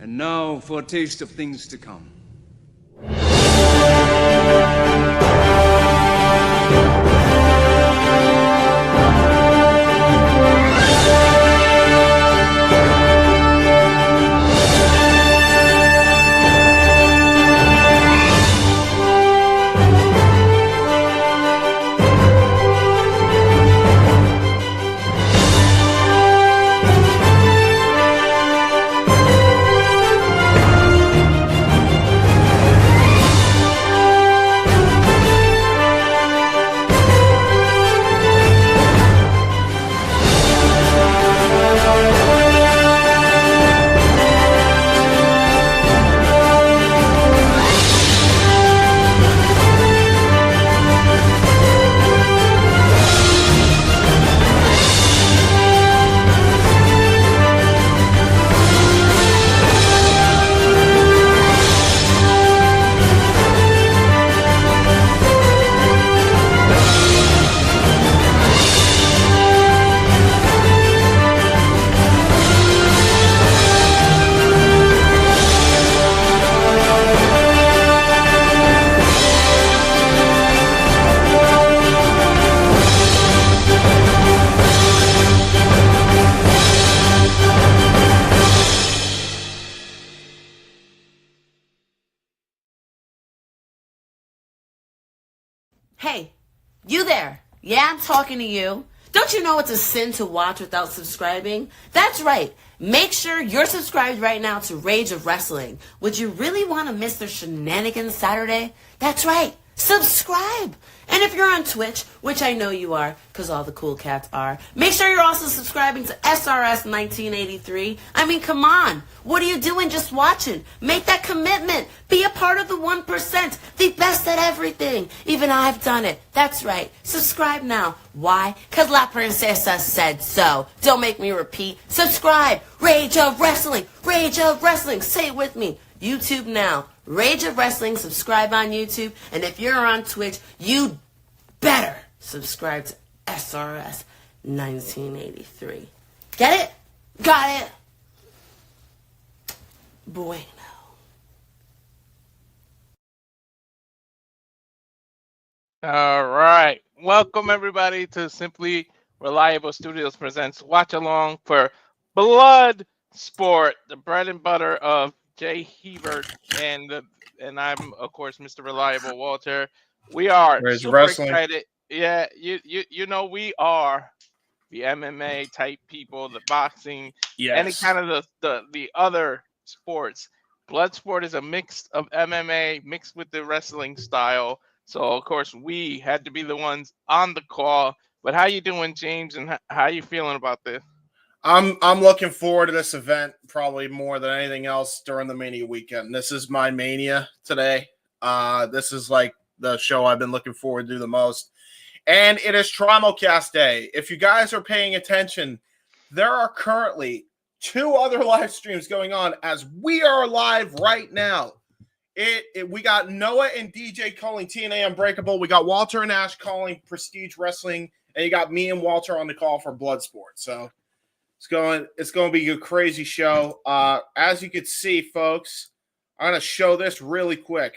And now for a taste of things to come. Hey, you there? Yeah, I'm talking to you. Don't you know it's a sin to watch without subscribing? That's right. Make sure you're subscribed right now to Rage of Wrestling. Would you really want to miss their shenanigans Saturday? That's right. Subscribe. And if you're on Twitch, which I know you are, because all the cool cats are, make sure you're also subscribing to SRS 1983. I mean, come on. What are you doing just watching? Make that commitment. Be a part of the 1%, the best at everything. Even I've done it. That's right. Subscribe now. Why? Because La Princesa said so. Don't make me repeat. Subscribe. Rage of Wrestling. Rage of Wrestling. Say it with me. YouTube now. Rage of Wrestling, subscribe on YouTube. And if you're on Twitch, you better subscribe to SRS 1983. Get it? Got it? Bueno. All right. Welcome, everybody, to Simply Reliable Studios presents Watch Along for Bloodsport, the bread and butter of Jay Hebert, and I'm, of course, Mr. Reliable Walter. We are super excited. Yeah, you know we are the MMA type people, the boxing, any kind of the other sports. Bloodsport is a mix of MMA mixed with the wrestling style. So of course we had to be the ones on the call. But how you doing, James? And how you feeling about this? I'm looking forward to this event probably more than anything else during the Mania weekend. This is my Mania today. This is like the show I've been looking forward to the most. And it is Trimulcast Day. If you guys are paying attention, there are currently 2 other live streams going on as we are live right now. We got Noah and DJ calling TNA Unbreakable. We got Walter and Ash calling Prestige Wrestling. And you got me and Walter on the call for Bloodsport. So it's going to be a crazy show. As you can see, folks, I'm going to show this really quick.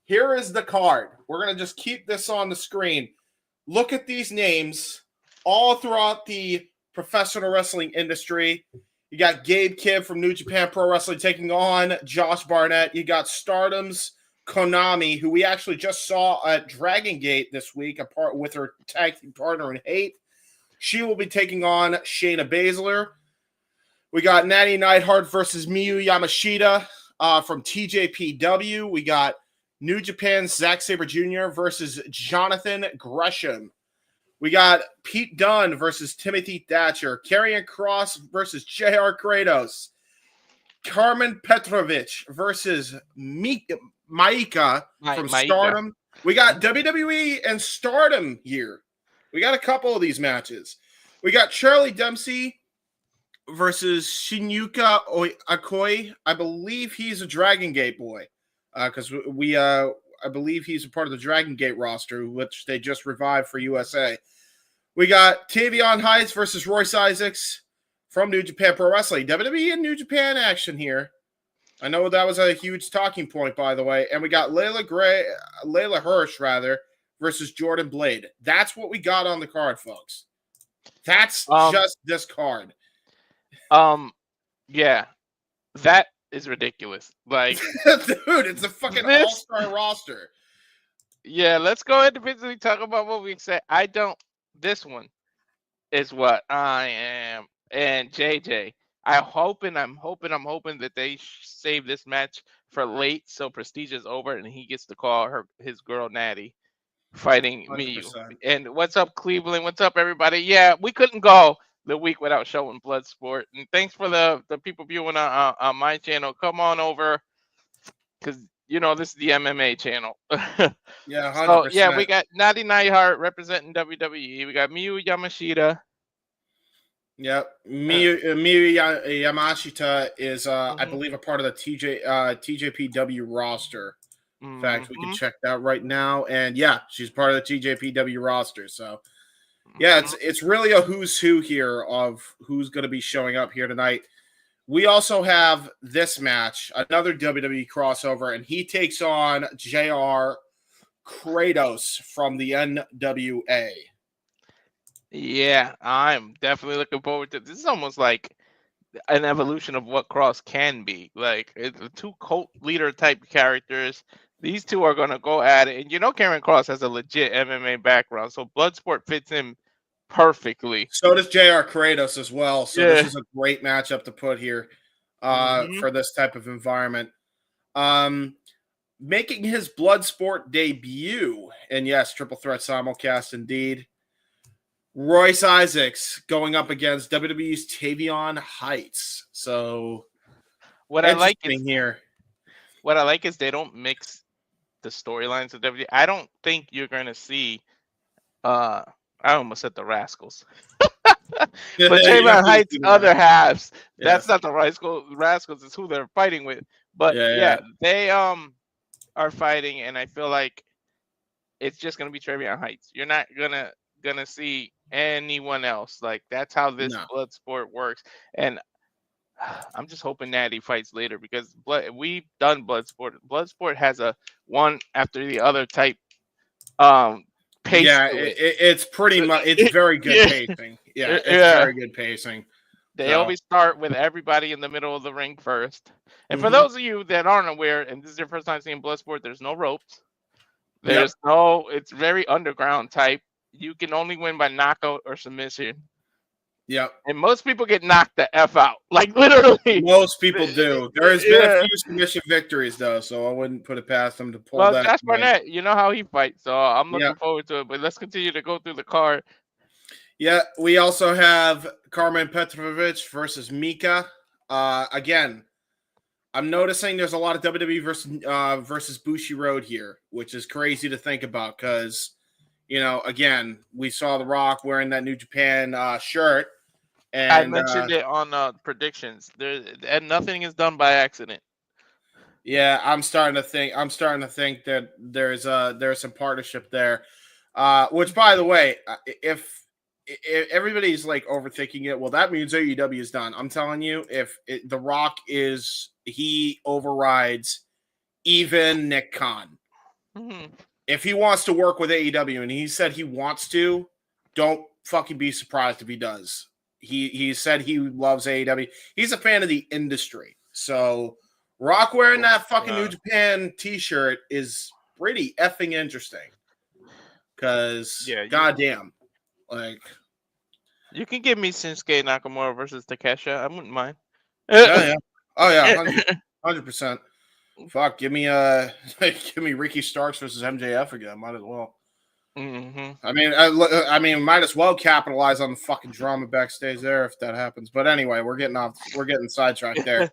Here is the card. We're going to just keep this on the screen. Look at these names all throughout the professional wrestling industry. You got Gabe Kidd from New Japan Pro Wrestling taking on Josh Barnett. You got Stardom's Konami, who we actually just saw at Dragon Gate this week, apart with her tag team partner in Hate. She will be taking on Shayna Baszler. We got Nattie Neidhart versus Miyu Yamashita from TJPW. We got New Japan's Zack Sabre Jr. versus Jonathan Gresham. We got Pete Dunne versus Timothy Thatcher. Karrion Kross versus JR Kratos. Karmen Petrovic versus Maika from Stardom. We got WWE and Stardom here. We got a couple of these matches. We got Charlie Dempsey versus Shinya Aoki. I believe he's a Dragon Gate boy because I believe he's a part of the Dragon Gate roster, which they just revived for USA. We got Tavion Heights versus Royce Isaacs from New Japan Pro Wrestling. WWE and New Japan action here. I know that was a huge talking point, by the way. And we got Leyla Hirsch, versus Jordan Blade. That's what we got on the card, folks. That's just this card. Yeah, that is ridiculous. Like, dude, it's a fucking all-star roster. Yeah, let's go individually talk about what we said. This one is what I am, and JJ. I'm hoping that they save this match for late, so Prestige is over and he gets to call his girl Nattie fighting 100%. Me. And what's up, Cleveland? What's up, everybody? Yeah, we couldn't go the week without showing Bloodsport. And thanks for the people viewing on my channel. Come on over, because this is the MMA channel. Yeah, 100%. So, yeah, we got Nattie Neidhart representing WWE. We got Miyu Yamashita. Yep, Miyu Yamashita is, I believe, a part of the TJPW roster. In fact, we can check that right now. And yeah, she's part of the TJPW roster. So yeah, it's really a who's who here of who's going to be showing up here tonight. We also have this match, another WWE crossover, and he takes on JR Kratos from the NWA. Yeah, I'm definitely looking forward to this. Is almost like an evolution of what Kross can be. Like, it's two cult leader type characters. These two are going to go at it. And Karrion Kross has a legit MMA background, so Bloodsport fits him perfectly. So does JR Kratos as well. So This is a great matchup to put here for this type of environment. Making his Bloodsport debut, and yes, triple threat simulcast indeed, Royce Isaacs going up against WWE's Tavion Heights. So what I like is they don't mix the storylines of WWE. I don't think you're going to see I almost said the Rascals. But Tavion Heights' other halves, that's not the Rascals, it's who they're fighting with. But they are fighting, and I feel like it's just going to be Tavion Heights. You're not gonna see anyone else. Like, that's how this Bloodsport works. And I'm just hoping Nattie fights later, because we've done Bloodsport. Bloodsport has a one after the other type pace. Yeah, it's pretty much, it's very good pacing. Yeah, it's very good pacing. They always start with everybody in the middle of the ring first. And for those of you that aren't aware, and this is your first time seeing Bloodsport, there's no ropes. There's it's very underground type. You can only win by knockout or submission. Yep. And most people get knocked the F out. Like, literally. Most people do. There has been a few submission victories, though, so I wouldn't put it past them to pull that. Well, Josh Barnett, you know how he fights, so I'm looking forward to it. But let's continue to go through the card. Yeah, we also have Karmen Petrovic versus Maika. Again, I'm noticing there's a lot of WWE versus Bushi Road here, which is crazy to think about because, again, we saw The Rock wearing that New Japan shirt. And I mentioned it on predictions. And nothing is done by accident. Yeah, I'm starting to think that there's some partnership there. Which, by the way, if everybody's like overthinking it, well, that means AEW is done. I'm telling you, The Rock he overrides even Nick Khan. Mm-hmm. If he wants to work with AEW, and he said he wants to, don't fucking be surprised if he does. He said he loves AEW. He's a fan of the industry. So Rock wearing that fucking New Japan t-shirt is pretty effing interesting. Because, goddamn. Like, you can give me Shinsuke Nakamura versus Takesha. I wouldn't mind. Yeah. Oh yeah, 100%. Fuck, give me Ricky Starks versus MJF again. Might as well. Mm-hmm. I mean, might as well capitalize on the fucking drama backstage there if that happens. But anyway, we're getting sidetracked there.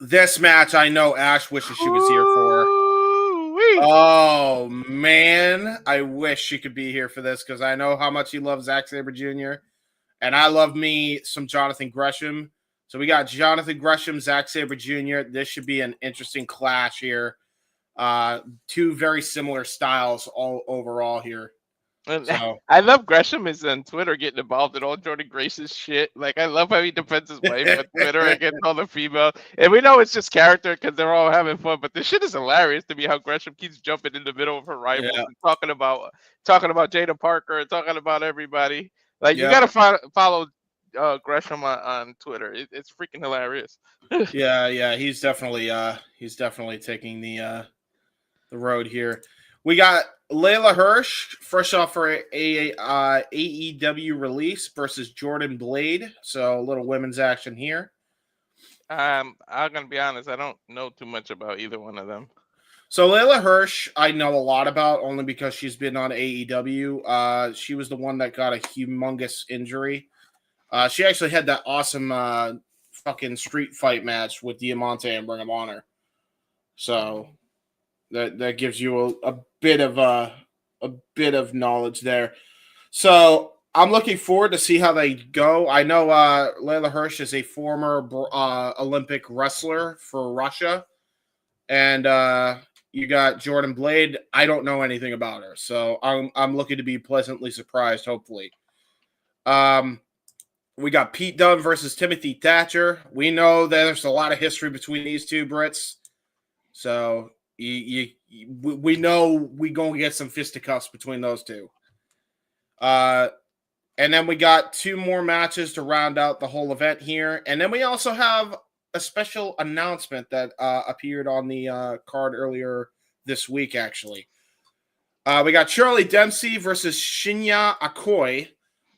This match, I know Ash wishes she was here for. Oh man, I wish she could be here for this because I know how much he loves Zack Sabre Jr. and I love me some Jonathan Gresham. So we got Jonathan Gresham, Zack Sabre Jr. This should be an interesting clash here. Two very similar styles all overall here. So I love Gresham is on Twitter getting involved in all Jordan Grace's shit. Like, I love how he defends his wife on Twitter against all the females. And we know it's just character because they're all having fun. But this shit is hilarious to me how Gresham keeps jumping in the middle of her rivals and talking about Jada Parker and talking about everybody. Like, you gotta follow Gresham on Twitter. It's freaking hilarious. yeah, he's definitely taking the road here. We got Leyla Hirsch, fresh off for a AEW release versus Jordan Blade. So a little women's action here. I'm gonna be honest, I don't know too much about either one of them. So Leyla Hirsch, I know a lot about only because she's been on AEW. She was the one that got a humongous injury. She actually had that awesome fucking street fight match with Diamante and Ring of Honor. So that gives you a bit of knowledge there. So I'm looking forward to see how they go. I know Leyla Hirsch is a former Olympic wrestler for Russia, and you got Jordan Blade. I don't know anything about her, so I'm looking to be pleasantly surprised. Hopefully, we got Pete Dunne versus Timothy Thatcher. We know that there's a lot of history between these two Brits, so we know we're going to get some fisticuffs between those two. And then we got 2 more matches to round out the whole event here. And then we also have a special announcement that appeared on the card earlier this week, actually. We got Charlie Dempsey versus Shinya Aoki.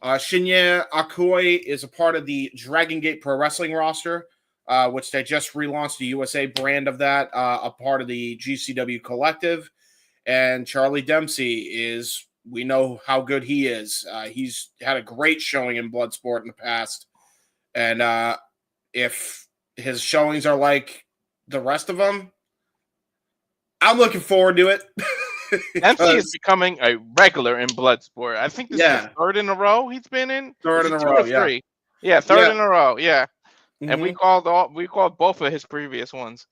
Shinya Aoki is a part of the Dragon Gate Pro Wrestling roster, which they just relaunched the USA brand of that, a part of the GCW collective. And Charlie Dempsey we know how good he is. He's had a great showing in Bloodsport in the past. And if his showings are like the rest of them, I'm looking forward to it. Dempsey is becoming a regular in Bloodsport. I think this is the 3rd in a row he's been in. 3rd in a row, yeah. Yeah, 3rd in a row, yeah. Mm-hmm. And we called both of his previous ones.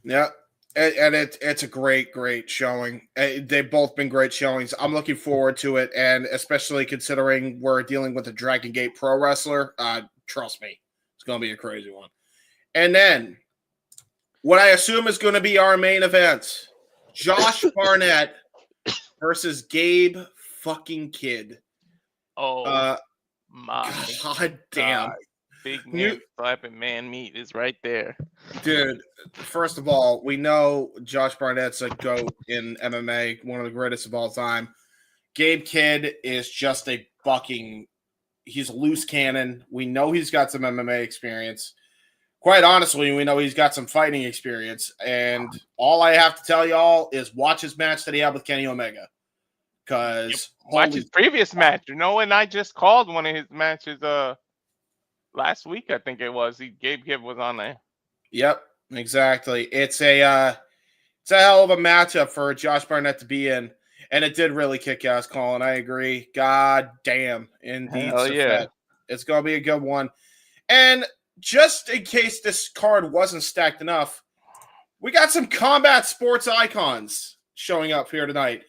Yeah. And it's a great showing. They've both been great showings. I'm looking forward to it, and especially considering we're dealing with a Dragon Gate Pro wrestler, trust me, it's going to be a crazy one. And then, what I assume is going to be our main event, Josh Barnett versus Gabe fucking Kidd. Oh, my God damn. God. Big man slapping man meat is right there. Dude, first of all, we know Josh Barnett's a GOAT in MMA, one of the greatest of all time. Gabe Kidd is just he's a loose cannon. We know he's got some MMA experience. Quite honestly, we know he's got some fighting experience. And all I have to tell y'all is watch his match that he had with Kenny Omega. Because watch his previous match. You know, and I just called one of his matches last week, I think it was. Gabe Kidd was on there. Yep, exactly. It's a hell of a matchup for Josh Barnett to be in, and it did really kick ass, Colin. I agree. God damn, indeed. Hell yeah. It's gonna be a good one. And just in case this card wasn't stacked enough, we got some combat sports icons showing up here tonight.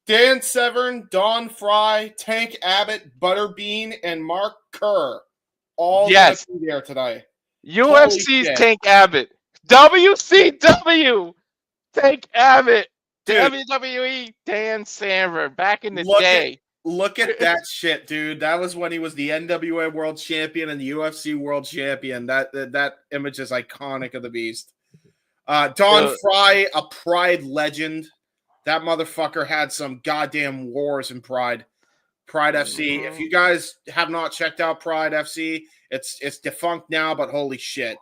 Dan Severn, Don Fry, Tank Abbott, Butterbean, and Mark Kerr. All yes, there tonight. UFC's Tank Abbott, WCW Tank Abbott, dude. WWE Dan Severn back in the day. Look at that shit, dude. That was when he was the NWA World Champion and the UFC World Champion. That image is iconic of the beast. Don Fry, a Pride legend. That motherfucker had some goddamn wars in Pride. Pride FC. If you guys have not checked out Pride FC, it's defunct now, but holy shit.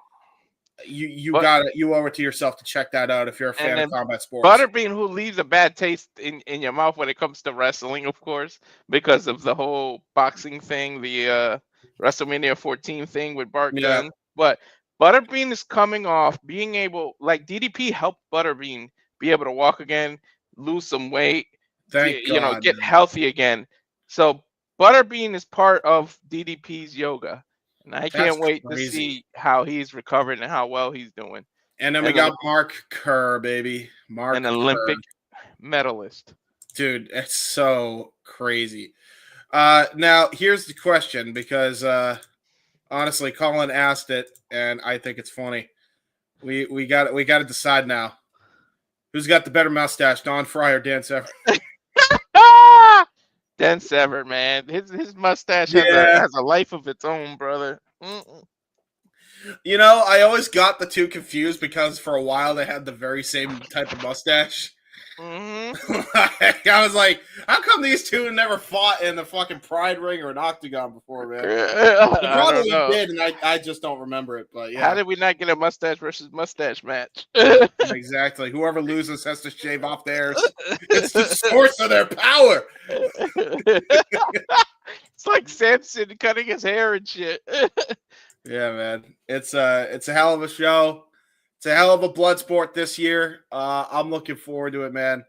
You owe it to yourself to check that out if you're a fan of combat sports. Butterbean, who leaves a bad taste in your mouth when it comes to wrestling, of course, because of the whole boxing thing, the WrestleMania 14 thing with Bart Gunn. But Butterbean is coming off being able, like DDP helped Butterbean be able to walk again, lose some weight, get healthy again. So Butterbean is part of DDP's yoga. And I can't wait to see how he's recovered and how well he's doing. And then we got Mark Kerr, baby. An Olympic medalist. Dude, it's so crazy. Now here's the question, because honestly, Colin asked it, and I think it's funny. We got to decide now. Who's got the better mustache, Don Fry or Dan Severn? Dan Severn, man. His mustache has a life of its own, brother. Mm-mm. You know, I always got the two confused because for a while they had the very same type of mustache. Mm-hmm. I was like, how come these two never fought in the fucking Pride Ring or an Octagon before, man? They probably did, and I just don't remember it. But yeah, how did we not get a mustache versus mustache match? Exactly. Whoever loses has to shave off theirs. It's the source of their power. It's like Samson cutting his hair and shit. Yeah, man. It's a hell of a show. It's a hell of a blood sport this year. I'm looking forward to it, man.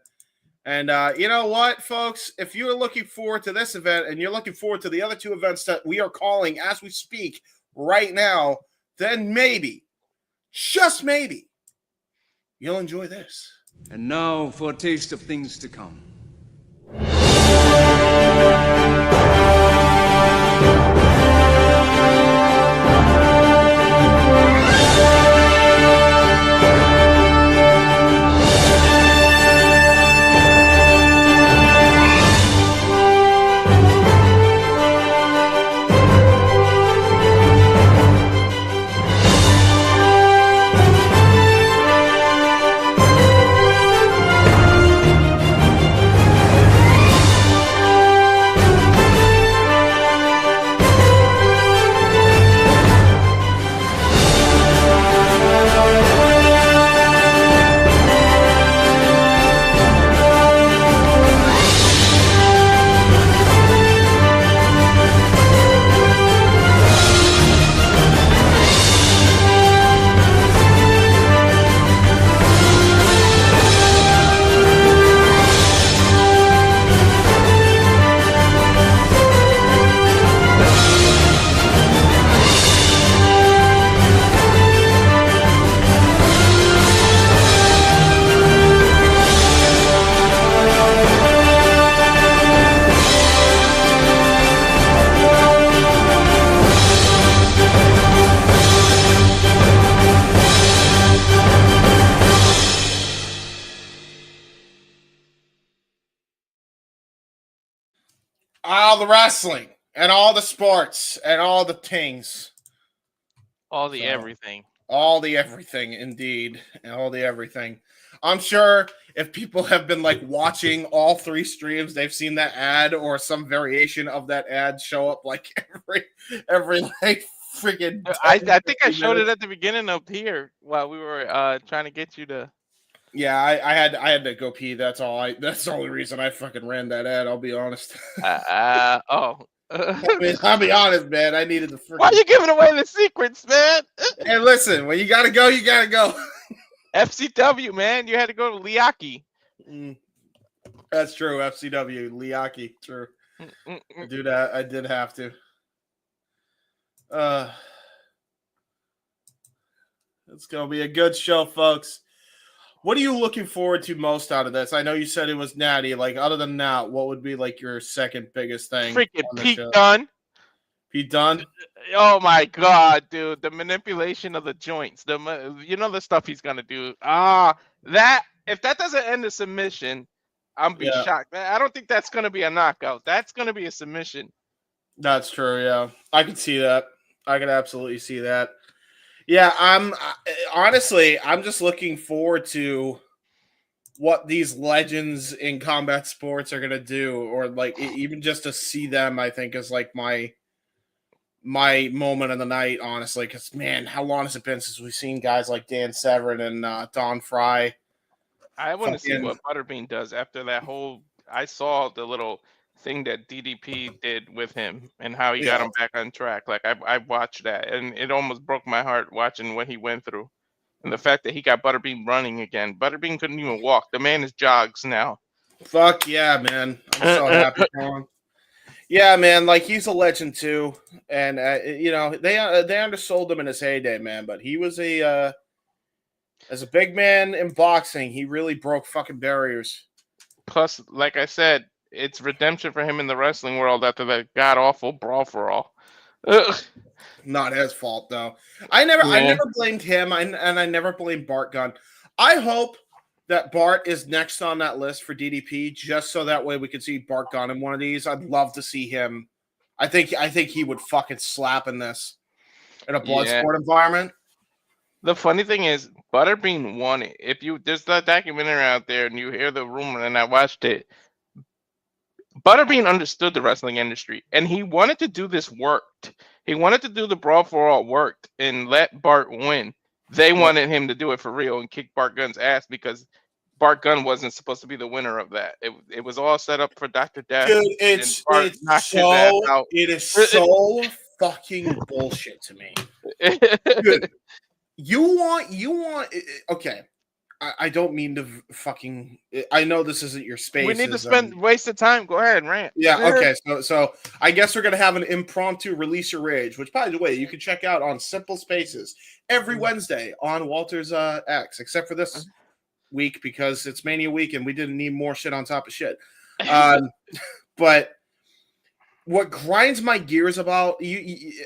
And you know what, folks? If you're looking forward to this event and you're looking forward to the other two events that we are calling as we speak right now, then maybe, just maybe, you'll enjoy this. And now for a taste of things to come. All the wrestling and all the sports and all the things. All the everything. All the everything, indeed. All the everything. I'm sure if people have been like watching all three streams, they've seen that ad or some variation of that ad show up like every like freaking. I think I showed it at the beginning of here while we were trying to get you to. Yeah, I had to go pee. That's all. That's the only reason I fucking ran that ad. I'll be honest. Oh. I'll be honest, man. I needed the. Why are you giving away the secrets, man? Hey, listen. When you gotta go, you gotta go. FCW, man. You had to go to Liaki. That's true. FCW, Liaki. True. Dude, I did have to. It's gonna be a good show, folks. What are you looking forward to most out of this? I know you said it was Nattie. Like, other than that, what would be like your second biggest thing? Freaking Pete Dunne. Pete Dunne? Oh my god, dude! The manipulation of the joints. The stuff he's gonna do. That if that doesn't end the submission, I'm be shocked. I don't think that's gonna be a knockout. That's gonna be a submission. That's true. Yeah, I can see that. I can absolutely see that. Yeah, I'm just looking forward to what these legends in combat sports are gonna do, or like even just to see them. I think is like my moment of the night, honestly. Because man, how long has it been since we've seen guys like Dan Severn and Don Fry? I want to see what Butterbean does after that whole. I saw the little thing that DDP did with him and how he got him back on track. Like I watched that and it almost broke my heart watching what he went through. And the fact that he got Butterbean running again. Butterbean couldn't even walk. The man is jogs now. Fuck yeah, man. I'm so happy for him. Yeah, man, like he's a legend too. And they undersold him in his heyday, man, but he was as a big man in boxing, he really broke fucking barriers. Plus, like I said, it's redemption for him in the wrestling world after that god awful brawl for all. Ugh. Not his fault though. I never blamed him, and I never blamed Bart Gunn. I hope that Bart is next on that list for DDP, just so that way we can see Bart Gunn in one of these. I'd love to see him. I think he would fucking slap in this in a Bloodsport environment. The funny thing is, Butterbean won it. If you there's that documentary out there and you hear the rumor, and I watched it, Butterbean understood the wrestling industry, and he wanted to do this worked. He wanted to do the brawl for all worked and let Bart win. They wanted him to do it for real and kick Bart Gunn's ass because Bart Gunn wasn't supposed to be the winner of that. It was all set up for Dr. Death. Dude, it is so fucking bullshit to me. Dude, you want okay. I don't mean to fucking. I know this isn't your space. We need to waste of time. Go ahead, rant. Yeah. Okay. So I guess we're gonna have an impromptu release your rage, which, by the way, you can check out on Simple Spaces every Wednesday on Walter's X, except for this week because it's Mania week and we didn't need more shit on top of shit. But what grinds my gears about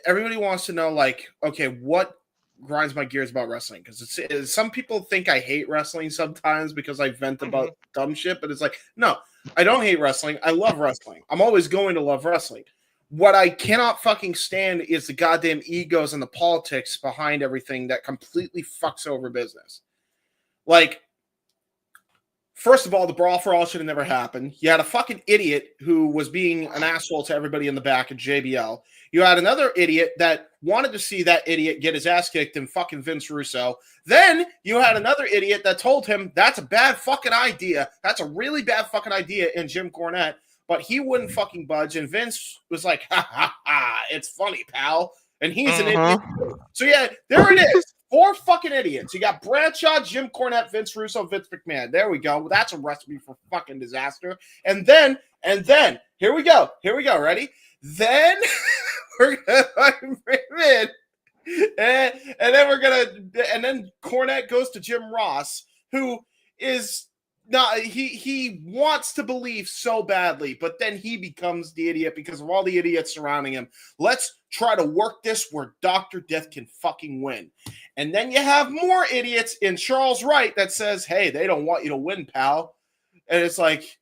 everybody wants to know, like, okay, what grinds my gears about wrestling, because it's some people think I hate wrestling sometimes because I vent about dumb shit, but it's like, no, I don't hate wrestling. I love wrestling. I'm always going to love wrestling. What I cannot fucking stand is the goddamn egos and the politics behind everything that completely fucks over business. Like, first of all, the brawl for all should have never happened. You had a fucking idiot who was being an asshole to everybody in the back of JBL. You had another idiot that wanted to see that idiot get his ass kicked in fucking Vince Russo. Then you had another idiot that told him that's a bad fucking idea. That's a really bad fucking idea in Jim Cornette, but he wouldn't fucking budge. And Vince was like, ha, ha, ha, it's funny, pal. And he's an idiot. So yeah, there it is. 4 fucking idiots. You got Bradshaw, Jim Cornette, Vince Russo, Vince McMahon. There we go. That's a recipe for fucking disaster. And then, here we go. Ready? Then we're gonna fucking bring him in. And then Cornette goes to Jim Ross, who is not, he wants to believe so badly, but then he becomes the idiot because of all the idiots surrounding him. Let's try to work this where Dr. Death can fucking win. And then you have more idiots in Charles Wright that says, hey, they don't want you to win, pal. And it's like,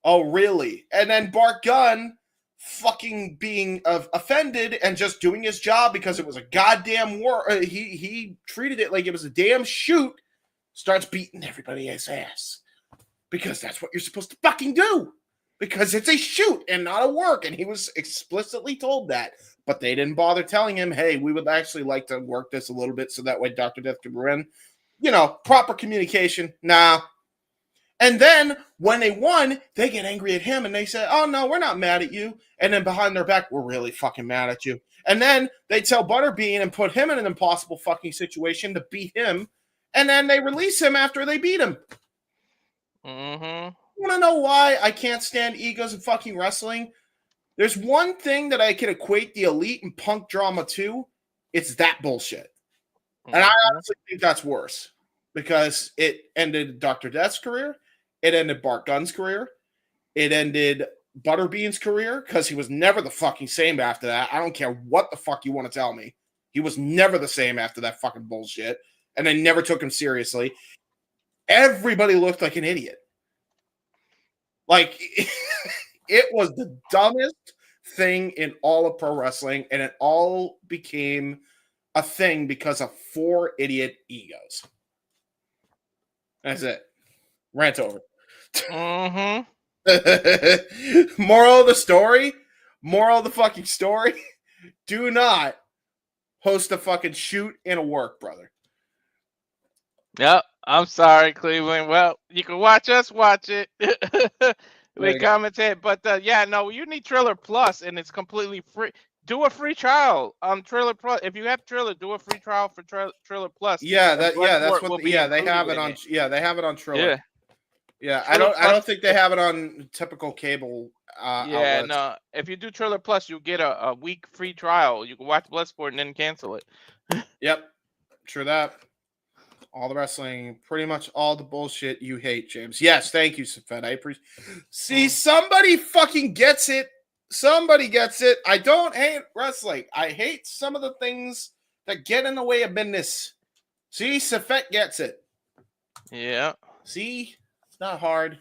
oh, really? And then Bart Gunn fucking being offended and just doing his job because it was a goddamn war. He treated it like it was a damn shoot. Starts beating everybody's ass because that's what you're supposed to fucking do, because it's a shoot and not a work. And he was explicitly told that, but they didn't bother telling him, hey, we would actually like to work this a little bit so that way Dr. Death could win. You know, proper communication. Nah. And then when they won, they get angry at him and they say, oh, no, we're not mad at you. And then behind their back, we're really fucking mad at you. And then they tell Butterbean and put him in an impossible fucking situation to beat him. And then they release him after they beat him. You want to know why I can't stand egos in fucking wrestling? There's one thing that I can equate the Elite and Punk drama to. It's that bullshit. And I honestly think that's worse because it ended Dr. Death's career. It ended Bart Gunn's career. It ended Butterbean's career because he was never the fucking same after that. I don't care what the fuck you want to tell me. He was never the same after that fucking bullshit. And they never took him seriously. Everybody looked like an idiot. Like, it was the dumbest thing in all of pro wrestling, and it all became a thing because of 4 idiot egos. That's it. Rant over. Moral of the story? Moral of the fucking story? Do not host a fucking shoot in a work, brother. Yep, I'm sorry, Cleveland. Well, you can watch us watch it. We commentate, but yeah, no, you need Trailer Plus, and it's completely free. Do a free trial on Trailer Plus. If you have Trailer, do a free trial for Trailer Plus. Yeah, that's what. Yeah, they have it on. Yeah, they have it on Trailer. Yeah, I don't think they have it on typical cable. Yeah, outlets. No. If you do Trailer Plus, you get a week free trial. You can watch Bloodsport and then cancel it. Yep, true that. All the wrestling, pretty much all the bullshit you hate, James. Yes, thank you, Safed. I appreciate. See, somebody fucking gets it. Somebody gets it. I don't hate wrestling. I hate some of the things that get in the way of business. See, Safed gets it. Yeah. See, it's not hard.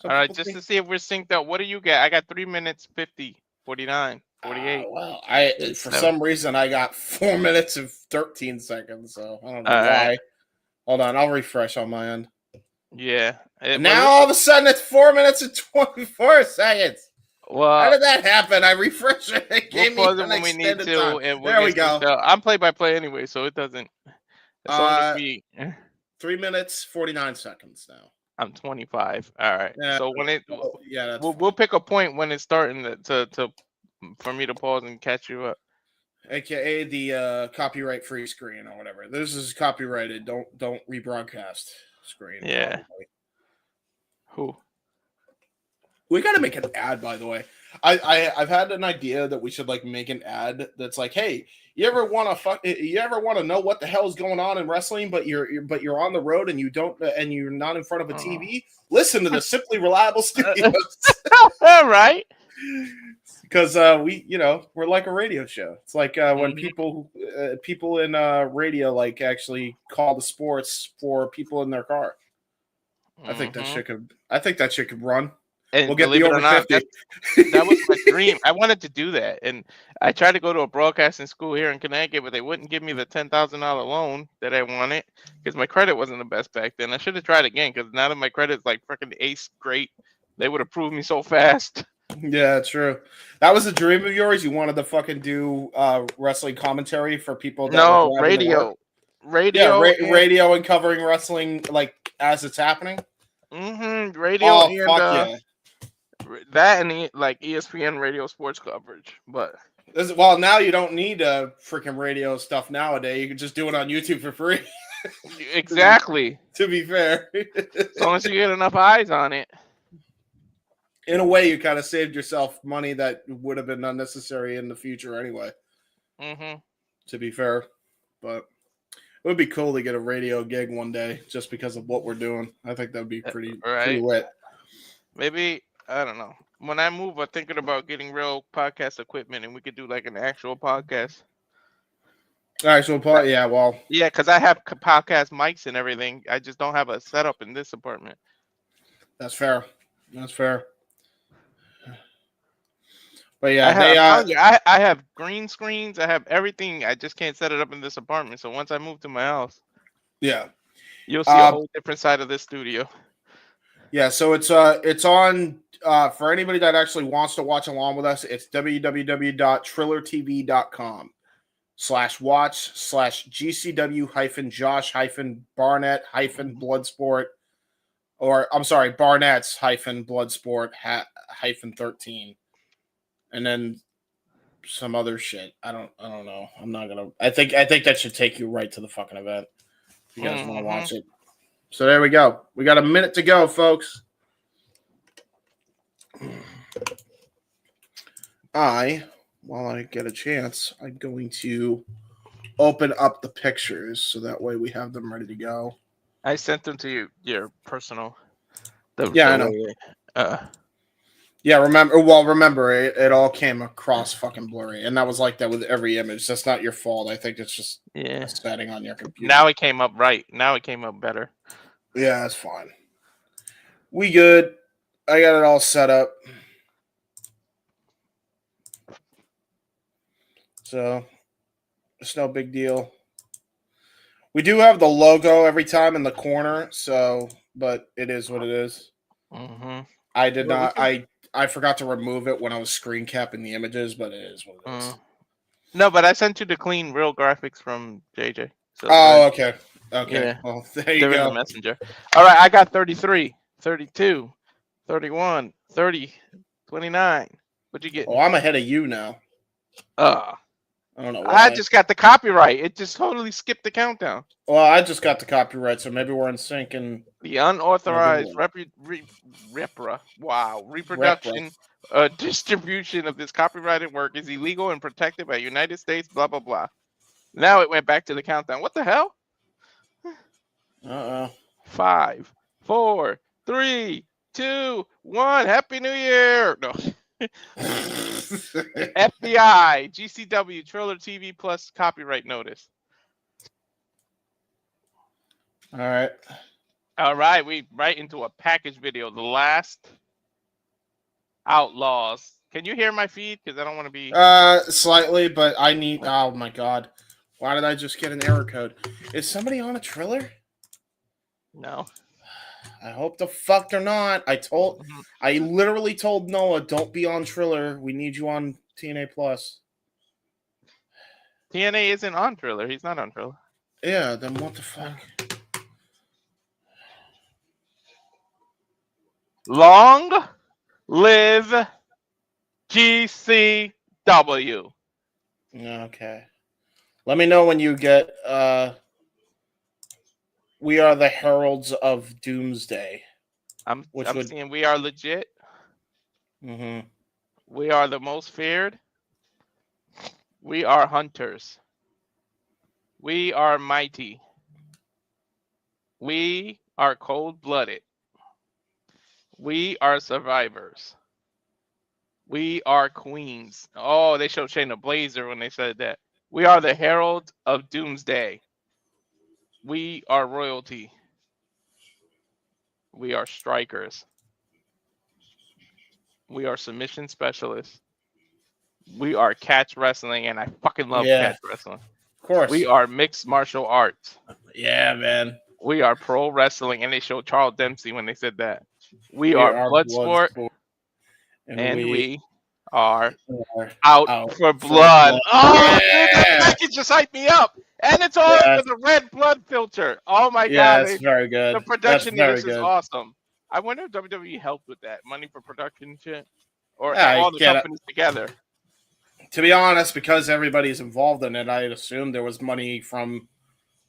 All right, just to see if we're synced up. What do you get? I got 3 minutes 50, 49, 48. Well, for some reason I got 4 minutes and 13 seconds, so I don't know why. Right. Hold on, I'll refresh on my end. Yeah. Now all of a sudden it's 4 minutes and 24 seconds. Well, how did that happen? I refreshed it. It gave me an when we need extended to, time. and there we go. I'm play by play anyway, so it doesn't. It's only 3 minutes 49 seconds now. I'm 25. All right. Yeah. So when it, that's we'll pick a point when it's starting to for me to pause and catch you up. AKA the copyright free screen or whatever. This is copyrighted. Don't rebroadcast screen. Yeah. Probably. Who? We got to make an ad, by the way. I've had an idea that we should like make an ad that's like, hey, you ever want to know what the hell's going on in wrestling, but you're on the road and you're not in front of a TV? Listen to the Simply Reliable Studios. All right. Because we're like a radio show. It's like when people in radio like actually call the sports for people in their car. I think that shit could run. And we'll get the over 50. That was my dream. I wanted to do that, and I tried to go to a broadcasting school here in Connecticut, but they wouldn't give me the $10,000 loan that I wanted because my credit wasn't the best back then. I should have tried again because now that my credit's like freaking ace great, they would approve me so fast. Yeah, true. That was a dream of yours. You wanted to fucking do wrestling commentary for people. No, radio. Yeah, radio and covering wrestling like as it's happening. Radio. Oh, and, fuck yeah. That and like ESPN radio sports coverage, but now you don't need freaking radio stuff nowadays. You can just do it on YouTube for free. Exactly. To be fair, as long as you get enough eyes on it. In a way, you kind of saved yourself money that would have been unnecessary in the future anyway. To be fair, but it would be cool to get a radio gig one day just because of what we're doing. I think that would be pretty lit. Maybe. I don't know. When I move, I'm thinking about getting real podcast equipment, and we could do like an actual podcast. Yeah, well. Yeah, because I have podcast mics and everything. I just don't have a setup in this apartment. That's fair. But yeah, I have green screens. I have everything. I just can't set it up in this apartment. So once I move to my house, you'll see a whole different side of this studio. Yeah, so it's on for anybody that actually wants to watch along with us. It's www.trillertv.com/watch/GCW-Josh-Barnett-Bloodsport Barnett's-Bloodsport -13, and then some other shit. I don't know. I'm not gonna. I think that should take you right to the fucking event if you guys want to watch it. So there we go. We got a minute to go, folks. While I get a chance, I'm going to open up the pictures so that way we have them ready to go. I sent them to you, your personal. I know. Remember, it all came across fucking blurry, and that was like that with every image. That's not your fault. I think it's just a setting on your computer. Now it came up right. Now it came up better. Yeah, that's fine. We good. I got it all set up. So it's no big deal. We do have the logo every time in the corner, but it is what it is. I did not. I forgot to remove it when I was screen capping the images, but it is what it is. No, but I sent you the clean, real graphics from JJ. So okay. Okay. Yeah. Well, there you go. The messenger. All right, I got 33, 32, 31, 30, 29. What'd you get? Oh, I'm ahead of you now. I don't know why. I just got the copyright. It just totally skipped the countdown. Well, I just got the copyright, so maybe we're in sync. And the unauthorized reproduction, distribution of this copyrighted work is illegal and protected by United States. Blah blah blah. Now it went back to the countdown. What the hell? Uh-oh. 5, 4, 3, 2, 1. Happy New Year! No. FBI, GCW, Trailer TV Plus copyright notice. All right. All right, we right into a package video. The last Outlaws. Can you hear my feed? Because I don't want to be... Slightly, but I need... Oh, my God. Why did I just get an error code? Is somebody on a Triller? No. I hope the fuck they're not. I literally told Noah, don't be on Triller. We need you on TNA Plus. TNA isn't on Triller. He's not on Triller. Yeah, then what the fuck? Long live GCW. Okay. Let me know when you get We Are the Heralds of Doomsday. I'm seeing We Are Legit. Mm-hmm. We Are the Most Feared. We Are Hunters. We Are Mighty. We Are Cold-Blooded. We Are Survivors. We Are Queens. Oh, they showed Shayna Baszler when they said that. We Are the Herald of Doomsday. We Are Royalty. We Are Strikers. We Are Submission Specialists. We Are Catch Wrestling, and I fucking love Catch Wrestling. Of course. We Are Mixed Martial Arts. Yeah, man. We Are Pro Wrestling, and they showed Charles Dempsey when they said that. We are Bloodsport, and we are out for blood. Oh, dude, that package just hyped me up. And it's all with the red blood filter. Oh, my God. Yeah, it's very good. The production of this is awesome. I wonder if WWE helped with that. Money for production and shit? Or all the companies together. To be honest, because everybody's involved in it, I'd assume there was money from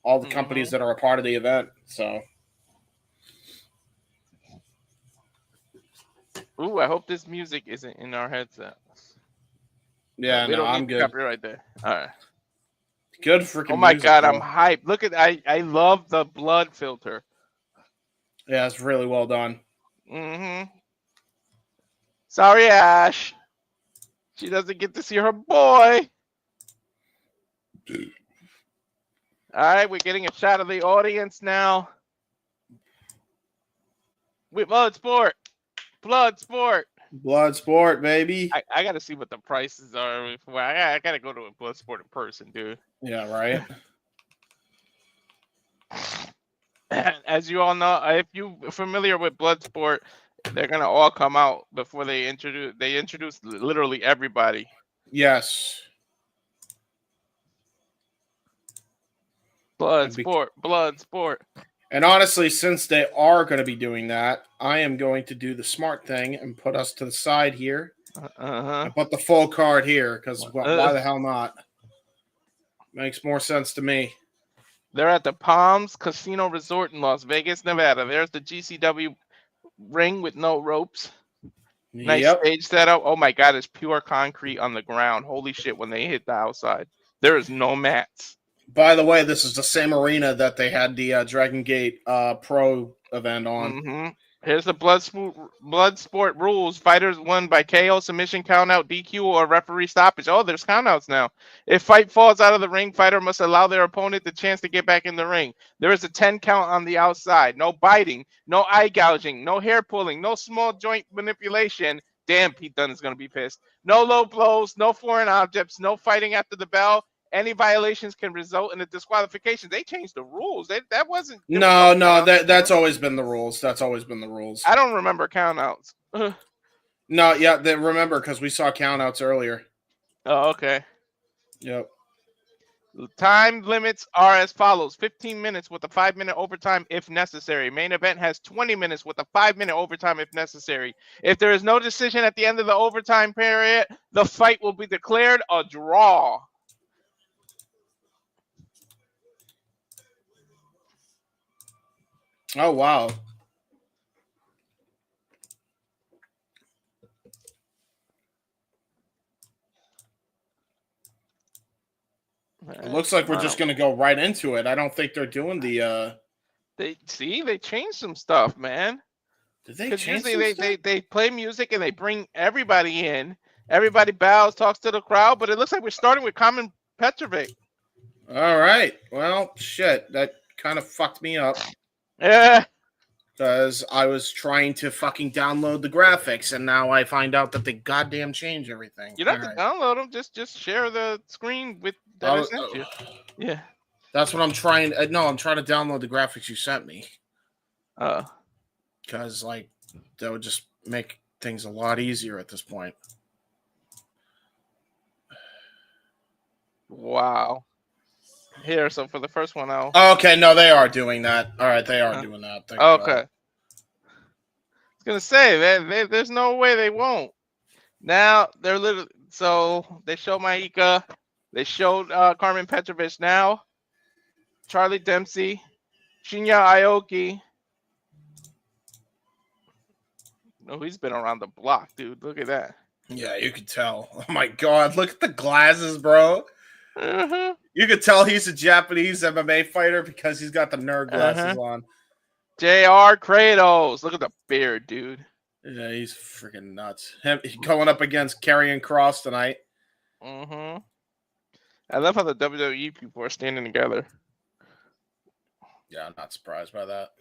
all the companies that are a part of the event. So... Ooh, I hope this music isn't in our headset. Yeah, no, I'm good. Copyright there. All right. Good freaking. Oh my God, I'm hyped. Look at I love the blood filter. Yeah, it's really well done. Sorry, Ash. She doesn't get to see her boy. All right, we're getting a shot of the audience now. With Bloodsport. Bloodsport, baby. I got to see what the prices are. I got to go to a Bloodsport in person, dude. Yeah, right. As you all know, if you're familiar with Bloodsport, they're gonna all come out before they introduce. They introduce literally everybody. Yes. Bloodsport. And honestly, since they are going to be doing that, I am going to do the smart thing and put us to the side here. And put the full card here, because why the hell not? Makes more sense to me. They're at the Palms Casino Resort in Las Vegas, Nevada. There's the GCW ring with no ropes. Nice stage setup. Oh my God, it's pure concrete on the ground. Holy shit, when they hit the outside. There is no mats. By the way, this is the same arena that they had the Dragon Gate Pro event on. Here's the Bloodsport rules. Fighters won by KO, submission, countout, DQ, or referee stoppage. Oh, there's countouts now. If fight falls out of the ring, fighter must allow their opponent the chance to get back in the ring. There is a 10 count on the outside. No biting, no eye gouging, no hair pulling, no small joint manipulation. Damn, Pete Dunne is going to be pissed. No low blows, no foreign objects, no fighting after the bell. Any violations can result in a disqualification. They changed the rules. That wasn't. No, that's always been the rules. That's always been the rules. I don't remember countouts. No, yeah, remember because we saw countouts earlier. Oh, okay. Yep. Time limits are as follows: 15 minutes with a 5-minute overtime if necessary. Main event has 20 minutes with a 5-minute overtime if necessary. If there is no decision at the end of the overtime period, the fight will be declared a draw. Oh, wow. It looks like we're just going to go right into it. I don't think they're doing the They changed some stuff, man. Did they change some usually they play music and they bring everybody in. Everybody bows, talks to the crowd, but it looks like we're starting with Karmen Petrovic. All right. Well, shit. That kind of fucked me up. Yeah. Because I was trying to fucking download the graphics, and now I find out that they goddamn change everything. You don't have to download them. Just share the screen with that I sent you. Yeah. That's what I'm trying. No, I'm trying to download the graphics you sent me. Because like that would just make things a lot easier at this point. Wow. Here, so for the first one, okay, no, they are doing that. All right, they are doing that. Okay. I was gonna say there's no way they won't. Now they're literally so they show Maika, they showed Karmen Petrovic now, Charlie Dempsey, Shinya Aoki. Oh, he's been around the block, dude. Look at that. Yeah, you can tell. Oh my god, look at the glasses, bro. Mm-hmm. You could tell he's a Japanese MMA fighter because he's got the nerd glasses on. JR Kratos. Look at the beard, dude. Yeah, he's freaking nuts. Him going up against Karrion Kross tonight. Mm-hmm. I love how the WWE people are standing together. Yeah, I'm not surprised by that.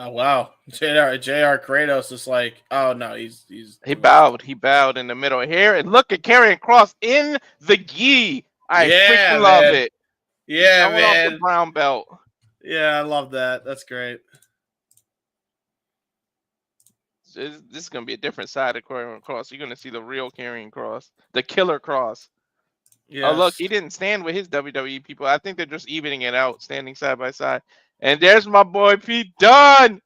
Oh wow, JR Kratos is like, oh no, he bowed in the middle here, and look at Karrion Kross in the gi. I freaking love it. Yeah, man. Off the brown belt. Yeah, I love that. That's great. This is gonna be a different side of Karrion Kross. You're gonna see the real Karrion Kross, the killer Kross. Yeah. Oh look, he didn't stand with his WWE people. I think they're just evening it out, standing side by side. And there's my boy Pete Dunne.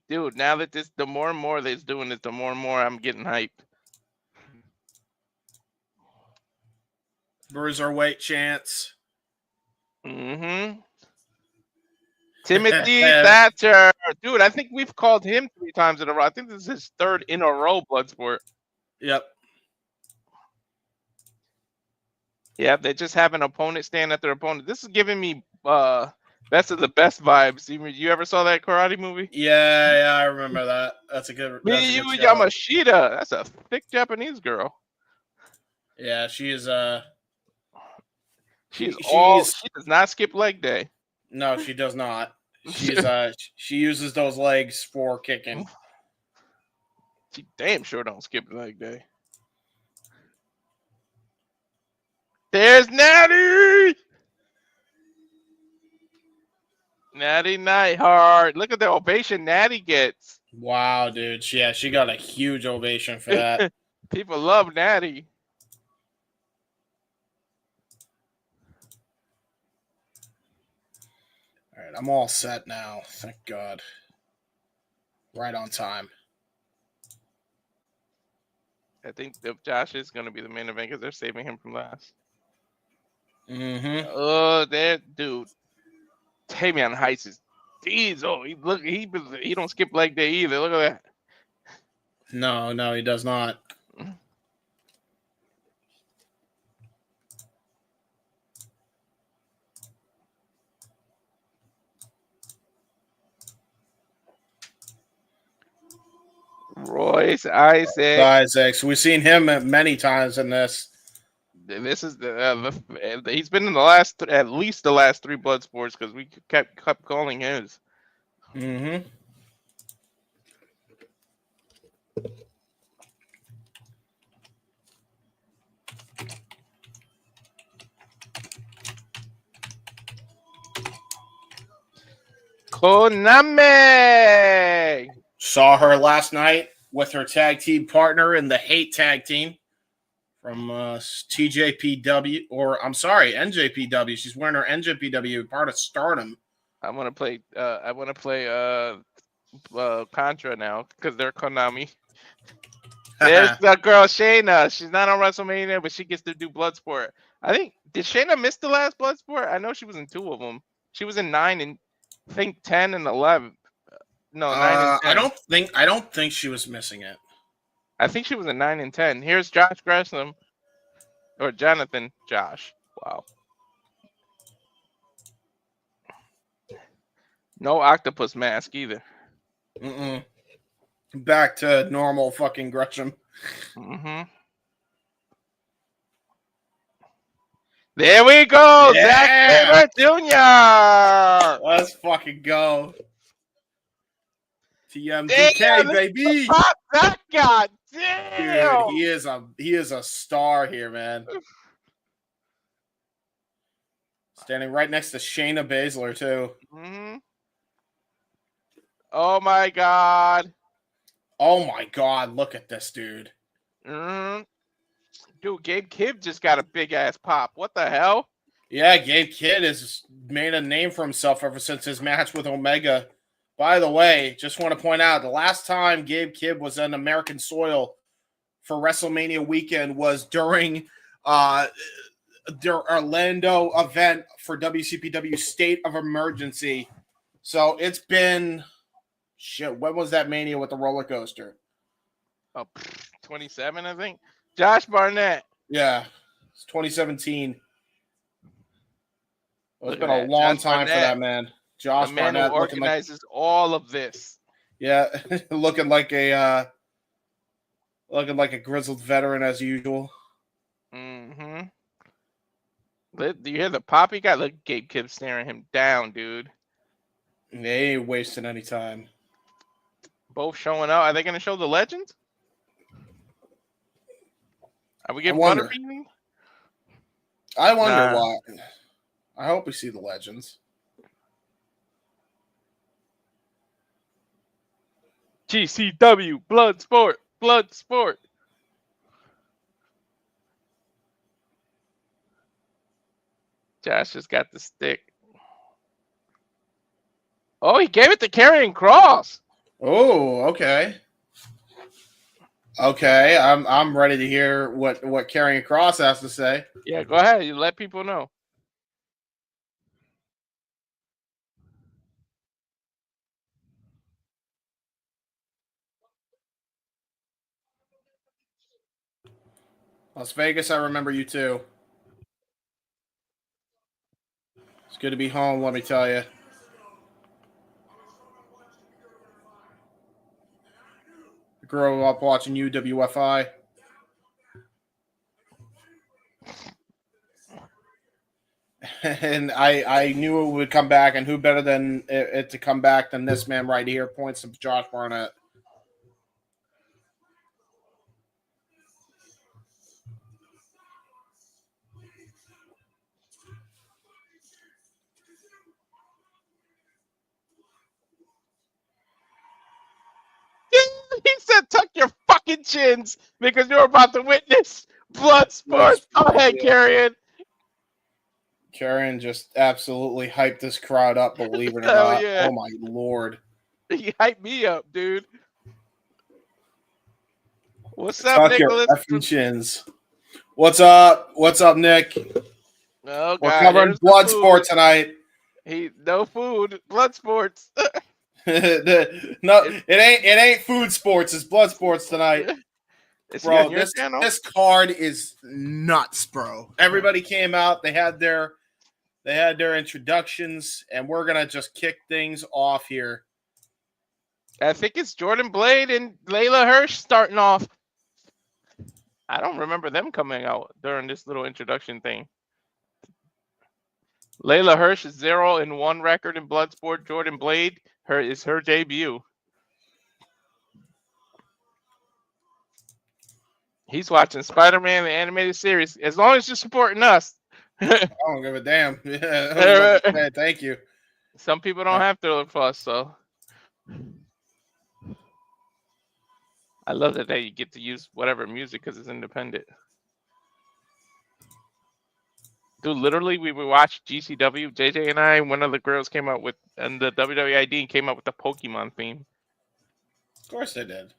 Dude, now that the more and more they're doing this, the more and more I'm getting hyped. Bruiserweight chance. Mm-hmm. Timothy Thatcher. Dude, I think we've called him 3 times in a row. I think this is his 3rd in a row, Bloodsport. Yep. Yeah, they just have an opponent stand at their opponent. This is giving me Best of the Best vibes. You ever saw that karate movie? Yeah, I remember that. That's a good. Me, you, Yamashita. That's a thick Japanese girl. Yeah, she is. She does not skip leg day. No, she does not. She uses those legs for kicking. She damn sure don't skip leg day. There's Nattie! Nattie Neidhart. Look at the ovation Nattie gets. Wow, dude. Yeah, she got a huge ovation for that. People love Nattie. All right, I'm all set now. Thank God. Right on time. I think Josh is going to be the main event because they're saving him from last. Mm-hmm. Oh, that dude. Tavion Heights is. Geez, he don't skip leg day either. Look at that. No, he does not. Royce Isaacs. We've seen him many times in this. This is he's been in the last at least the last 3 Bloodsports because we kept calling his. Mm-hmm. Konami. Saw her last night with her tag partner in the Hate Tag Team from TJPW, or I'm sorry, NJPW. She's wearing her NJPW part of Stardom. I want to play Contra now because they're Konami. There's the girl Shayna. She's not on WrestleMania, but she gets to do Bloodsport. I think did Shayna miss the last Bloodsport? I know she was in 2 of them. She was in 9 and I think 10 and 11. No, 9 and 10. I don't think she was missing it. I think she was a 9 and 10. Here's Josh Gresham. Or Jonathan Josh. Wow. No octopus mask either. Back to normal fucking Gresham. There we go. Zack Jr. Let's fucking go. TMDK, baby. Pop that guy. Damn. Dude, he is a star here, man. Standing right next to Shayna Baszler, too. Oh, my God. Oh, my God. Look at this, dude. Dude, Gabe Kidd just got a big-ass pop. What the hell? Yeah, Gabe Kidd has made a name for himself ever since his match with Omega. By the way, just want to point out, the last time Gabe Kidd was on American soil for WrestleMania weekend was during their Orlando event for WCPW State of Emergency. So it's been, shit, when was that Mania with the roller coaster? 27, I think. Josh Barnett. Yeah, it's 2017. Well, it's been a long time for that, man. Josh Barnett who organizes all of this. Yeah, looking like a grizzled veteran as usual. Do you hear the pop he got? Look, Gabe Kidd staring him down, dude. They ain't wasting any time. Both showing out. Are they going to show the legends? Are we getting butterbean? I wonder why. I hope we see the legends. GCW Bloodsport. Josh just got the stick. Oh, he gave it to Karrion Kross. Oh, okay. Okay, I'm ready to hear what Karrion Kross has to say. Yeah, go ahead. You let people know. Las Vegas, I remember you too. It's good to be home, let me tell you. I grew up watching UWFI. And I knew it would come back, and who better than it to come back than this man right here? Points of Josh Barnett. He said, "Tuck your fucking chins because you're about to witness Bloodsport." Go ahead, Karrion. Karrion just absolutely hyped this crowd up, believe it or not. Yeah. Oh my lord. He hyped me up, dude. What's up, Nicholas? Effing chins. What's up? What's up, Nick? Oh, we're covering Bloodsport tonight. No food. Bloodsports. No, it ain't food sports. It's blood sports tonight, bro. This card is nuts, bro. Everybody came out. They had their introductions, and we're gonna just kick things off here. I think it's Jordan Blade and Leyla Hirsch starting off. I don't remember them coming out during this little introduction thing. Leyla Hirsch is 0-1 record in Bloodsport. Jordan Blade is her debut. He's watching Spider-Man, the animated series. As long as you're supporting us. I don't give a damn. Yeah, thank you. Some people don't have to look for us, so. I love that you get to use whatever music because it's independent. Dude, literally, we watched GCW. JJ and I, one of the girls came out with, and the WWID came out with the Pokemon theme. Of course they did.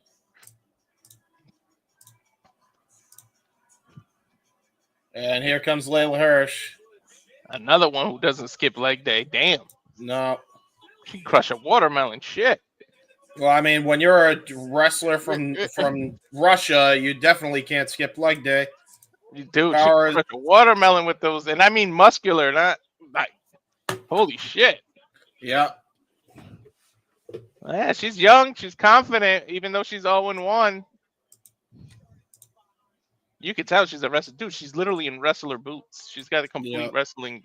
And here comes Leyla Hirsch. Another one who doesn't skip leg day. Damn. No. She crushed a watermelon. Shit. Well, I mean, when you're a wrestler from Russia, you definitely can't skip leg day. Dude, she crushed a watermelon with those, and I mean muscular, not like holy shit. Yeah. Yeah, she's young, she's confident, even though she's 0-1. You can tell she's a wrestler. Dude, she's literally in wrestler boots. She's got a complete wrestling.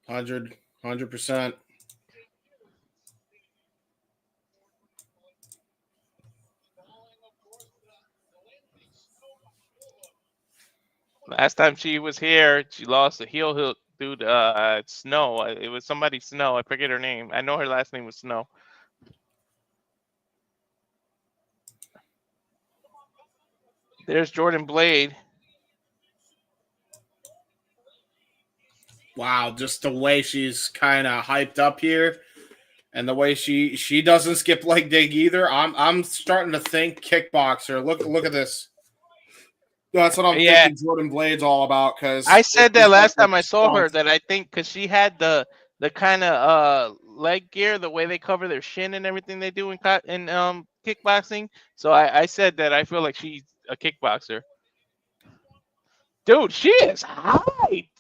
100%. Last time she was here, she lost a heel hook due to Snow. It was somebody Snow. I forget her name. I know her last name was Snow. There's Jordan Blade. Wow, just the way she's kind of hyped up here, and the way she doesn't skip leg day either. I'm starting to think kickboxer. Look at this. That's what I'm thinking Jordan Blade's all about. Because I said that last time I saw her, that I think because she had the kind of leg gear, the way they cover their shin and everything they do in kickboxing. So I said that I feel like she's a kickboxer. Dude, she is hyped.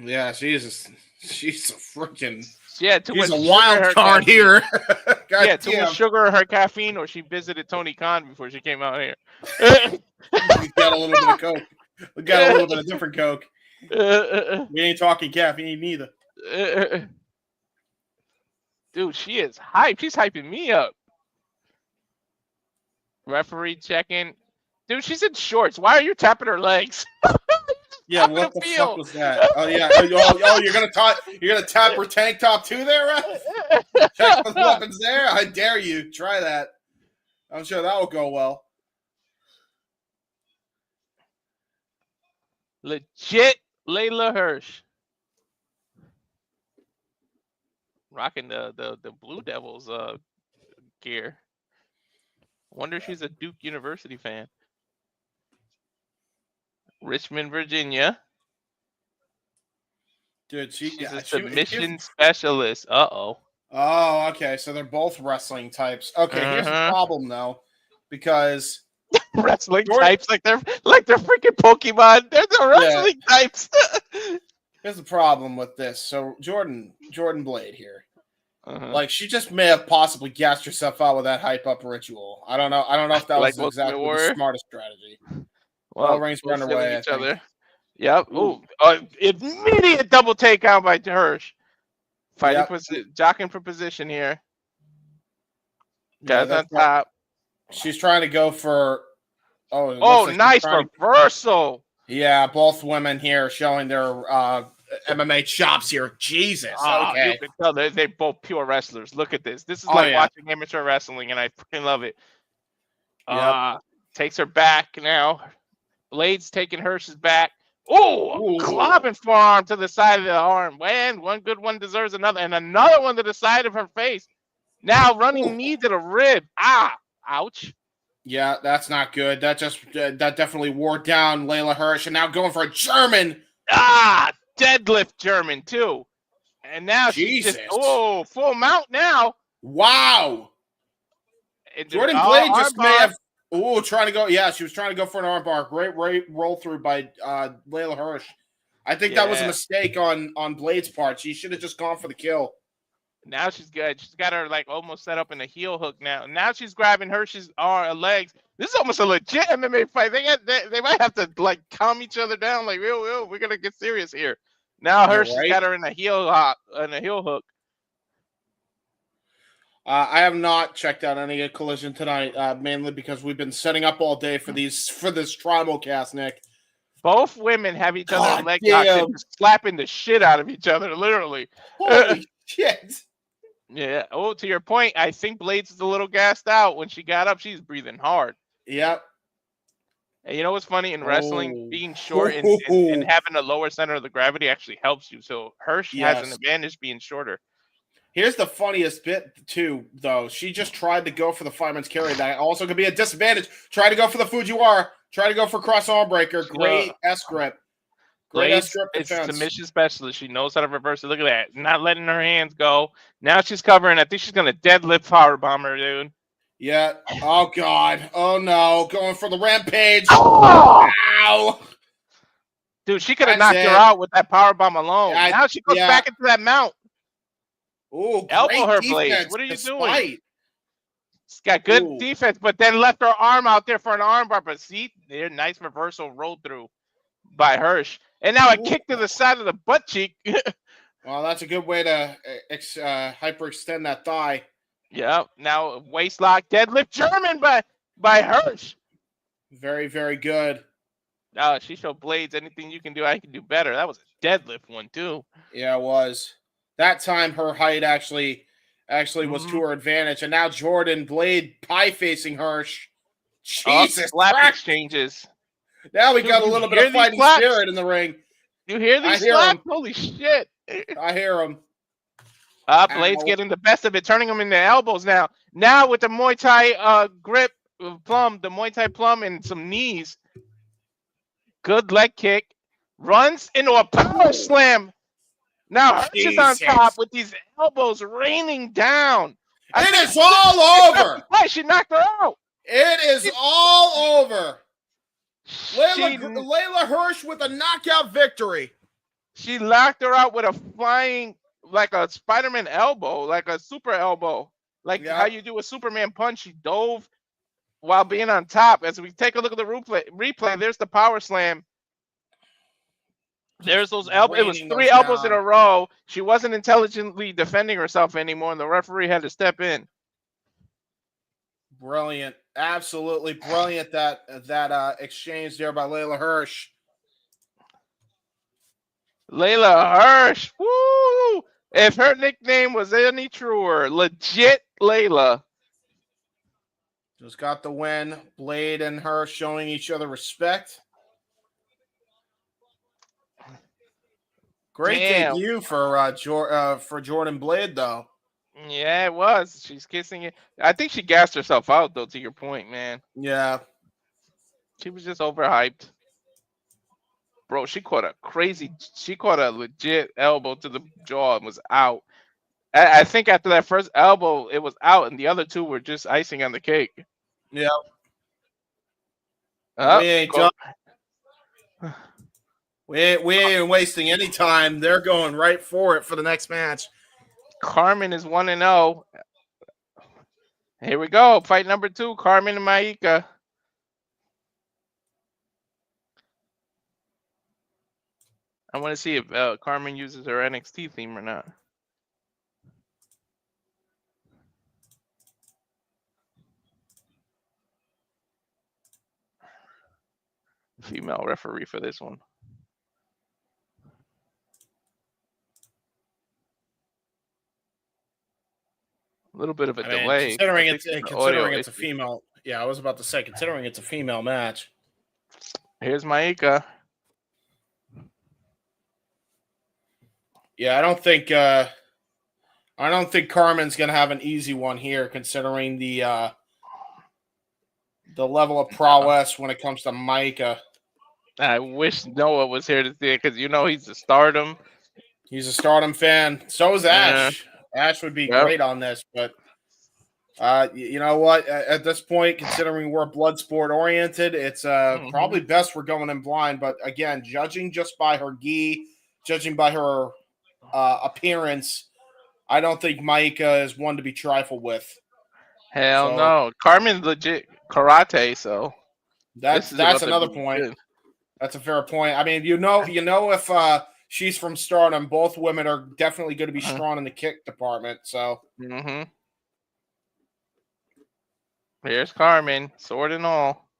Yeah, she's a freaking she's a wild card here. Too much sugar in her caffeine, or she visited Tony Khan before she came out here. We got a little bit of coke. We got a little bit of different coke. We ain't talking caffeine neither. Dude, she is hyped. She's hyping me up. Referee checking. Dude, she's in shorts. Why are you tapping her legs? Yeah, what the fuck was that? Oh yeah. Oh, you're gonna tap her tank top too there, right? Check the weapons there. I dare you. Try that. I'm sure that will go well. Legit Leyla Hirsch. Rocking the Blue Devils gear. Wonder if she's a Duke University fan. Richmond, Virginia. Dude, she's a submission specialist. Uh-oh. Oh, okay. So they're both wrestling types. Okay, here's the problem though, because wrestling types like they're freaking Pokemon. They're the wrestling types. Here's the problem with this. So Jordan Blade here. Like she just may have possibly gassed herself out with that hype up ritual. I don't know if that was exactly the smartest strategy. Well, rings run away. Each other. Yep. Ooh. Immediate double takeout by Hirsch. Jockeying for position here. Guys on top. She's trying to go for. Nice reversal. Yeah, both women here showing their MMA chops here. Jesus. Okay. You can tell they're both pure wrestlers. Look at this. This is like watching amateur wrestling, and I freaking love it. Takes her back now. Blade's taking Hirsch's back. Clobbing forearm to the side of the arm. Man, one good one deserves another. And another one to the side of her face. Now running knee to the rib. Ouch. Yeah, that's not good. That definitely wore down Leyla Hirsch. And now going for a German. Deadlift German, too. And now she's just, full mount now. Wow. Jordan Blade just may have. Trying to go. Yeah, she was trying to go for an armbar. Great roll through by Leyla Hirsch. I think that was a mistake on Blade's part. She should have just gone for the kill. Now she's good. She's got her like almost set up in a heel hook now. Now she's grabbing Hirsch's legs. This is almost a legit MMA fight. They might have to like calm each other down. Like, we're gonna get serious here. Now Hirsch's got her in a heel hook. I have not checked out any Collision tonight, mainly because we've been setting up all day for this Trimo cast, Nick. Both women have each other leg locked and slapping the shit out of each other, literally. Holy shit. Yeah. To your point, I think Blades is a little gassed out. When she got up, she's breathing hard. Yep. And you know what's funny? In wrestling, being short and having a lower center of the gravity actually helps you. So Hirsch has an advantage being shorter. Here's the funniest bit, too, though. She just tried to go for the fireman's carry. That also could be a disadvantage. Try to go for the Fujiwara. Try to go for cross arm breaker. Great S-grip. Blade's a submission specialist. She knows how to reverse it. Look at that. Not letting her hands go. Now she's covering. I think she's going to deadlift powerbomb her, dude. Yeah. Oh, God. Oh, no. Going for the rampage. Oh! Ow. Dude, she could have knocked her out with that powerbomb alone. Now she goes back into that mount. Ooh, elbow her, Blades. What are you doing? She's got good defense, but then left her arm out there for an armbar. But see, there, nice reversal roll through by Hirsch. And now a kick to the side of the butt cheek. Well, that's a good way to hyperextend that thigh. Yeah. Now waist lock, deadlift German by Hirsch. Very, very good. She showed Blades anything you can do, I can do better. That was a deadlift one too. Yeah, it was. That time her height actually was to her advantage. And now Jordan Blade pie facing Hirsch. Jesus. Slap exchanges. Now we got a little bit of fighting spirit in the ring. You hear these slaps? Holy shit. I hear them. Blade's getting the best of it, turning them into elbows now. Now with the Muay Thai grip plum, the Muay Thai plum and some knees. Good leg kick. Runs into a power slam. Now Hirsch is on top with these elbows raining down. It is all over. She knocked her out. It is all over. Leyla Hirsch with a knockout victory. She locked her out with a flying, like a Spider-Man elbow, like a super elbow. Like how you do a Superman punch. She dove while being on top. As we take a look at the replay, there's the power slam. There's those elbows. It was 3 elbows in a row. She wasn't intelligently defending herself anymore, and the referee had to step in. Brilliant. Absolutely brilliant that exchange there by Leyla Hirsch. Leyla Hirsch. Woo! If her nickname was any truer, legit Leyla. Just got the win. Blade and her showing each other respect. Great debut for Jordan Blade, though. Yeah, it was. She's kissing it. I think she gassed herself out, though, to your point, man. Yeah. She was just overhyped. Bro, she caught a legit elbow to the jaw and was out. I think after that first elbow, it was out, and the other 2 were just icing on the cake. Yeah. We ain't done. We ain't wasting any time. They're going right for it for the next match. Karmen is 1-0. Here we go. Fight number 2. Karmen and Maika. I want to see if Karmen uses her NXT theme or not. Female referee for this one. A little bit of a delay. Considering it's a female. Yeah, I was about to say, considering it's a female match. Here's Maika. Yeah, I don't think Karmen's gonna have an easy one here, considering the level of prowess when it comes to Maika. I wish Noah was here to see it, because he's a Stardom. He's a Stardom fan. So is Ash. Yeah. Ash would be great on this, but you know what? At this point, considering we're Bloodsport oriented, it's probably best we're going in blind. But again, judging just by her gi, judging by her appearance, I don't think Maika is one to be trifled with. Hell no. Karmen's legit karate, so that's another point. Good. That's a fair point. I mean, if she's from Stardom, both women are definitely going to be strong in the kick department. So, Here's Karmen, sword and all.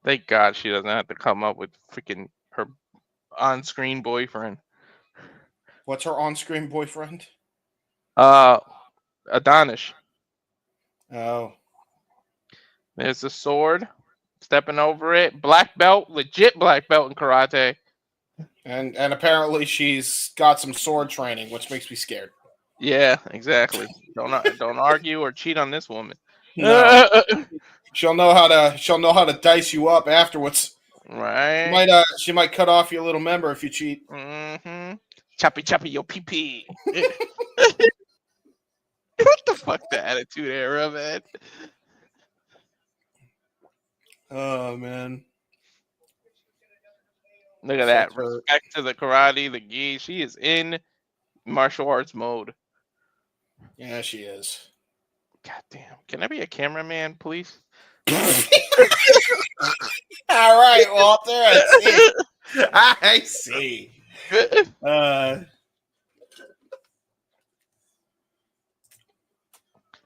Thank God she doesn't have to come up with freaking her on-screen boyfriend. What's her on-screen boyfriend? Adonis. Oh. There's the sword. Stepping over it. Black belt. Legit black belt in karate. And apparently she's got some sword training, which makes me scared. Yeah, exactly. Don't argue or cheat on this woman. No. She'll know how to dice you up afterwards. Right. She might cut off your little member if you cheat. Mm-hmm. Choppy, your pee. What the fuck, the attitude era, man? Oh man. Look at that. Respect to the karate, the gi. She is in martial arts mode. Yeah, she is. God damn. Can I be a cameraman, please? All right, Walter. I see.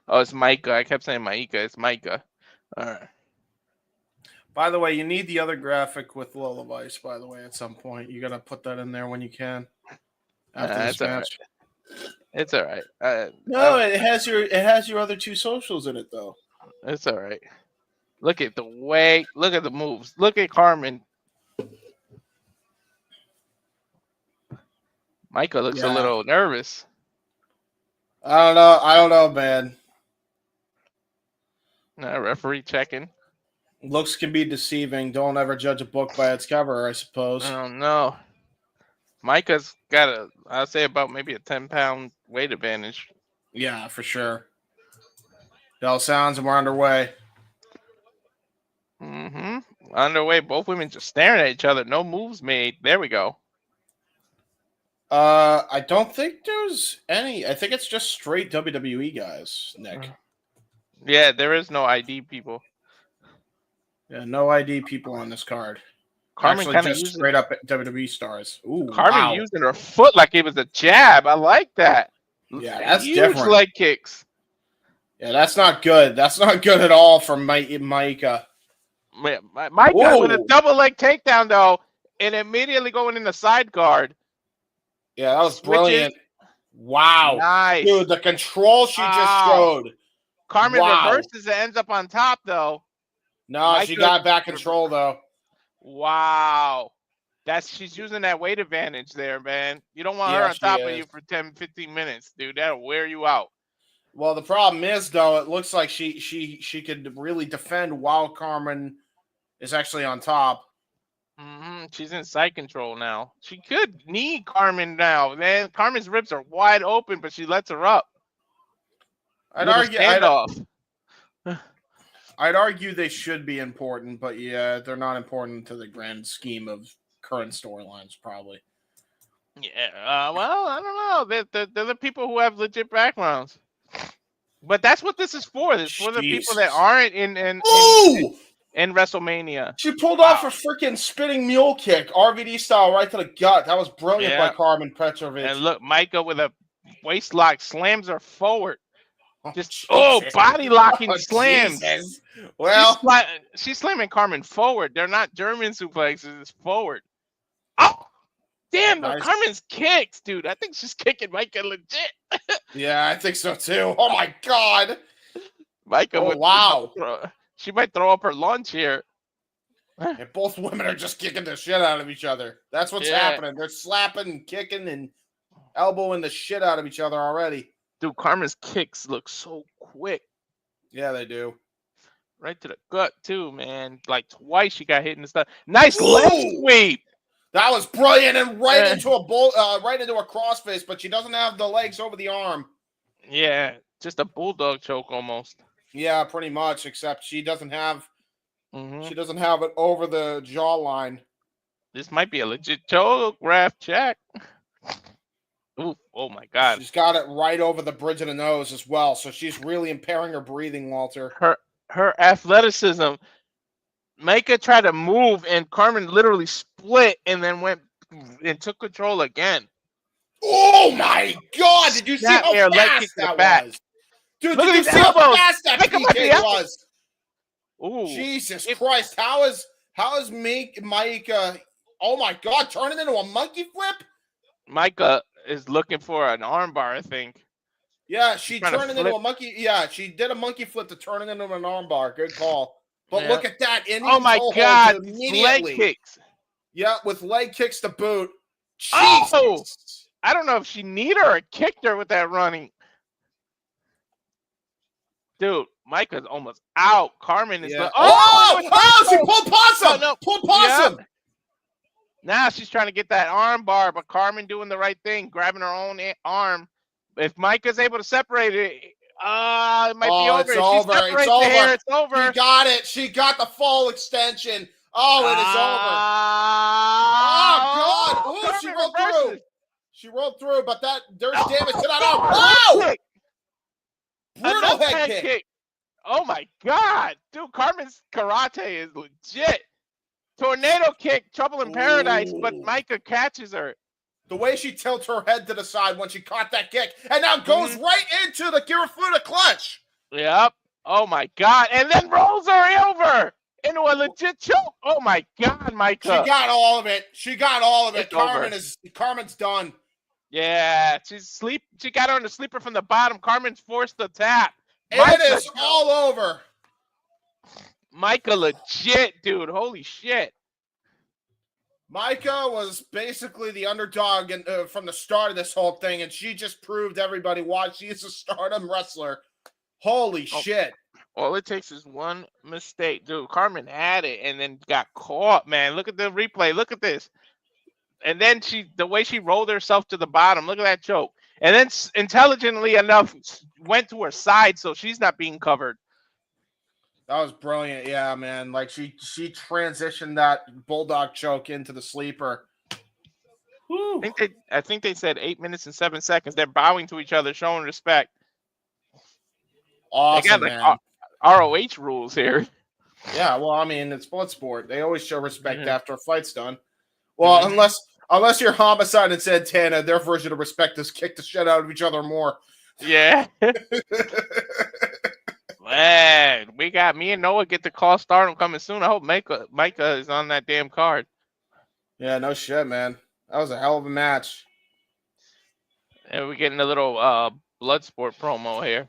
Oh, it's Maika. I kept saying Maika. It's Maika. All right. By the way, you need the other graphic with Lullabies, by the way, at some point. You got to put that in there when you can. After this match. Right. It's all right. No, it has your other two socials in it, though. It's all right. Look at the way. Look at the moves. Look at Karmen. Maika looks a little nervous. I don't know, man. Referee checking. Looks can be deceiving. Don't ever judge a book by its cover, I suppose. Oh no. Maika's got I'll say about maybe a 10-pound weight advantage. Yeah, for sure. Bell sounds and we're underway. Mm-hmm. Underway. Both women just staring at each other. No moves made. There we go. I don't think there's any. I think it's just straight WWE guys, Nick. Yeah, there is no ID people. Yeah, no ID people on this card. Karmen actually just straight up WWE stars. Ooh, Karmen using her foot like it was a jab. I like that. Yeah, that's huge different. Leg kicks. Yeah, that's not good. That's not good at all for Maika. Maika with a double leg takedown though, and immediately going in the side guard. Yeah, that was brilliant. Wow, nice, dude. The control she just showed. Karmen reverses and ends up on top though. No, Maika, she got back control though. Wow. She's using that weight advantage there, man. You don't want her on top of you for 10, 15 minutes, dude. That'll wear you out. Well, the problem is though, it looks like she could really defend while Karmen is actually on top. Mm-hmm. She's in side control now. She could knee Karmen now. Man, Carmen's ribs are wide open, but she lets her up. I'd argue they should be important, but yeah, they're not important to the grand scheme of current storylines, probably. Yeah, well, I don't know. They're the people who have legit backgrounds. But that's what this is for. This is for the people that aren't in WrestleMania. She pulled off a freaking spinning mule kick, RVD style, right to the gut. That was brilliant by Karmen Petrovic. And look, Maika with a waist lock slams her forward. Body locking slams. Jesus. Well, she's slamming Karmen forward. They're not German suplexes. It's forward. Oh, damn! Nice. Karmen's kicks, dude. I think she's kicking Maika legit. Yeah, I think so too. Oh my god, Maika! Wow, she might throw up her lunch here. And both women are just kicking the shit out of each other. That's what's happening. They're slapping and kicking and elbowing the shit out of each other already. Dude, Karmen's kicks look so quick. Yeah, they do. Right to the gut, too, man. Like twice she got hit and stuff. Nice leg sweep. That was brilliant and right into a crossface, but she doesn't have the legs over the arm. Yeah, just a bulldog choke almost. Yeah, pretty much. Except she doesn't have. She doesn't have it over the jawline. This might be a legit choke. Ref check. Ooh, oh my god. She's got it right over the bridge of the nose as well, so she's really impairing her breathing, Walter. Her athleticism. Maika tried to move and Karmen literally split and then went and took control again. Oh my god! Did you see how fast that was? Dude, did you see how fast that PK was? Ooh. Jesus Christ! How is Maika? Oh my god! Turning into a monkey flip. Maika is looking for an armbar, I think. Yeah, she turned it into a monkey. Yeah, she did a monkey flip to turn it into an armbar. Good call. But look at that! Oh my god! Leg kicks. Yeah, with leg kicks to boot. Jesus. Oh! I don't know if she kneed her or kicked her with that running. Dude, Maika's almost out. Karmen is yeah. She pulled possum. No. Pulled possum. Yep. Now she's trying to get that arm bar, but Karmen doing the right thing, grabbing her own arm. If Maika's able to separate it, it might be over. It's over. It's over. Here, it's over. She got it. She got the full extension. It is over. Oh, God. Oh, she rolled through. She rolled through, but there's damage to that arm. Oh! Brutal head kick. Oh, my God. Dude, Karmen's karate is legit. Tornado kick, trouble in paradise, but Maika catches her. The way she tilts her head to the side when she caught that kick, and now goes right into the Kirifuda clutch. Yep. Oh, my God. And then rolls her over into a legit choke. Oh, my God, Maika. She got all of it. Karmen's done. Yeah, she got her on the sleeper from the bottom. Karmen's forced the tap. It is all over. Maika legit, dude. Holy shit. Maika was basically the underdog from the start of this whole thing, and she just proved everybody why she is a Stardom wrestler. Holy shit. All it takes is one mistake. Dude, Karmen had it and then got caught, man. Look at the replay. Look at this. And then the way she rolled herself to the bottom. Look at that choke. And then intelligently enough went to her side so she's not being covered. That was brilliant. Yeah, man. Like she transitioned that bulldog choke into the sleeper. I think they said 8 minutes and 7 seconds. They're bowing to each other, showing respect. Awesome, they man. got ROH rules here. Yeah, well, I mean, it's Bloodsport. They always show respect after a fight's done. Well, unless you're Homicide and Santana, their version of respect is kick the shit out of each other more. Yeah. Man, we got me and Noah get to call Stardom coming soon. I hope Maika is on that damn card. Yeah, no shit, man. That was a hell of a match. And we're getting a little Bloodsport promo here.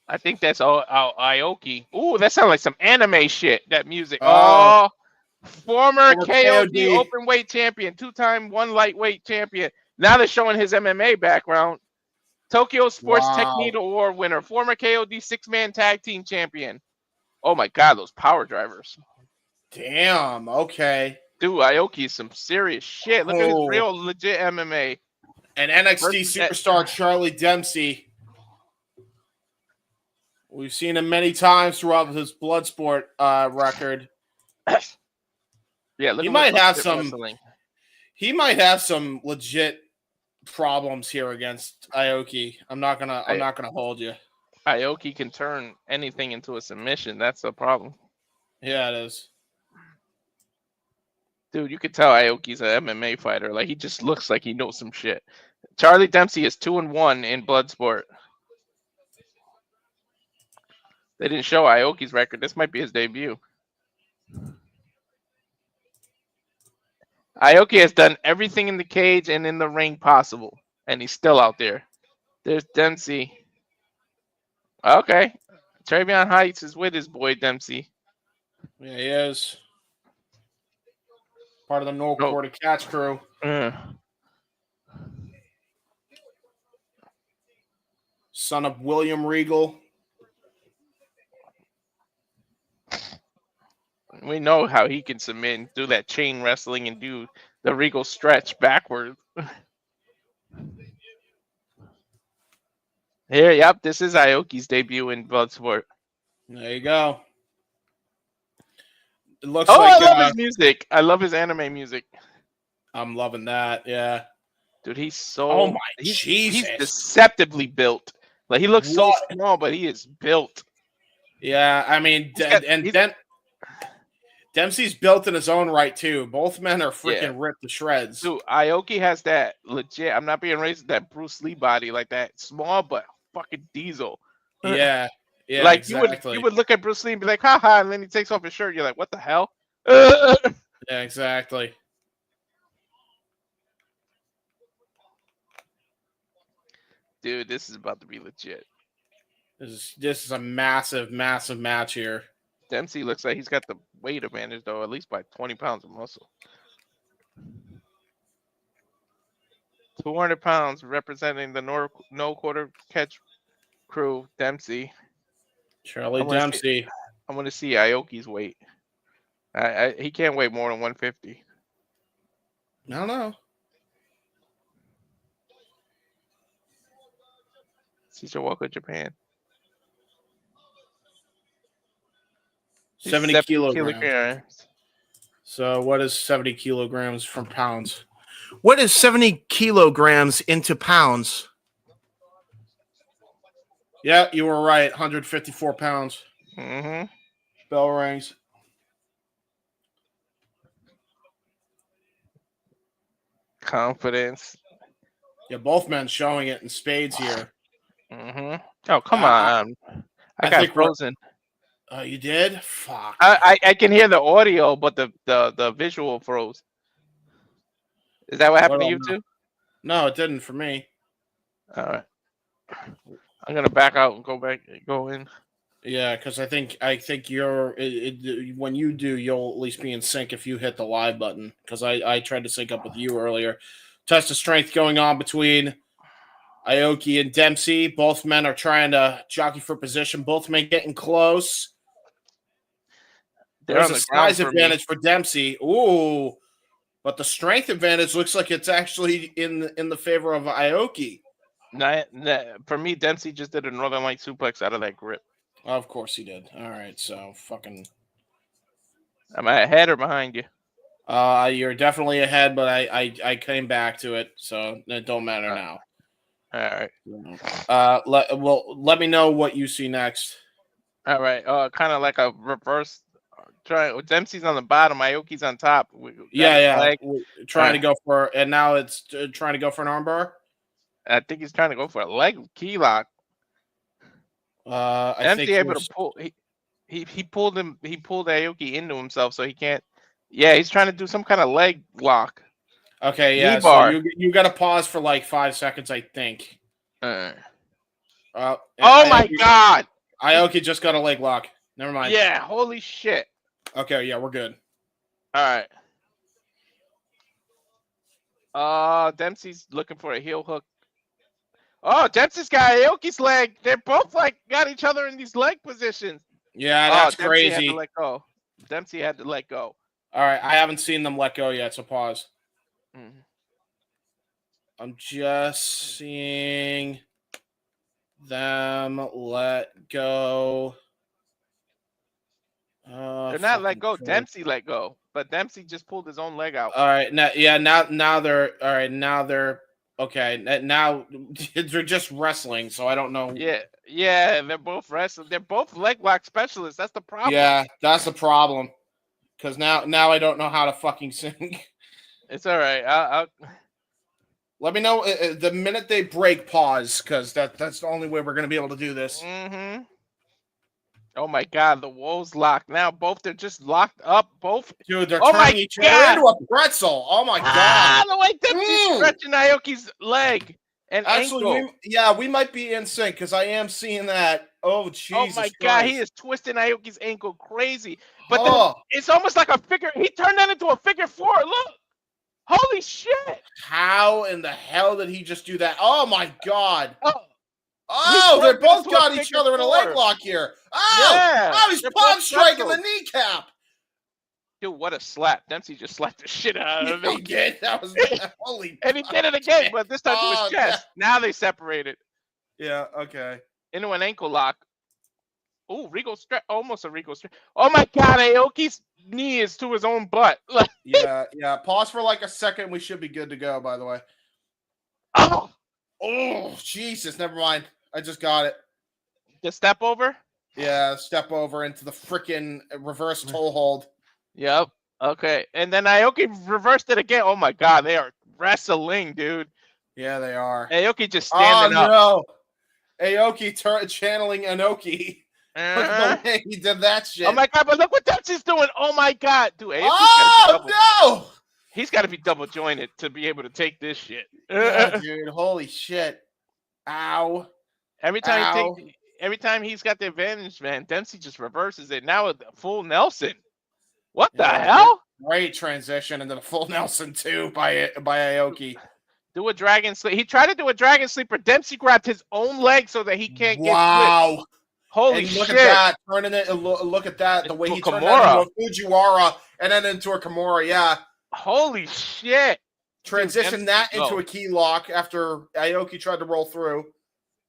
I think that's Aoki. Ooh, that sounds like some anime shit, that music. Former KOD open weight champion, 2-time one lightweight champion. Now they're showing his MMA background. Tokyo Sports Technique Award winner, former KOD 6-man tag team champion. Oh my God, those power drivers. Damn, okay. Dude, Aoki is some serious shit. Look at his real legit MMA. And NXT superstar Charlie Dempsey. We've seen him many times throughout his Bloodsport record. Yeah, look, he might have some legit problems here against Aoki. I'm not gonna hold you. Aoki can turn anything into a submission. That's the problem. Yeah, it is. Dude, you could tell Aoki's an MMA fighter. Like, he just looks like he knows some shit. Charlie Dempsey is 2-1 in Bloodsport. They didn't show Aoki's record. This might be his debut. Aoki has done everything in the cage and in the ring possible, and he's still out there. There's Dempsey. Okay. Tavion Heights is with his boy Dempsey. Yeah, he is. Part of the No Quarter Catch crew. Son of William Regal. We know how he can submit and do that chain wrestling and do the Regal stretch backwards. Here, yep, this is Aoki's debut in Bloodsport. There you go. It looks I love his music. I love his anime music. I'm loving that, yeah. Dude, he's so... Oh, my Jesus. He's deceptively built. Like, he looks so small, but he is built. Yeah, I mean, Dempsey's built in his own right, too. Both men are freaking ripped to shreds. Dude, Aoki has that legit, I'm not being racist, that Bruce Lee body, like that small but fucking diesel. Yeah, like, exactly. You would look at Bruce Lee and be like, haha, and then he takes off his shirt. You're like, what the hell? Yeah, exactly. Dude, this is about to be legit. This is a massive, massive match here. Dempsey looks like he's got the weight advantage, though, at least by 20 pounds of muscle. 200 pounds representing the No Quarter Catch crew, Dempsey. Charlie Dempsey. I want to see Aoki's weight. He can't weigh more than 150. I don't know. Caesar Walker, Japan. 70 kilograms. So what is 70 kilograms from pounds? What is 70 kilograms into pounds? Yeah, you were right. 154 pounds. Mm-hmm. Bell rings. Confidence. Yeah, both men showing it in spades here. Mm-hmm. Oh, come on. I got frozen. Oh, you did? Fuck. I can hear the audio, but the visual froze. Is that what happened to you too? No, it didn't for me. All right. I'm gonna back out and go in. Yeah, because I think you're when you do, you'll at least be in sync if you hit the live button. Because I tried to sync up with you earlier. Test of strength going on between Aoki and Dempsey. Both men are trying to jockey for position. Both men getting close. There's a size advantage for Dempsey. Ooh, but the strength advantage looks like it's actually in the favor of Aoki. For me, Dempsey just did a Northern Light suplex out of that grip. Of course he did. All right, so fucking. Am I ahead or behind you? You're definitely ahead, but I came back to it, so it don't matter now. All right. Let me know what you see next. All right. Kind of like a reverse. Dempsey's on the bottom. Aoki's on top. Trying to go for, and now it's trying to go for an armbar. I think he's trying to go for a leg key lock. Dempsey able to pull. He pulled him. He pulled Aoki into himself, so he can't. Yeah, he's trying to do some kind of leg lock. Okay, yeah. So you got to pause for like 5 seconds, I think. Oh my God! Aoki just got a leg lock. Never mind. Yeah, holy shit. Okay, yeah, we're good. All right. Dempsey's looking for a heel hook. Oh, Dempsey's got Aoki's leg. They're both got each other in these leg positions. Yeah, that's Dempsey crazy. Had to let go. Dempsey had to let go. All right, I haven't seen them let go yet, so pause. Mm-hmm. I'm just seeing them let go. They're not let go. Crazy. Dempsey let go, but Dempsey just pulled his own leg out. All right, now they're all right. Now they're okay. Now they're just wrestling, so I don't know. Yeah, they're both wrestling. They're both leg lock specialists. That's the problem. Yeah, that's the problem. Because now I don't know how to fucking sing. It's all right. I'll... Let me know the minute they break. Pause, because that's the only way we're gonna be able to do this. Mm-hmm. Oh my God, the Wolves locked. Now they're just locked up. Both. Dude, they're turning each other into a pretzel. Oh my God. The way Dempsey's stretching Aoki's leg and ankle. We might be in sync because I am seeing that. Oh, Jesus. Oh my God, he is twisting Aoki's ankle crazy. But then it's almost like a figure. He turned that into a figure four. Look. Holy shit. How in the hell did he just do that? Oh my God. Oh, they both got each other in a leg lock here. Oh, yeah, he's palm striking the kneecap. Dude, what a slap. Dempsey just slapped the shit out of him. Again, that was holy. And he did it again, but this time to his chest. Now they separated. Yeah, okay. Into an ankle lock. Oh, Regal stretch. Almost a Regal stretch. Oh my God, Aoki's knee is to his own butt. Yeah. Pause for like a second. We should be good to go, by the way. Oh, Jesus. Never mind. I just got it. The step over? Yeah, step over into the freaking reverse toe hold. Yep. Okay. And then Aoki reversed it again. Oh my God, they are wrestling, dude. Yeah, they are. Aoki just standing up. Oh, no. Aoki channeling Aoki. Look at the way he did that shit. Oh my God, but look what Dempsey's doing. Oh my God. Dude, no! He's got to be double jointed to be able to take this shit. Yeah, dude. Holy shit. Ow. Every time he's got the advantage, man, Dempsey just reverses it. Now a full Nelson. What the hell? Great transition into the full Nelson too by Aoki. Do a dragon sleep. He tried to do a dragon sleeper. Dempsey grabbed his own leg so that he can't get flipped. Holy shit! Look at that, turning it. Look at that, the way he turned that into a Fujiwara and then into a Kimura. Yeah. Holy shit! Transition that into a key lock after Aoki tried to roll through.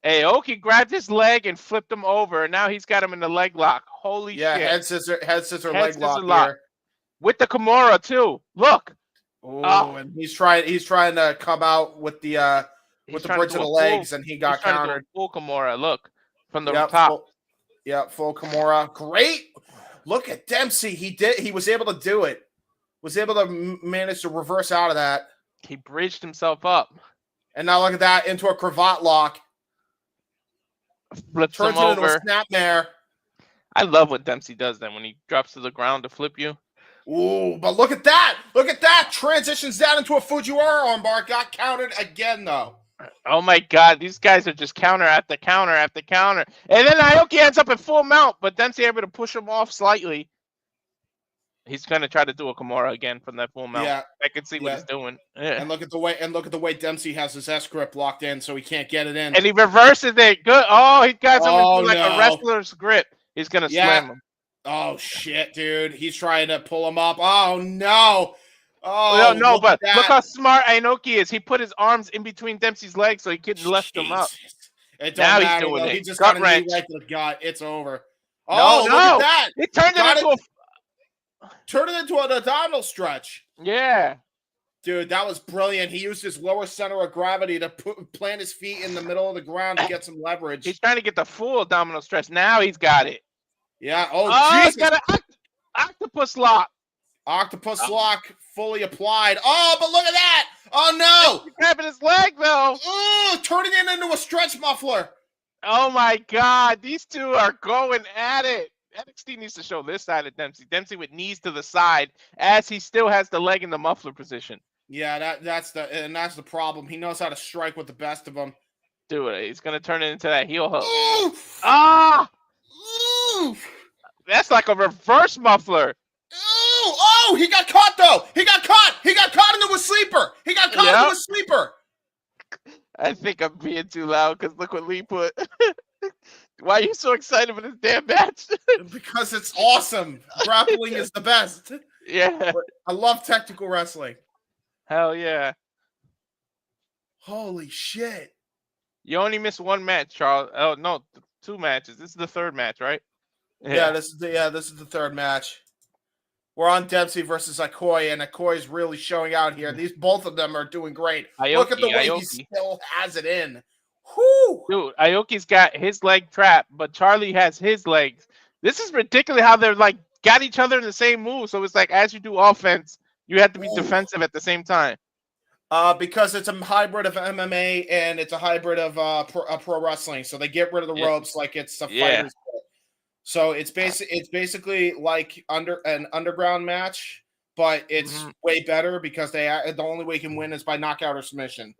Aoki grabbed his leg and flipped him over, and now he's got him in the leg lock. Holy shit! Yeah, head scissor leg lock here. With the Kimura too. Look. Oh, and he's trying to come out with the bridge of the legs, and he got countered. Full Kimura, look from the top. Full Kimura. Great. Look at Dempsey. He was able to do it. Was able to manage to reverse out of that. He bridged himself up. And now look at that, into a cravat lock. Flips Turns him it over. into a snapmare. I love what Dempsey does then when he drops to the ground to flip you. Ooh, but look at that. Look at that. Transitions down into a Fujiwara armbar. Got countered again, though. Oh, my God. These guys are just counter after counter after counter. And then Aoki ends up at full mount, but Dempsey able to push him off slightly. He's gonna try to do a Kimura again from that full mount. Yeah, I can see what he's doing. Yeah. And look at the way Dempsey has his S grip locked in, so he can't get it in. And he reverses it. Good. Oh, he got something like a wrestler's grip. He's gonna slam him. Oh shit, dude! He's trying to pull him up. Oh no! Oh no! But look how smart Aoki is. He put his arms in between Dempsey's legs so he couldn't lift him up. Now he's doing it. He just got a knee right to the gut. It's over. Oh, look at that! He turned it into Turn it into an abdominal stretch. Yeah. Dude, that was brilliant. He used his lower center of gravity to plant his feet in the middle of the ground to get some leverage. He's trying to get the full abdominal stretch. Now he's got it. Yeah. Oh, Jesus. He's got an octopus lock. Octopus lock fully applied. Oh, but look at that. Oh, no. He's grabbing his leg, though. Oh, turning it into a stretch muffler. Oh, my God. These two are going at it. NXT needs to show this side of Dempsey. Dempsey with knees to the side as he still has the leg in the muffler position. Yeah, that's the problem. He knows how to strike with the best of them. Dude, he's gonna turn it into that heel hook. Oof. Ah! Oof. That's like a reverse muffler. Ooh. Oh, he got caught though. He got caught into a sleeper. Into a sleeper. I think I'm being too loud because look what Lee put. Why are you so excited for this damn match? Because it's awesome. Grappling is the best. Yeah. I love technical wrestling. Hell yeah. Holy shit. You only missed one match, Charles. Oh, no, 2 matches. This is the 3rd match, right? Yeah, this is the 3rd match. We're on Dempsey versus Aoki, and Akoi's really showing out here. Both of them are doing great. Look at the way he still has it in. Whew. Dude, Aoki's got his leg trapped, but Charlie has his legs. This is ridiculous how they're like got each other in the same move. So it's like as you do offense, you have to be defensive at the same time. Because it's a hybrid of MMA and it's a hybrid of pro wrestling. So they get rid of the ropes like it's a fighter's sport. So it's basically like an underground match, but it's way better because the only way you can win is by knockout or submission.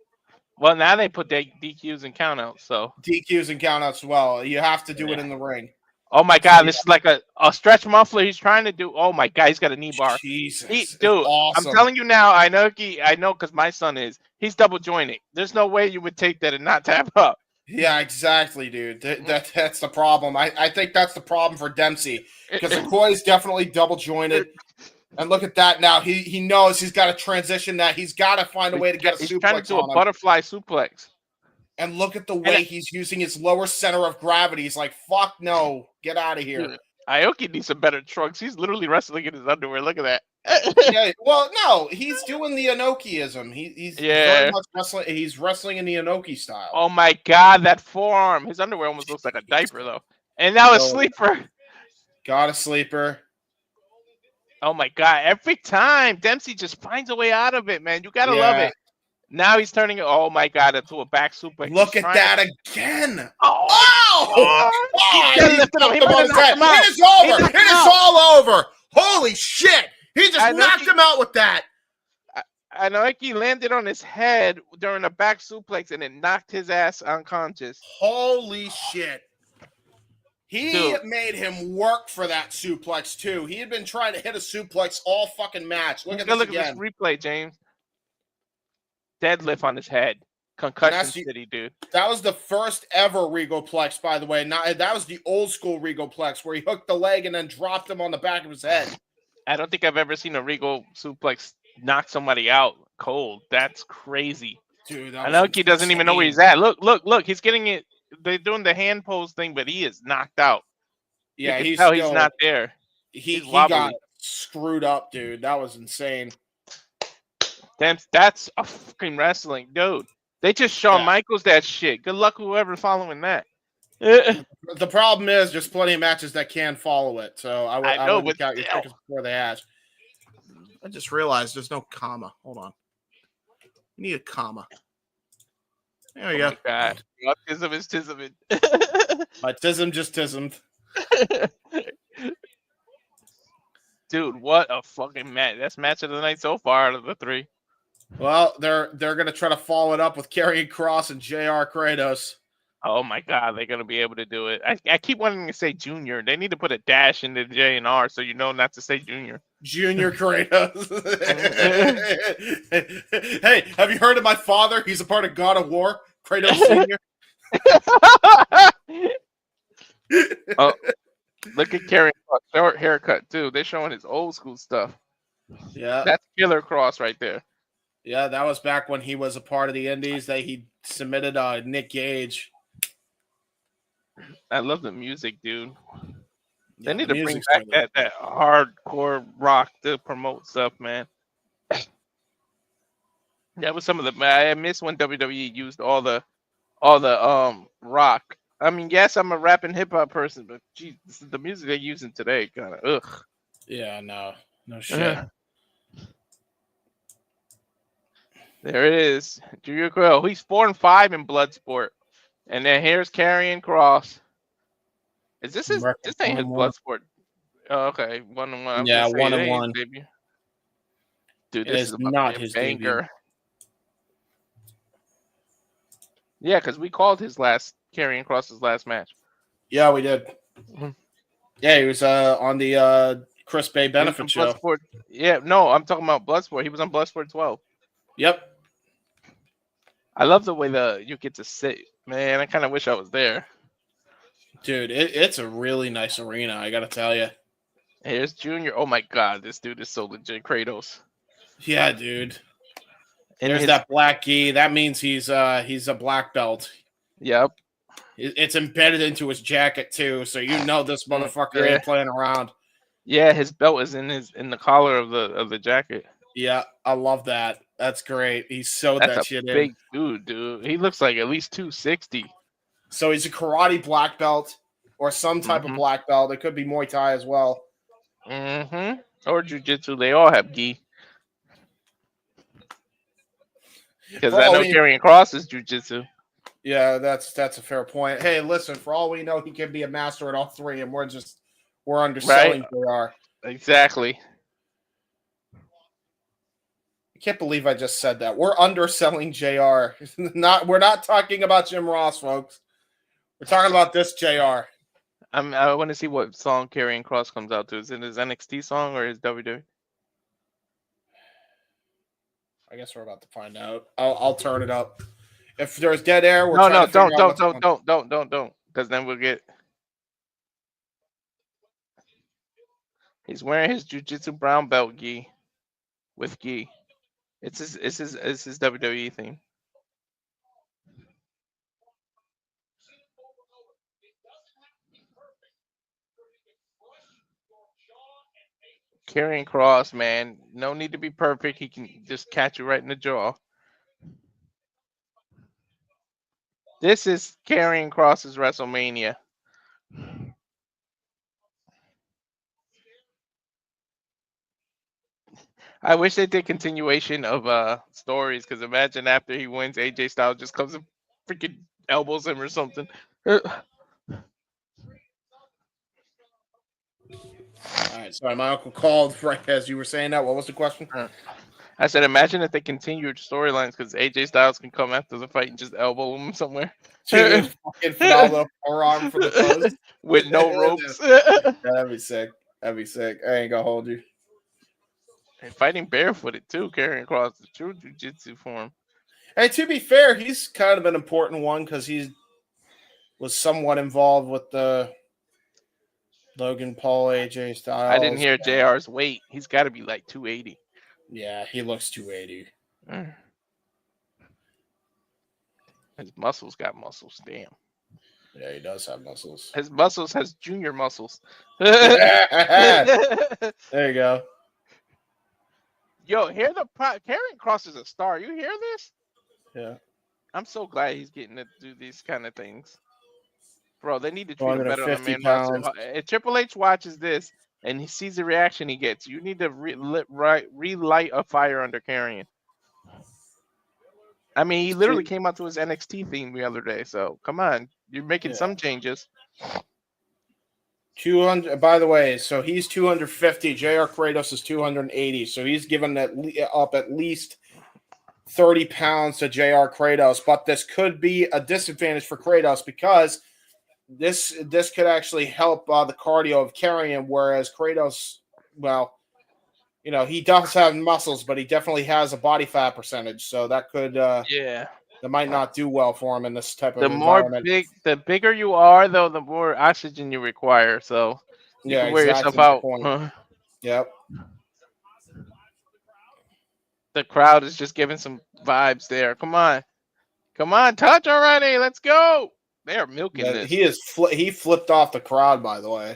Well, now they put DQs and countouts, so DQs and countouts as well. You have to do it in the ring. Oh my God, this is like a stretch muffler he's trying to do. Oh my God, he's got a knee bar. Jesus, dude, awesome. I'm telling you now, I know because my son he's double jointed. There's no way you would take that and not tap up. Yeah, exactly, dude. That's the problem. I think that's the problem for Dempsey because Akoi's definitely double jointed. And look at that now. He knows he's got to transition that. He's got to find a way to get a suplex on him. He's trying to do a butterfly suplex. And look at the way he's using his lower center of gravity. He's like, fuck no. Get out of here. Dude, Aoki needs some better trunks. He's literally wrestling in his underwear. Look at that. Yeah, well, no. He's doing the Aokiism. He's very much wrestling. He's wrestling in the Aoki style. Oh, my God. That forearm. His underwear almost looks like a diaper, though. And now a sleeper. Got a sleeper. Oh, my God. Every time, Dempsey just finds a way out of it, man. You got to love it. Now he's turning it, oh, my God, into a back suplex. Look at that again. Oh! It is over. It is all over. Holy shit. He just knocked him out with that. I know he landed on his head during a back suplex and it knocked his ass unconscious. Holy shit. He made him work for that suplex, too. He had been trying to hit a suplex all fucking match. Look at this again. Look at this replay, James. Deadlift on his head. Concussion City, dude. That was the first ever Regoplex, by the way. That was the old school Regoplex where he hooked the leg and then dropped him on the back of his head. I don't think I've ever seen a Regal suplex knock somebody out cold. That's crazy. Dude, Aoki doesn't even know where he's at. Look. He's getting it. They're doing the hand pose thing, but he is knocked out. Yeah, he's not there. He got screwed up, dude. That was insane. Damn, that's a fucking wrestling, dude. They just Shawn Michaels that shit. Good luck whoever following that. The problem is there's plenty of matches that can follow it, so I would count your tickets before they ask. I just realized there's no comma. Hold on. You need a comma. There we go. God. Tism is tism. My tism just tismed. Dude, what a fucking match. That's match of the night so far out of the three. Well, they're gonna try to follow it up with Karrion Kross and JR Kratos. Oh my god, they're gonna be able to do it. I keep wanting to say Junior. They need to put a dash into J and R so you know not to say Junior. Junior Kratos. Hey, have you heard of my father? He's a part of God of War. Kratos Senior. Oh, look at Karrion Kross, short haircut too. They're showing his old school stuff. Yeah, that's Killer Kross right there. Yeah, that was back when he was a part of the Indies. That he submitted Nick Gage. I love the music, dude. Yeah, they need to bring back that hardcore rock to promote stuff, man. That was some of the. I miss when WWE used all the rock. I mean, yes, I'm a rap and hip hop person, but geez, the music they're using today, kind of ugh. Yeah, no shit. There it is, Drew Quill. He's 4-5 in Bloodsport, and then here's Karrion Kross. Is this his? This ain't his Bloodsport. Oh, okay, 1-1. Yeah, 1-1. Dude, this is not his banger. Debut. Yeah, because we called his Karrion Kross's last match. Yeah, we did. Mm-hmm. Yeah, he was on the Chris Bay benefit show. Bloodsport. Yeah, no, I'm talking about Bloodsport. He was on Bloodsport 12. Yep. I love the way you get to sit. Man, I kind of wish I was there. Dude, it's a really nice arena, I gotta tell you. Here's Junior. Oh my god, this dude is so legit. Kratos. Yeah, dude. And there's that black gi. That means he's a black belt. Yep. It's embedded into his jacket too, so you know this motherfucker ain't playing around. Yeah, his belt is in the collar of the jacket. Yeah, I love that. That's great. He sewed that shit in. Big dude. He looks like at least 260. So he's a karate black belt or some type of black belt. It could be Muay Thai as well. Mm-hmm. Or jiu-jitsu. They all have gi. Because I know Karrion Kross is jiu-jitsu. Yeah, that's a fair point. Hey, listen, for all we know, he can be a master at all three, and we're underselling JR. Exactly. I can't believe I just said that. We're underselling JR. We're not talking about Jim Ross, folks. We're talking about this JR. I want to see what song Karrion Kross comes out to. Is it his NXT song or his WWE? I guess we're about to find out. I'll turn it up. If there's dead air, we're don't, because then we'll get. He's wearing his jiu-jitsu brown belt gi, with gi. It's his WWE thing. Karrion Kross, man, no need to be perfect. He can just catch you right in the jaw. This is Karrion Kross's WrestleMania. I wish they did continuation of stories, because imagine after he wins, AJ Styles just comes and freaking elbows him or something. All right, sorry, my uncle called right as you were saying that. What was the question? I said, imagine if they continued storylines, because AJ Styles can come after the fight and just elbow him somewhere. Fucking phenomenal forearm for the post with no ropes. That'd be sick. That'd be sick. I ain't gonna hold you. And fighting barefooted too, Karrion Kross, the true jiu-jitsu form. And to be fair, he's kind of an important one because he was somewhat involved with the Logan Paul, AJ Styles. I didn't hear JR's weight. He's got to be like 280. Yeah, he looks 280. His muscles got muscles. Damn. Yeah, he does have muscles. His muscles has junior muscles. There you go. Yo, Karrion Kross is a star. You hear this? Yeah. I'm so glad he's getting to do these kind of things. Bro, they need to treat him better on the main pounds. roster. If Triple H watches this and he sees the reaction he gets, you need to relight a fire under Karrion. I mean, he literally came out to his NXT theme the other day. So come on, you're making some changes. 200. By the way, so he's 250. JR Kratos is 280. So he's given up at least 30 pounds to JR Kratos. But this could be a disadvantage for Kratos because this could actually help the cardio of Karrion, whereas Kratos, well, you know, he does have muscles, but he definitely has a body fat percentage, so that could that might not do well for him in this type of environment. The bigger you are, though, the more oxygen you require. So you can wear yourself out. Yep. The crowd is just giving some vibes there. Come on, touch already. Let's go. They are milking this. He flipped off the crowd, by the way.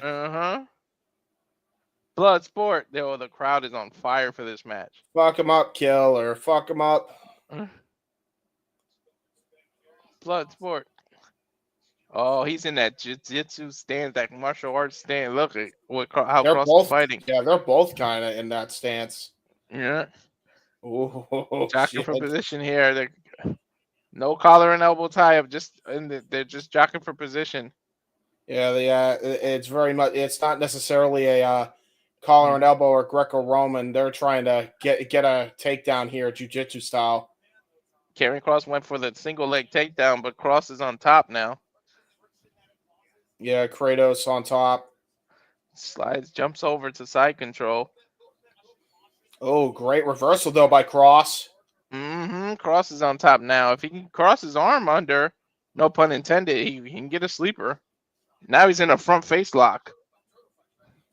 Bloodsport. The crowd is on fire for this match. Fuck him up, killer. Fuck him up. Bloodsport. Oh, he's in that jiu-jitsu stance, that martial arts stance. Look at how Kross is fighting. Yeah, they're both kind of in that stance. Yeah. Oh, jockeying for position here. No collar and elbow tie up. They're just jockeying for position. Yeah, it's very much. It's not necessarily a collar and elbow or Greco-Roman. They're trying to get a takedown here, jiu-jitsu style. Karrion Kross went for the single leg takedown, but Kross is on top now. Yeah, Kratos on top. Slides, jumps over to side control. Oh, great reversal though by Kross. Kross is on top now. If he can cross his arm under, no pun intended, he can get a sleeper. Now he's in a front face lock.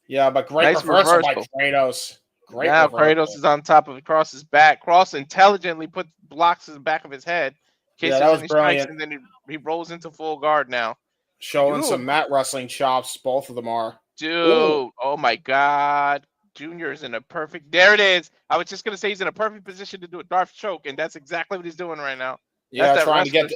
Yeah, but great reversal by Kratos. Now Kratos is on top of Kross's back. Kross intelligently blocks the back of his head. Yeah, that was brilliant. And then he rolls into full guard now. Showing some mat wrestling chops, both of them are. Dude, oh my God. Junior is in a perfect. There it is. I was just gonna say he's in a perfect position to do a Darth choke, and that's exactly what he's doing right now. Yeah, trying to get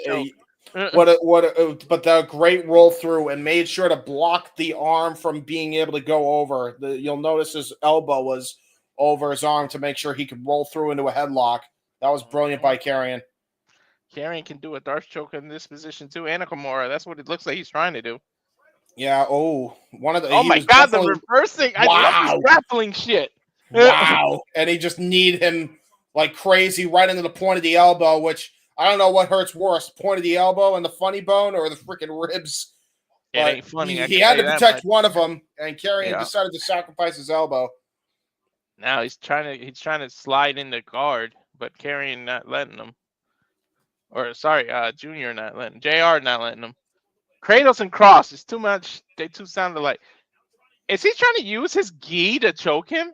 but the great roll through and made sure to block the arm from being able to go over. You'll notice his elbow was over his arm to make sure he could roll through into a headlock. That was brilliant by Karrion. Karrion can do a Darth choke in this position too, and a Kimura. That's what it looks like he's trying to do. Yeah. Oh, oh my God, the reversing! Wow. I love this grappling shit. Wow, and he just kneed him like crazy right into the point of the elbow, which I don't know what hurts worse, point of the elbow and the funny bone, or the freaking ribs. It ain't funny. He had to protect one of them, and Karrion decided to sacrifice his elbow. Now he's trying to slide in the guard, but Karrion not letting him. Or sorry, Junior not letting JR not letting him. Kratos and Kross is too much. They two sound alike. Is he trying to use his gi to choke him?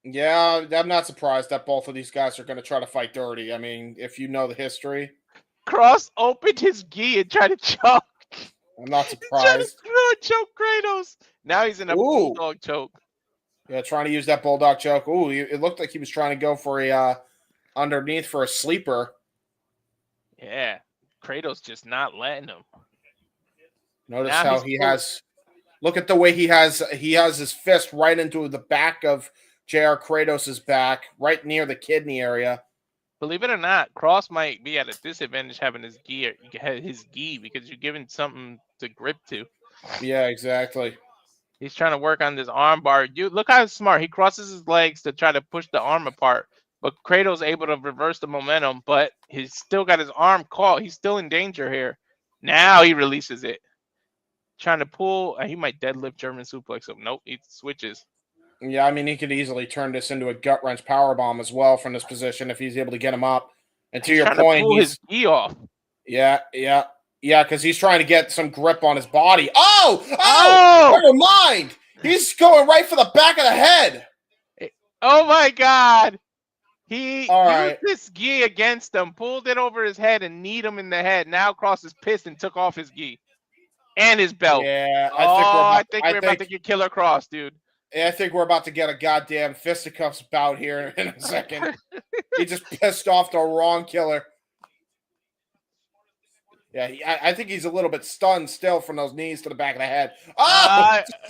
Yeah, I'm not surprised that both of these guys are going to try to fight dirty. I mean, if you know the history. Kross opened his gi and tried to choke. I'm not surprised. He's trying to choke Kratos. Now he's in a bulldog choke. Yeah, trying to use that bulldog choke. Ooh, it looked like he was trying to go for a underneath for a sleeper. Yeah, Kratos just not letting him. Notice now how he has. Look at the way he has his fist right into the back of JR Kratos' back, right near the kidney area. Believe it or not, Kross might be at a disadvantage having his gi because you're giving something to grip to. Yeah, exactly. He's trying to work on this arm bar. Look how smart. He crosses his legs to try to push the arm apart, but Kratos able to reverse the momentum, but he's still got his arm caught. He's still in danger here. Now he releases it. Trying to pull. He might deadlift German suplex him. Nope, he switches. Yeah, I mean, he could easily turn this into a gut wrench powerbomb as well from this position if he's able to get him up. And to your point, he's his gi off. Yeah, because he's trying to get some grip on his body. Oh! Never mind. He's going right for the back of the head. Oh my God! He used this gi against him, pulled it over his head, and kneed him in the head. Now Kross is pissed and took off his gi and his belt. Yeah, I think we're about to get Killer Kross, dude. I think we're about to get a goddamn fisticuffs bout here in a second. He just pissed off the wrong killer. Yeah, I think he's a little bit stunned still from those knees to the back of the head.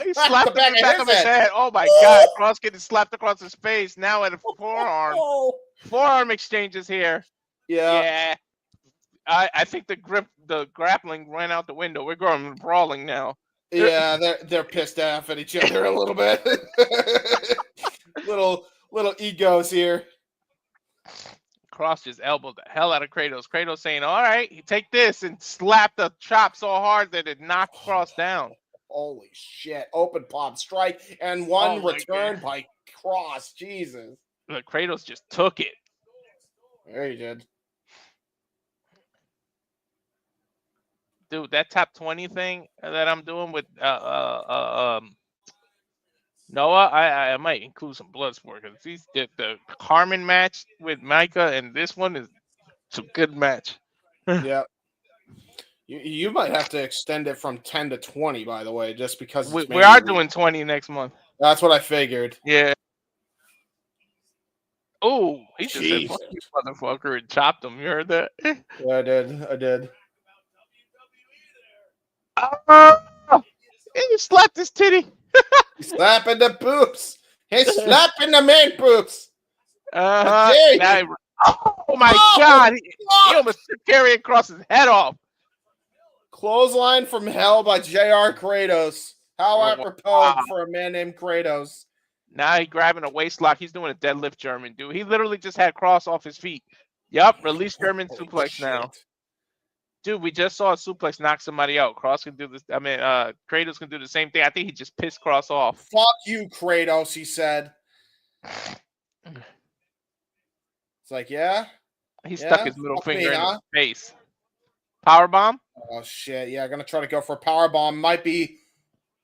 He slapped the back of his head. Oh my God! Kross getting slapped across his face. Now at a forearm. Forearm exchanges here. Yeah. I think the grappling ran out the window. We're going brawling now. Yeah, they're pissed off at each other a little bit. little egos here. Kross just elbowed the hell out of Kratos. Kratos saying, "All right, you take this," and slapped the chop so hard that it knocked Kross down. Holy shit! Open palm strike and one return by Kross. Jesus. But Kratos just took it. There he did. Dude, that top 20 thing that I'm doing with Noah, I might include some Bloodsport because the Karmen match with Maika and this one is some good match. Yeah. You might have to extend it from 10 to 20, by the way, just because we are doing 20 next month. That's what I figured. Yeah. Oh, he just said, "Fuck you, motherfucker," and chopped him. You heard that? Yeah, I did. He slapped his titty. He's slapping the boobs. He's slapping the man boobs. Oh my God! He almost took Karrion Kross's head off. Clothesline from hell by JR Kratos. How apropos for a man named Kratos. Now he's grabbing a waist lock. He's doing a deadlift German, dude. He literally just had Kross off his feet. Yup, release German suplex now. Dude, we just saw a suplex knock somebody out. Kross can do this. I mean, Kratos can do the same thing. I think he just pissed Kross off. Fuck you, Kratos, he said. It's like, yeah? He stuck his middle finger in his face. Powerbomb? Oh, shit. Yeah, gonna try to go for a powerbomb. Might be...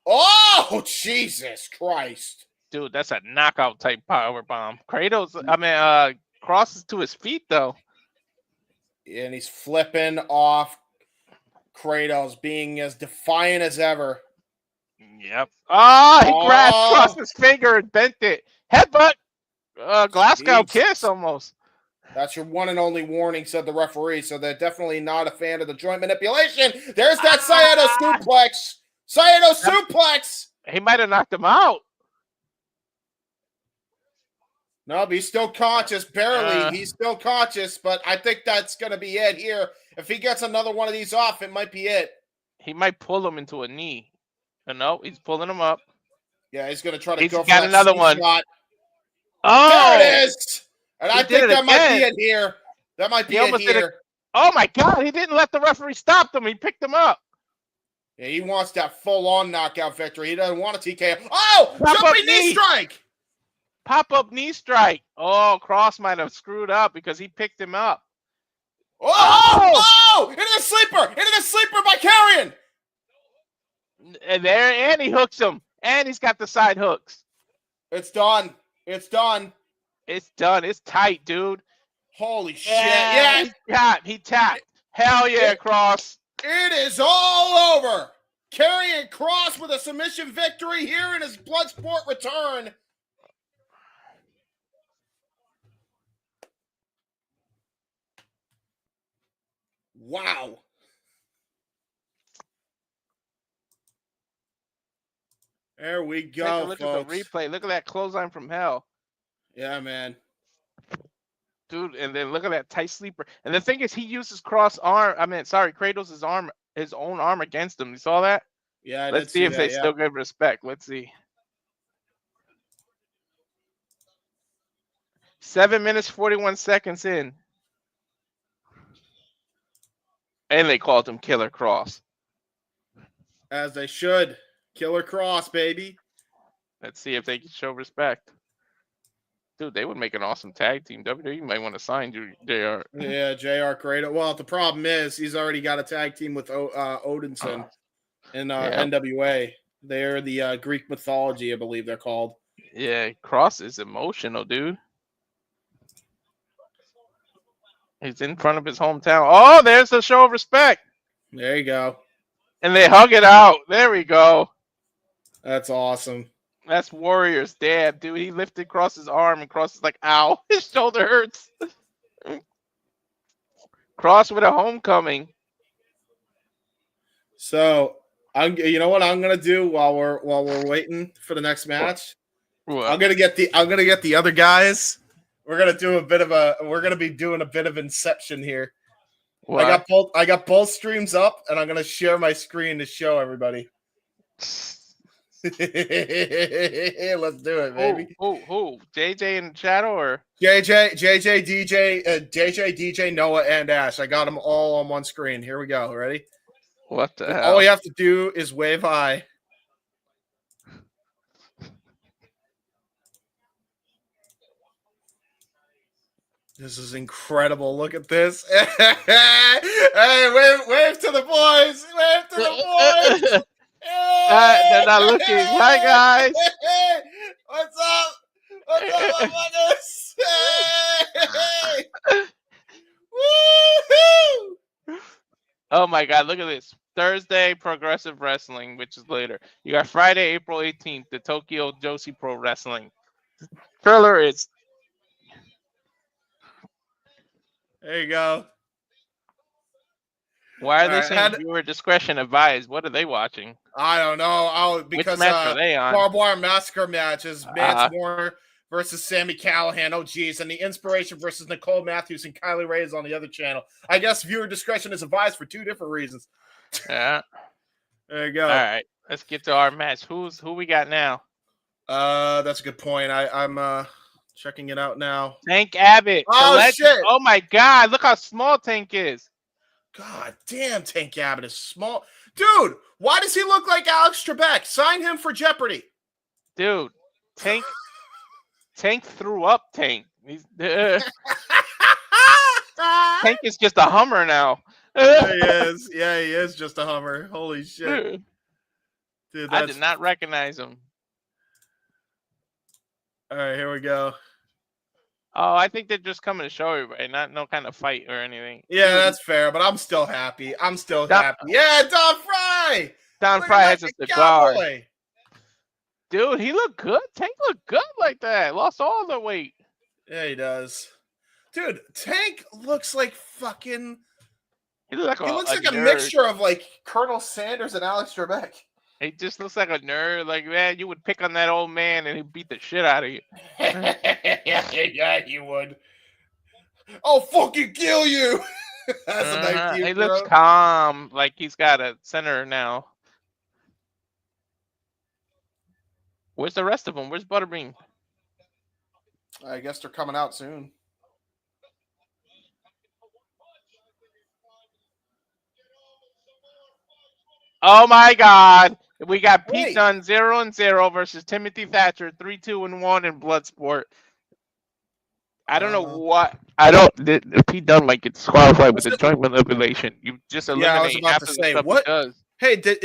Oh, Jesus Christ. Dude, that's a knockout type powerbomb. Kross is to his feet, though. And he's flipping off Kratos, being as defiant as ever. Yep. Oh, he grabbed Kross's finger and bent it. Headbutt. Glasgow kiss almost. That's your one and only warning, said the referee. So they're definitely not a fan of the joint manipulation. There's that Saito suplex. Saito suplex. He might have knocked him out. No, but he's still conscious, barely. He's still conscious, but I think that's going to be it here. If he gets another one of these off, it might be it. He might pull him into a knee. No, he's pulling him up. Yeah, he's going to try to go for that another one. Shot. Oh! There it is! And I think that might be it here. That might be it here. Oh, my God. He didn't let the referee stop him. He picked him up. Yeah, he wants that full-on knockout victory. He doesn't want a TKO. Oh! Jumping knee strike! Pop-up knee strike. Oh, Kross might have screwed up because he picked him up. Oh! Into the sleeper! Into the sleeper by Karrion! And he hooks him. And he's got the side hooks. It's done. It's done. It's done. It's tight, dude. Holy shit. Yeah. He tapped. Hell yeah, Kross. It is all over. Karrion Kross with a submission victory here in his Bloodsport return. Wow. There we go, look folks. at the replay. Look at that clothesline from hell. Yeah, man. Dude, and then look at that tight sleeper. And the thing is, he uses Kratos' own arm against him. You saw that? Yeah, Let's see if they still give respect. Let's see. 7 minutes, 41 seconds in. And they called him Killer Kross. As they should. Killer Kross, baby. Let's see if they can show respect. Dude, they would make an awesome tag team. WWE might want to sign JR. Yeah, JR Kratos. Well, the problem is he's already got a tag team with Odinson in NWA. They're the Greek mythology, I believe they're called. Yeah, Kross is emotional, dude. He's in front of his hometown. Oh, there's the show of respect. There you go. And they hug it out. There we go. That's awesome. That's Warrior's dad, dude. He lifted Kross's arm, and Kross is like, ow, his shoulder hurts. Kross with a homecoming. So, you know what I'm gonna do while we're waiting for the next match? What? I'm gonna get the other guys. We're gonna be doing a bit of Inception here. What? I got both streams up, and I'm gonna share my screen to show everybody. Let's do it, baby. Who? JJ in Shadow or JJ, DJ, Noah, and Ash. I got them all on one screen. Here we go. Ready? What the hell? All we have to do is wave high. This is incredible. Look at this. Hey, wave to the boys. Wave to the boys. They're not looking. Hi, guys. Hey, what's up? What's up, among us? Hey. Woo-hoo! Oh my God! Look at this. Thursday, Progressive Wrestling, which is later. You got Friday, April 18th, the Tokyo Joshi Pro Wrestling. Trailer is. There you go. Why are they saying viewer discretion advised? What are they watching? I don't know. Because which match are they on? Barbed Wire Massacre matches. Mance Warner versus Sami Callihan. Oh, geez. And the Inspiration versus Nicole Matthews and Kylie Ray is on the other channel. I guess viewer discretion is advised for two different reasons. Yeah. There you go. All right. Let's get to our match. Who we got now? That's a good point. I'm checking it out now. Tank Abbott. Oh, shit. Oh, my God. Look how small Tank is. God damn, Tank Abbott is small. Dude, why does he look like Alex Trebek? Sign him for Jeopardy. Dude, Tank threw up Tank. Tank is just a Hummer now. Yeah, he is. Yeah, he is just a Hummer. Holy shit. Dude, I did not recognize him. All right, here we go. Oh, I think they're just coming to show everybody, not no kind of fight or anything. Yeah, that's fair, but I'm still happy. Happy. Yeah, Don Fry! Don Fry has a cigar. Dude, he looked good. Tank looked good like that. Lost all the weight. Yeah, he does. Dude, Tank looks like fucking... He looks like a mixture of like Colonel Sanders and Alex Trebek. He just looks like a nerd. Like, man, you would pick on that old man and he'd beat the shit out of you. Yeah, you would. I'll fucking kill you. That's a nice deal, he looks calm, like he's got a center now. Where's the rest of them? Where's Butterbean? I guess they're coming out soon. Oh my God. We got Pete Dunne 0-0 versus Timothy Thatcher 3-2-1 in Bloodsport. I don't know what. Pete Dunne might get disqualified with a joint manipulation. You just eliminate half of the stuff he does. Hey, did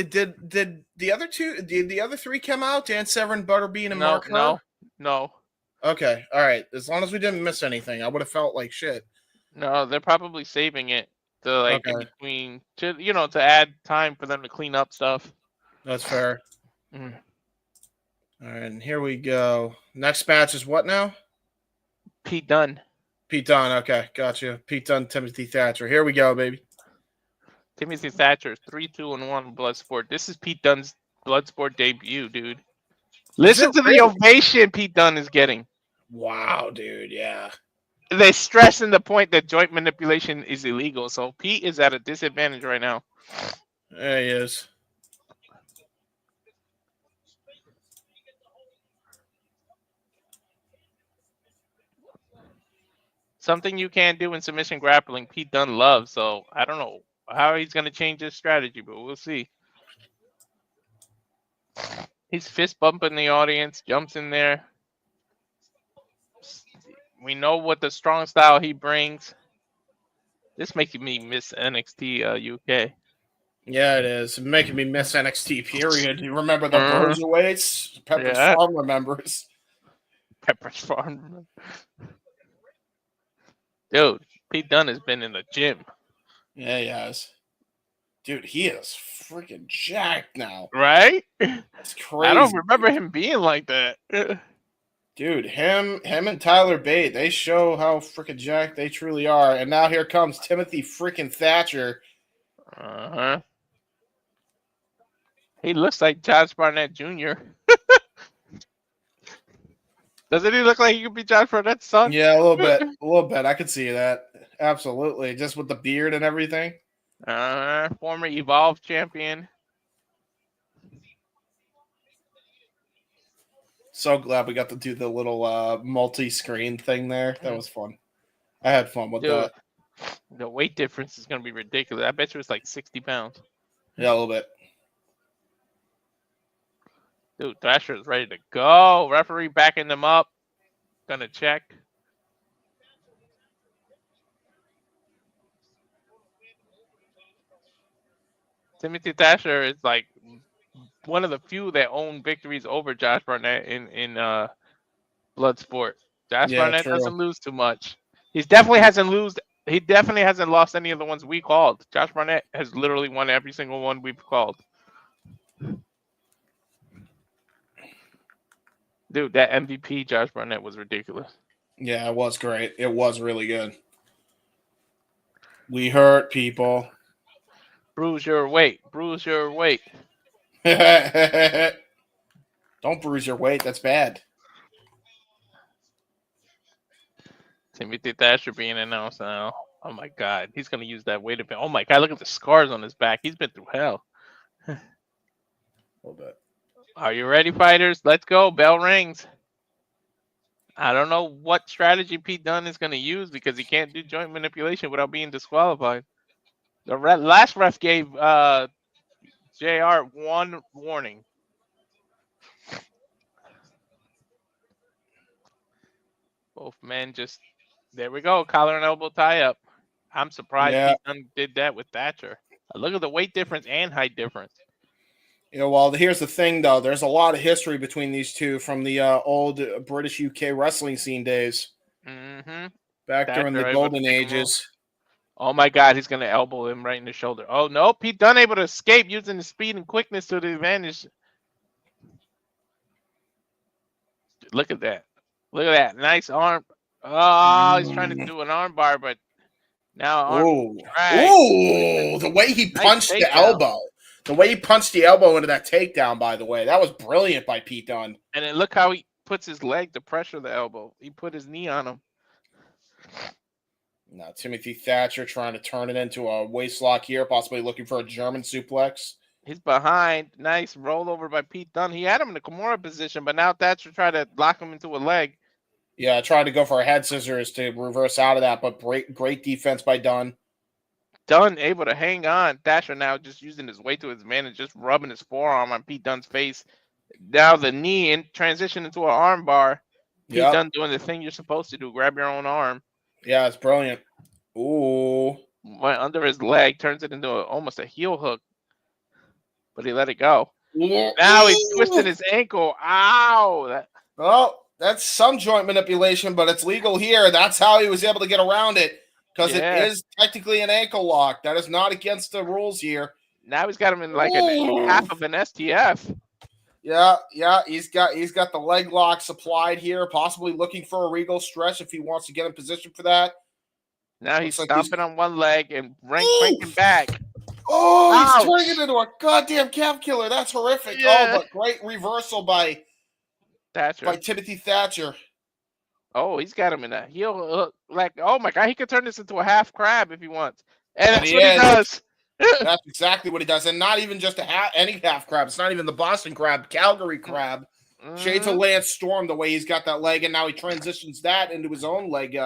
the other three come out? Dan Severn, Butterbean, and Mark Hurd? No. Okay, all right. As long as we didn't miss anything, I would have felt like shit. No, they're probably saving it to in between to add time for them to clean up stuff. That's fair. All right, and here we go. Next match is what now? Pete Dunne. Okay, gotcha. Pete Dunne, Timothy Thatcher. Here we go, baby. Timothy Thatcher 3-2-1 Bloodsport. This is Pete Dunne's Bloodsport debut, dude. Listen to the ovation Pete Dunne is getting. Wow, dude, yeah. They're stressing the point that joint manipulation is illegal, so Pete is at a disadvantage right now. There he is. Something you can't do in submission grappling, Pete Dunne loves, so I don't know how he's going to change his strategy, but we'll see. He's fist bumping the audience, jumps in there. We know what the strong style he brings. This making me miss NXT UK. Yeah, it is. Making me miss NXT, period. You remember the Bruiserweights? Pepper's Farm remembers. Pepper's Farm. Dude, Pete Dunne has been in the gym. Yeah, he has. Dude, he is freaking jacked now. Right? That's crazy. I don't remember him being like that. Dude, him and Tyler Bate, they show how freaking jacked they truly are. And now here comes Timothy freaking Thatcher. Uh-huh. He looks like Josh Barnett Jr. Doesn't he look like he could be Josh Barnett's son? Yeah, a little bit. A little bit. I could see that. Absolutely. Just with the beard and everything. Former Evolve champion. So glad we got to do the little multi-screen thing there. That was fun. I had fun with that. The weight difference is going to be ridiculous. I bet you it's like 60 pounds. Yeah, a little bit. Dude, Thrasher is ready to go. Referee backing them up. Gonna check. Timothy Thatcher is like one of the few that own victories over Josh Barnett in Bloodsport. Josh Barnett doesn't lose too much. He definitely hasn't lost any of the ones we called. Josh Barnett has literally won every single one we've called. Dude, that MVP Josh Barnett was ridiculous. Yeah, it was great. It was really good. We hurt people. Bruise your weight. Bruise your weight. Don't bruise your weight. That's bad. Timothy Thatcher being announced now. Oh my God, he's gonna use that weight event. Oh my God, look at the scars on his back. He's been through hell. A little bit. Are you ready, fighters? Let's go. Bell rings. I don't know what strategy Pete Dunne is going to use because he can't do joint manipulation without being disqualified. The last ref gave JR one warning. Both men just... There we go. Collar and elbow tie-up. I'm surprised Pete Dunne did that with Thatcher. Look at the weight difference and height difference. You know, well, here's the thing, though. There's a lot of history between these two from the old British UK wrestling scene days. Mm-hmm. Back during the golden ages. Oh, my God. He's going to elbow him right in the shoulder. Oh, no. Pete Dunne able to escape using his speed and quickness to the advantage. Look at that. Look at that. Nice arm. Oh, he's trying to do an arm bar, but now arm drag. Ooh, the way he punched the elbow. The way he punched the elbow into that takedown, by the way, that was brilliant by Pete Dunne. And then look how he puts his leg to pressure the elbow. He put his knee on him. Now, Timothy Thatcher trying to turn it into a waist lock here, possibly looking for a German suplex. He's behind. Nice rollover by Pete Dunne. He had him in the Kimura position, but now Thatcher tried to lock him into a leg. Yeah, tried to go for a head scissors to reverse out of that, but great defense by Dunne. Dunne able to hang on. Thatcher now just using his weight to his advantage, just rubbing his forearm on Pete Dunne's face. Now the knee in transition into an arm bar. Pete Dunne doing the thing you're supposed to do, grab your own arm. Yeah, it's brilliant. Ooh. Went under his leg, turns it into almost a heel hook. But he let it go. Now he's twisting his ankle. Ow! Well, that's some joint manipulation, but it's legal here. That's how he was able to get around it. Because it is technically an ankle lock. That is not against the rules here. Now he's got him in like a half of an STF. Yeah. He's got the leg lock supplied here, possibly looking for a regal stretch if he wants to get in position for that. Now he's stomping on one leg and cranking back. Oh, he's turning it into a goddamn calf killer. That's horrific. Yeah. Oh, but great reversal by Thatcher. By Timothy Thatcher. Oh, he's got him in a heel hook. Like, oh my God, he could turn this into a half crab if he wants. And that's what he does. That's exactly what he does. And not even just any half crab. It's not even the Boston crab, Calgary crab. Shades of Lance Storm, the way he's got that leg, and now he transitions that into his own leg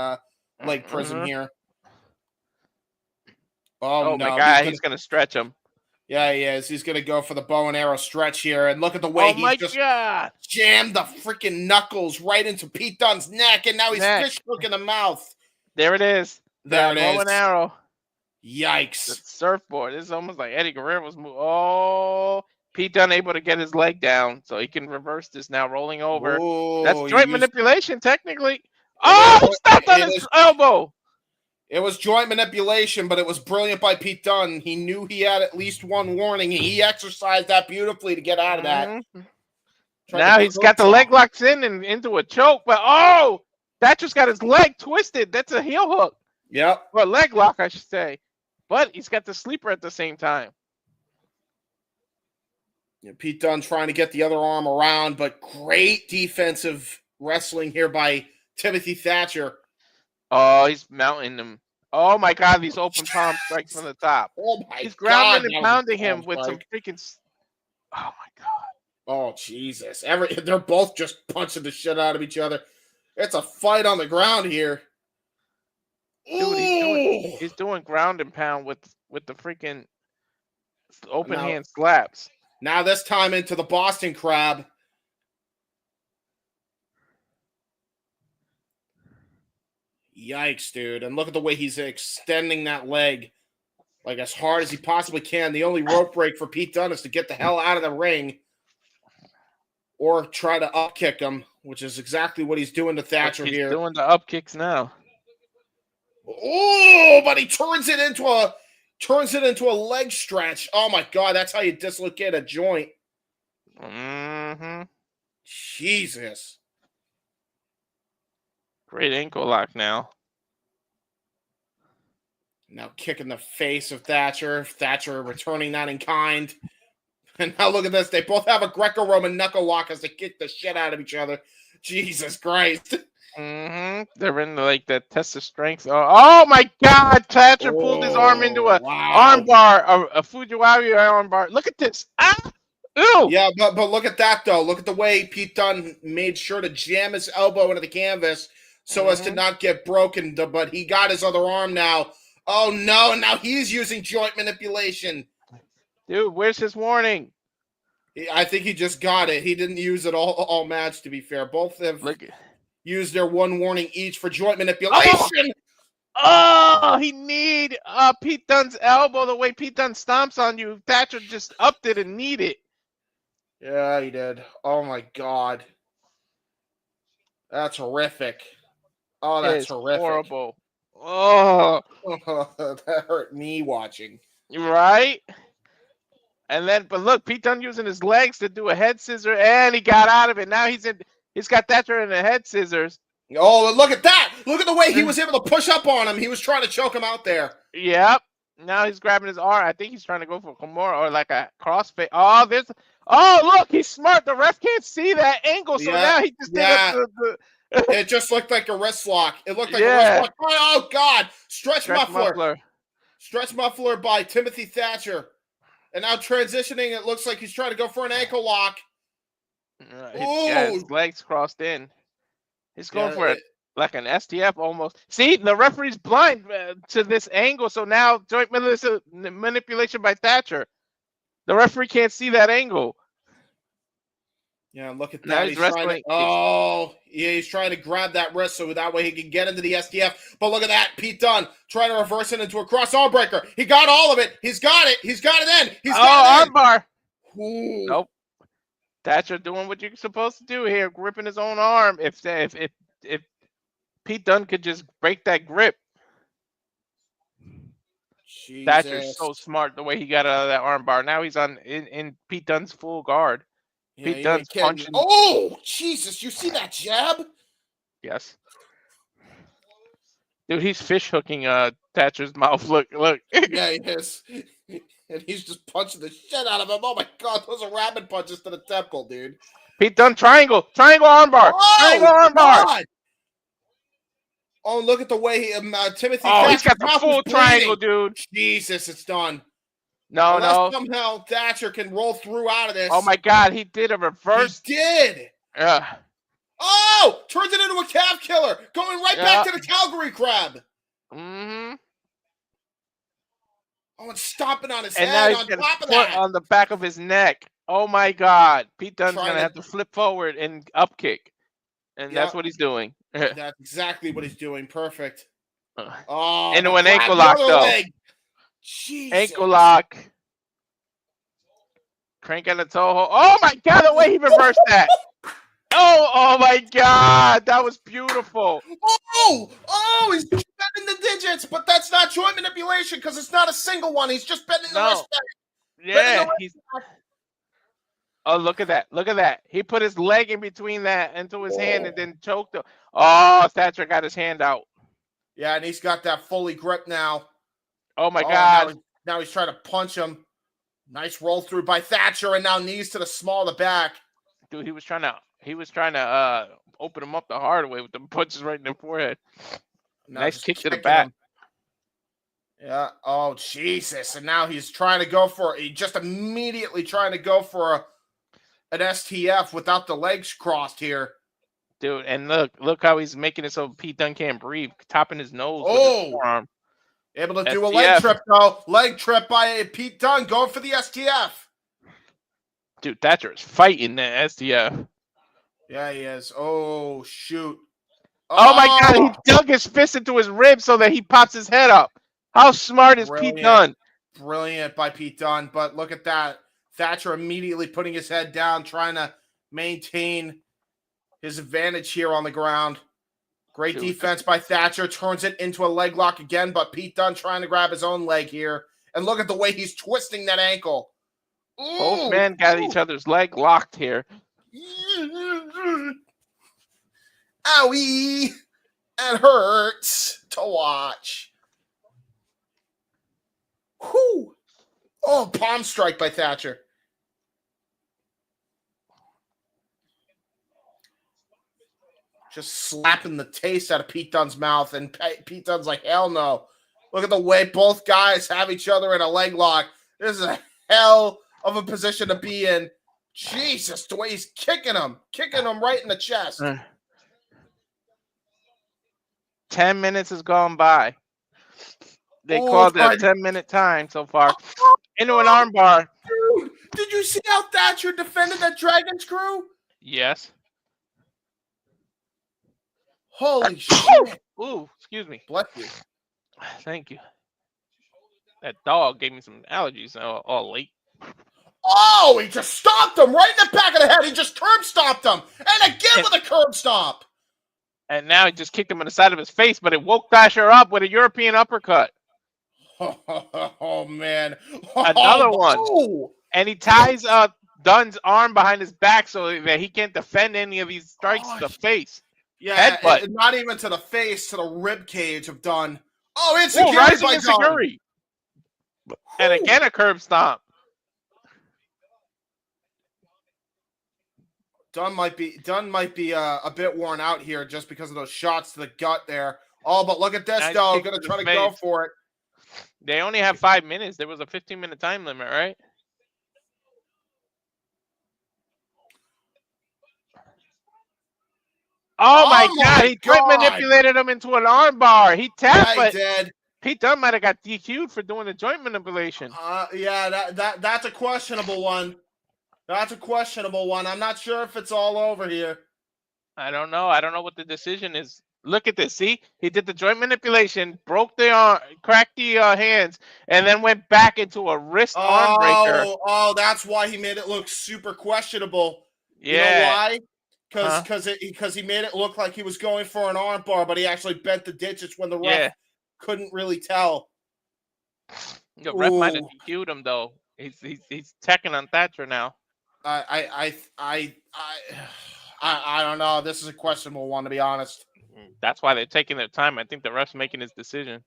prism here. Oh no, my God, he's gonna stretch him. Yeah, he is. He's going to go for the bow and arrow stretch here. And look at the way he's just jammed the freaking knuckles right into Pete Dunne's neck. And now he's fish hook in the mouth. There it is. There it is. Bow and arrow. Yikes. The surfboard. This is almost like Eddie Guerrero's move. Oh, Pete Dunne able to get his leg down. So he can reverse this now, rolling over. Ooh, that's joint manipulation, technically. Oh, he stepped on his elbow. It was joint manipulation, but it was brilliant by Pete Dunne. He knew he had at least one warning, and he exercised that beautifully to get out of that. Now he's got the leg locks in and into a choke, but Thatcher's got his leg twisted. That's a heel hook. Yep. Or a leg lock, I should say. But he's got the sleeper at the same time. Yeah, Pete Dunne trying to get the other arm around, but great defensive wrestling here by Timothy Thatcher. Oh, he's mounting him. Oh my God, these open palm strikes from the top. Oh my God. He's grounding and pounding him with some freaking. Oh my God. Oh Jesus. They're both just punching the shit out of each other. It's a fight on the ground here. Dude, he's doing ground and pound with the freaking open hand slaps. Now this time into the Boston Crab. Yikes, dude. And look at the way he's extending that leg like as hard as he possibly can. The only rope break for Pete Dunne is to get the hell out of the ring or try to up kick him, which is exactly what he's doing to Thatcher here. He's doing the up kicks now. Oh, but he turns it into a leg stretch. Oh my God, that's how you dislocate a joint. Mm-hmm. Jesus. Great ankle lock now. Now kicking the face of Thatcher. Thatcher returning that in kind. And now look at this. They both have a Greco-Roman knuckle lock as they kick the shit out of each other. Jesus Christ. Mm-hmm. They're in like the test of strength. Oh my God! Thatcher pulled his arm into a arm bar, a Fujiwara arm bar. Look at this. Ah! Ew! Yeah, but look at that though. Look at the way Pete Dunne made sure to jam his elbow into the canvas so as to not get broken. But he got his other arm now. Oh no! And now he's using joint manipulation. Dude, where's his warning? I think he just got it. He didn't use it all match. To be fair, both have used their one warning each for joint manipulation. Oh, he kneed Pete Dunne's elbow the way Pete Dunne stomps on you. Thatcher just upped it and kneed it. Yeah, he did. Oh my God. That's horrific. Oh, that's horrific. Horrible. Oh. That hurt me watching. Right? And then, but look, Pete Dunne using his legs to do a head scissor, and he got out of it. Now he's got Thatcher in the head scissors. Oh, look at that! Look at the way he was able to push up on him. He was trying to choke him out there. Yep. Now he's grabbing his arm. I think he's trying to go for a Kimura or like a crossface. Oh, look, he's smart. The ref can't see that angle, so now he just did It just looked like a wrist lock. It looked like a wrist lock. Oh, God! Stretch muffler. Stretch muffler by Timothy Thatcher. And now transitioning, it looks like he's trying to go for an ankle lock. His legs crossed in. He's going for it like an STF almost. See, the referee's blind to this angle, so now joint manipulation by Thatcher. The referee can't see that angle. Yeah, look at that. Now he's wrestling. He's trying to grab that wrist so that way he can get into the STF. But look at that. Pete Dunne trying to reverse it into a cross arm breaker. He got all of it. He's got it. He's got it in. He's got it in. Armbar. Ooh. Nope. Thatcher doing what you're supposed to do here, gripping his own arm. If Pete Dunne could just break that grip. Jesus. Thatcher's so smart the way he got out of that armbar. Now he's in Pete Dunne's full guard. Yeah, Pete Dunne's punching. Oh, Jesus. You see that jab? Yes. Dude, he's fish hooking Thatcher's mouth. Look. Yeah, he is. And he's just punching the shit out of him. Oh, my God. Those are rabbit punches to the temple, dude. Pete Dunne, triangle armbar. Triangle armbar. God. Oh, look at the way Timothy. Oh, he's got the full triangle, dude. Jesus, it's done. No. Somehow Thatcher can roll through out of this. Oh my God, he did a reverse. He did. Yeah. Oh, turns it into a calf killer, going right back to the Calgary crab. Mm-hmm. Oh, and stomping on his And head now on he's top of foot that. on the back of his neck. Oh my God. Pete Dunne's Trying going to have to flip forward and up kick. And that's what he's doing. That's exactly what he's doing. Perfect. Into an ankle lock, though. Leg. Jesus. Ankle lock. Crank on the toe hold. Oh my God, the way he reversed that. Oh my God, that was beautiful. He's bending the digits, but that's not joint manipulation because it's not a single one. He's just bending the wrist back. Yeah, oh, look at that. Look at that. He put his leg in between that into his hand and then choked him. Oh, Thatcher got his hand out. Yeah, and he's got that fully grip now. Oh my God. Now he's trying to punch him. Nice roll through by Thatcher, and now knees to the small of the back. Dude, he was trying to open him up the hard way with the punches right in the forehead. Nice kick to the back. Yeah. Oh, Jesus. And now he's trying to go for it. He just immediately trying to go for an STF without the legs crossed here. Dude, and look how he's making it so Pete Dunne can't breathe, topping his nose with his forearm. Able to do a leg trip, though. Leg trip by Pete Dunne going for the STF. Dude, Thatcher is fighting that STF. Yeah, he is. Oh, shoot. Oh my God, he dug his fist into his ribs so that he pops his head up. How smart is Pete Dunne? Brilliant by Pete Dunne, but look at that. Thatcher immediately putting his head down, trying to maintain his advantage here on the ground. Great defense by Thatcher. Turns it into a leg lock again, but Pete Dunne trying to grab his own leg here. And look at the way he's twisting that ankle. Ooh. Both men got each other's leg locked here. Owie! It hurts to watch. Whew! Oh, palm strike by Thatcher. Just slapping the taste out of Pete Dunne's mouth, and Pete Dunne's like, hell no. Look at the way both guys have each other in a leg lock. This is a hell of a position to be in. Jesus, the way he's kicking him right in the chest. 10 minutes has gone by. They called it a 10-minute time so far. Into an armbar. Dude, did you see how Thatcher defended that dragon screw? Yes. Holy shit. Ooh, excuse me. Bless you. Thank you. That dog gave me some allergies all late. Oh, he just stomped him right in the back of the head. He just curb stomped him. And again with a curb stomp. And now he just kicked him in the side of his face, but it woke Thatcher up with a European uppercut. Oh, man. Another one. And he ties Dunne's arm behind his back so that he can't defend any of these strikes to the face. Yeah, not even to the face, to the rib cage of Dunne. Oh, it's rising insecurity. And again a curb stomp. Dunne might be a bit worn out here just because of those shots to the gut there. Oh, but look at this though. Gonna try to go for it. They only have 5 minutes. There was a 15-minute time limit, right? Oh my God! He joint manipulated him into an armbar. He tapped, but Pete Dunne might have got DQ'd for doing the joint manipulation. Yeah, that's a questionable one. That's a questionable one. I'm not sure if it's all over here. I don't know. I don't know what the decision is. Look at this. See, he did the joint manipulation, broke the arm, cracked the hands, and then went back into a wrist arm breaker. Oh, that's why he made it look super questionable. Yeah. You know why? Because he made it look like he was going for an arm bar, but he actually bent the digits when the ref couldn't really tell. The ref might have DQ'd him though. He's teching on Thatcher now. I don't know. This is a questionable one, to be honest. That's why they're taking their time. I think the ref's making his decision.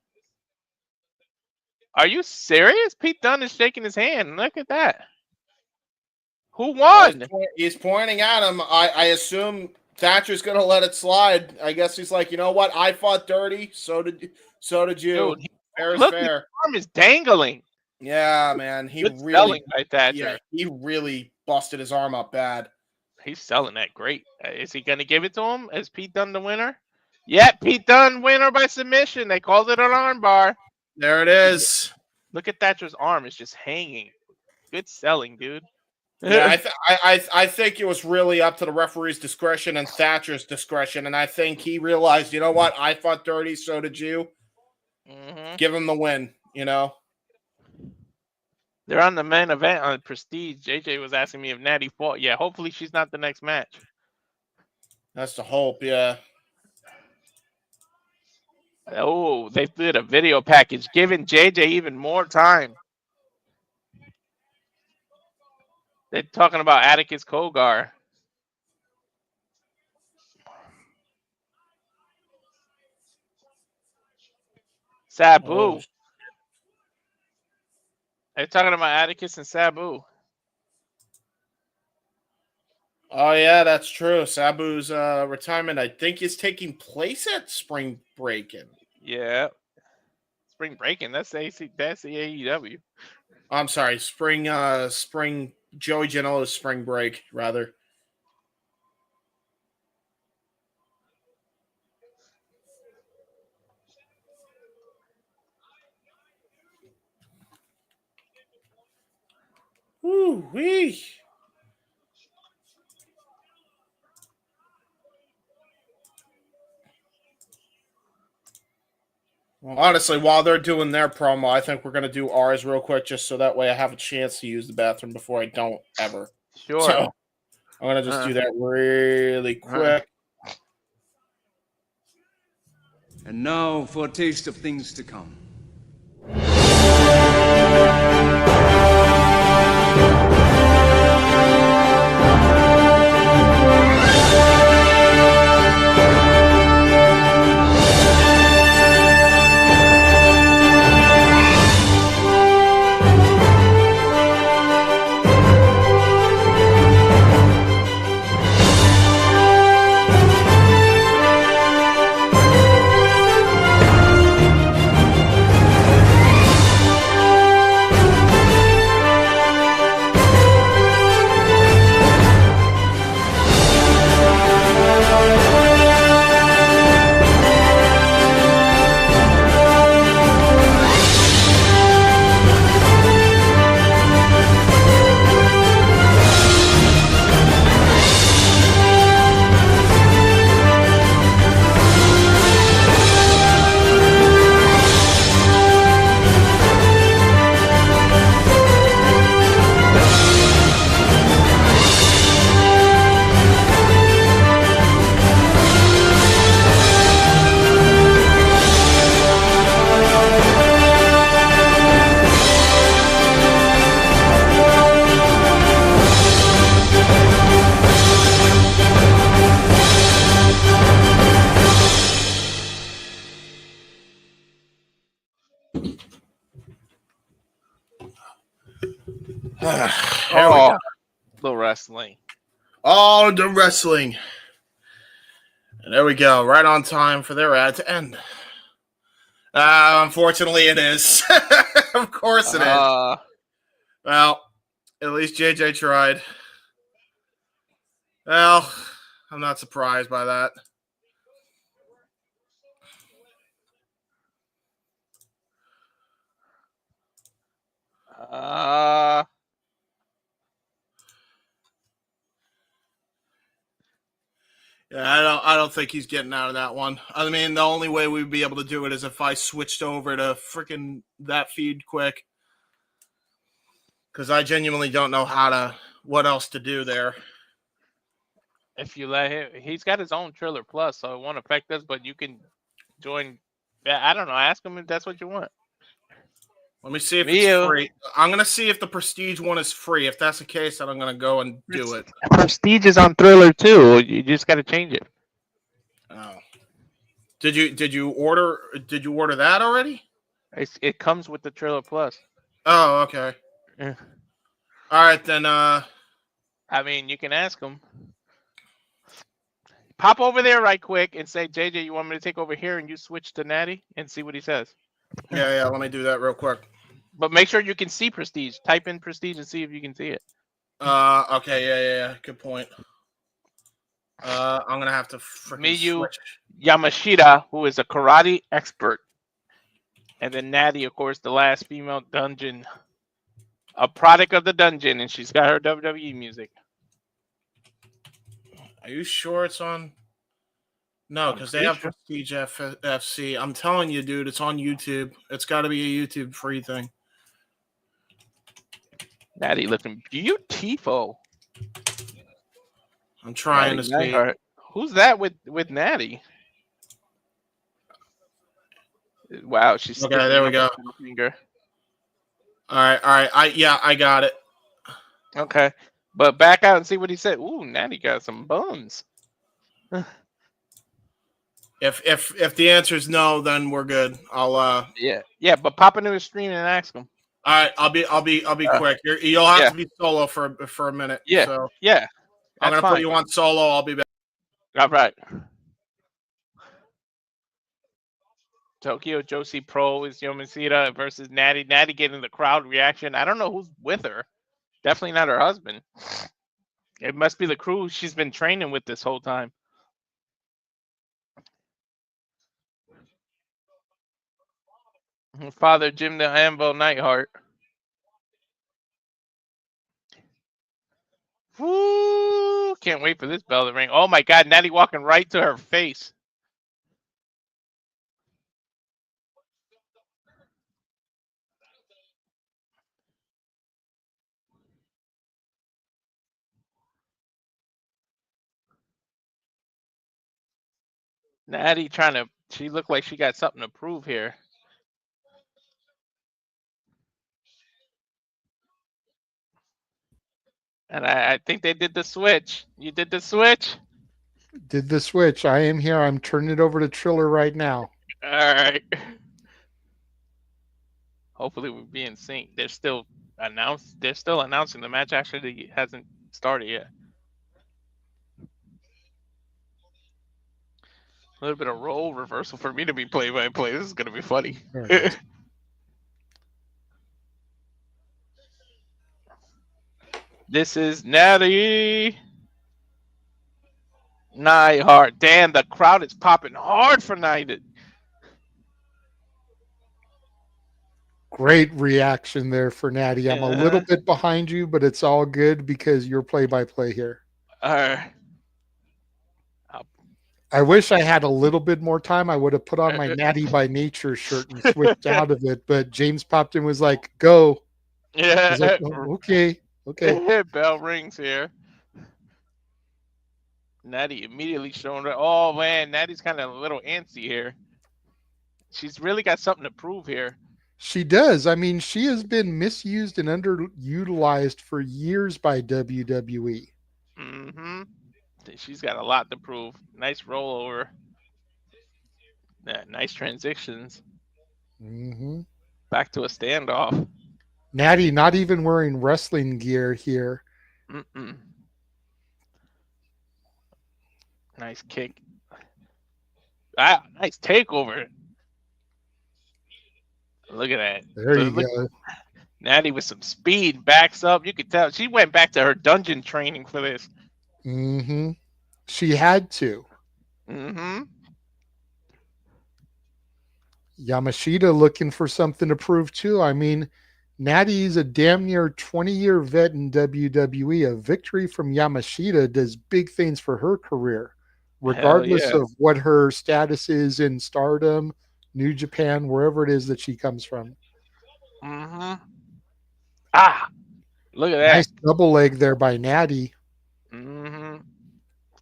Are you serious? Pete Dunne is shaking his hand. Look at that. Who won? He's pointing at him. I assume Thatcher's going to let it slide. I guess he's like, you know what? I fought dirty. So did you. Dude, fair is look, fair. his arm is dangling. Yeah, man. He really busted his arm up bad. He's selling that great. Is he going to give it to him? Is Pete Dunne the winner? Yeah, Pete Dunne winner by submission. They called it an armbar. There it is. Look at Thatcher's arm; it's just hanging. Good selling, dude. Yeah, I think it was really up to the referee's discretion and Thatcher's discretion, and I think he realized, you know what, I fought dirty, so did you. Mm-hmm. Give him the win, you know. They're on the main event on Prestige. JJ was asking me if Nattie fought. Yeah, hopefully she's not the next match. That's the hope, yeah. Oh, they did a video package, giving JJ even more time. They're talking about Atticus Kogar. Sabu. Oh. They're talking about Atticus and Sabu. Oh, yeah, that's true. Sabu's retirement, I think, is taking place at Spring Breakin'. Yeah. Spring Breakin'. That's the AEW. I'm sorry, Spring Joey Janela's Spring Break, rather. Woo-wee. Well, honestly, while they're doing their promo, I think we're going to do ours real quick just so that way I have a chance to use the bathroom before I don't ever. Sure. So I'm going to just do that really quick. And now for a taste of things to come. Here we go. The wrestling. Oh, the wrestling. And there we go. Right on time for their ad to end. Unfortunately, it is. Of course it is. Well, at least JJ tried. Well, I'm not surprised by that. Yeah, I don't think he's getting out of that one. I mean, the only way we'd be able to do it is if I switched over to freaking that feed quick. Because I genuinely don't know what else to do there. If you let him, he's got his own Triller Plus, so it won't affect us, but you can join. I don't know. Ask him if that's what you want. Let me see if it's free. I'm going to see if the Prestige one is free. If that's the case, then I'm going to go and do it. Prestige is on Thriller too. You just got to change it. Oh. Did you order that already? It comes with the Triller Plus. Oh, okay. Yeah. All right, then. I mean, you can ask him. Pop over there right quick and say, JJ, you want me to take over here and you switch to Nattie and see what he says. Yeah, let me do that real quick. But make sure you can see Prestige. Type in Prestige and see if you can see it. Okay, yeah. Good point. I'm gonna have to freaking switch. Yamashita, who is a karate expert. And then Nattie, of course, the last female dungeon, a product of the dungeon, and she's got her WWE music. Are you sure it's on? No, because they have Prestige FC. I'm telling you, dude, it's on YouTube. It's got to be a YouTube free thing. Nattie looking beautiful. I'm trying to see. Who's that with Nattie? Wow, she's okay. There we go. Finger. All right. I got it. Okay, but back out and see what he said. Ooh, Nattie got some buns. If the answer is no, then we're good. I'll yeah, but pop into his stream and ask him. All right, I'll be quick. You'll have to be solo for a minute. Yeah, so yeah. I'm gonna put you on solo. I'll be back. All right. Tokyo Joshi Pro is Yomashita versus Nattie. Nattie getting the crowd reaction. I don't know who's with her. Definitely not her husband. It must be the crew she's been training with this whole time. Father Jim the Anvil Neidhart. Woo! Can't wait for this bell to ring. Oh my God, Nattie walking right to her face. Nattie she looked like she got something to prove here. And I think they did the switch. You did the switch? Did the switch. I am here. I'm turning it over to Triller right now. All right. Hopefully we'll be in sync. They're still announcing the match. Actually hasn't started yet. A little bit of role reversal for me to be play-by-play. This is gonna be funny. Right. This is Nattie Neidhart. Damn, the crowd is popping hard for Neidhart. Great reaction there for Nattie. I'm a little bit behind you, but it's all good because you're play-by-play here. I wish I had a little bit more time. I would have put on my Nattie by Nature shirt and switched out of it, but James popped in and was like, go. Yeah. Like, oh, okay. Bell rings here. Nattie immediately showing her. Oh man, Nattie's kind of a little antsy here. She's really got something to prove here. She does. I mean, she has been misused and underutilized for years by WWE. Mm-hmm. She's got a lot to prove. Nice rollover. Yeah, nice transitions. Mm-hmm. Back to a standoff. Nattie not even wearing wrestling gear here. Mm-mm. Nice kick. Ah, nice takeover. Look at that. There you go. Nattie with some speed backs up. You could tell she went back to her dungeon training for this. Mm-hmm. She had to. Mm-hmm. Yamashita looking for something to prove too. I mean, Nattie's a damn near 20-year vet in WWE. A victory from Yamashita does big things for her career, regardless of what her status is in Stardom, New Japan, wherever it is that she comes from. Mm-hmm. Ah, look at that. Nice double leg there by Nattie. Mm-hmm.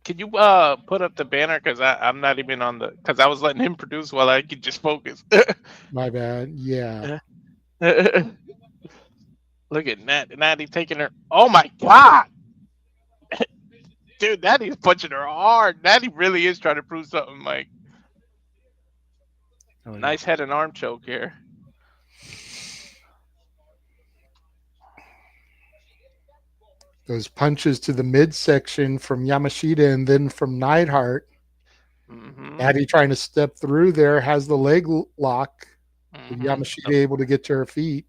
Can you put up the banner? Because I'm not even on the... Because I was letting him produce while I could just focus. My bad. Yeah. Look at Nattie taking her... Oh, my God! Dude, Nattie's punching her hard. Nattie really is trying to prove something, Mike. Oh, yeah. Nice head and arm choke here. Those punches to the midsection from Yamashita and then from Neidhart. Mm-hmm. Nattie trying to step through there, has the leg lock. Mm-hmm. Yamashita able to get to her feet.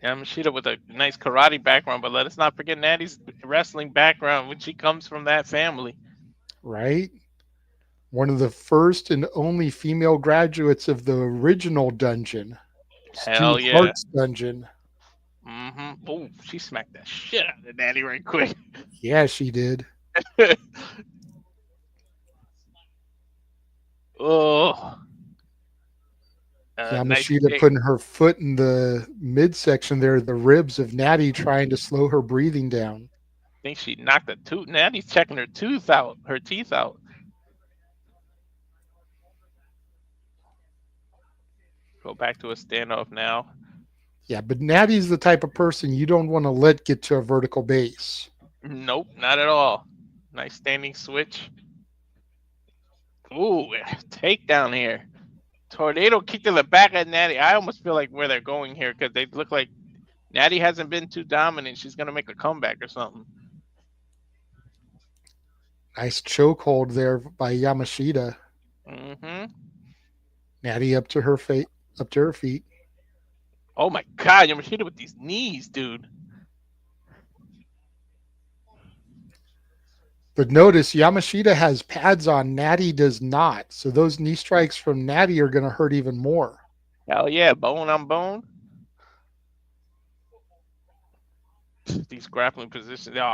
Yamashita with a nice karate background, but let us not forget Nattie's wrestling background when she comes from that family. Right. One of the first and only female graduates of the original dungeon. Hell Stu yeah. Hart's dungeon. Mm-hmm. Oh, she smacked that shit out of Nattie right quick. Yeah, she did. Oh. Yamashita nice putting her foot in the midsection there, the ribs of Nattie, trying to slow her breathing down. I think she knocked a tooth. Nattie's checking her teeth out. Go back to a standoff now. Yeah, but Nattie's the type of person you don't want to let get to a vertical base. Nope, not at all. Nice standing switch. Ooh, takedown here. Tornado kick to the back of Nattie. I almost feel like where they're going here because they look like Nattie hasn't been too dominant. She's going to make a comeback or something. Nice chokehold there by Yamashita. Mm-hmm. Nattie up to her feet. Oh my God, Yamashita with these knees, dude. But notice Yamashita has pads on, Nattie does not. So those knee strikes from Nattie are going to hurt even more. Hell yeah, bone on bone. These grappling positions. Oh,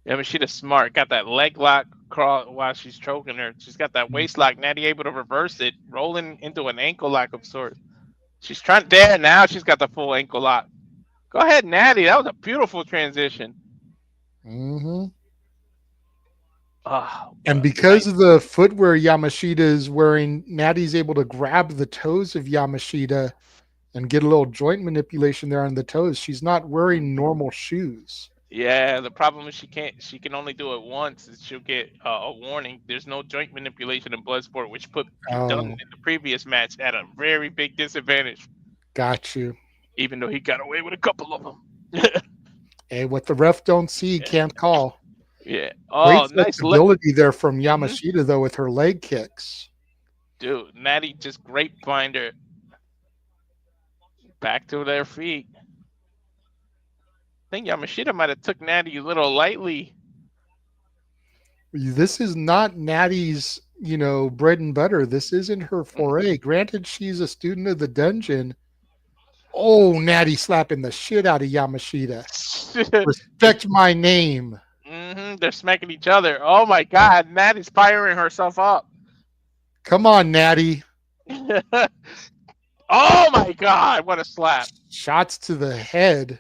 Yamashita's smart. Got that leg lock while she's choking her. She's got that waist lock. Nattie able to reverse it, rolling into an ankle lock of sorts. She's trying there now. She's got the full ankle lock. Go ahead, Nattie. That was a beautiful transition. Mm-hmm. Oh, and because of the footwear Yamashita is wearing, Nattie's able to grab the toes of Yamashita and get a little joint manipulation there on the toes. She's not wearing normal shoes. Yeah, the problem is she can only do it once and she'll get a warning. There's no joint manipulation in Bloodsport, which put Dunne in the previous match at a very big disadvantage. Got you. Even though he got away with a couple of them. Hey, what the ref don't see, can't call. Yeah. Oh, great flexibility there from Yamashita, though, with her leg kicks. Dude, Nattie just grapevine her back to their feet. I think Yamashita might have took Nattie a little lightly. This is not Nattie's, bread and butter. This isn't her foray. Granted, she's a student of the dungeon. Oh, Nattie slapping the shit out of Yamashita. Respect my name. Mm-hmm. They're smacking each other. Oh my God, Nattie's firing herself up. Come on, Nattie. Oh my God, what a slap. Shots to the head.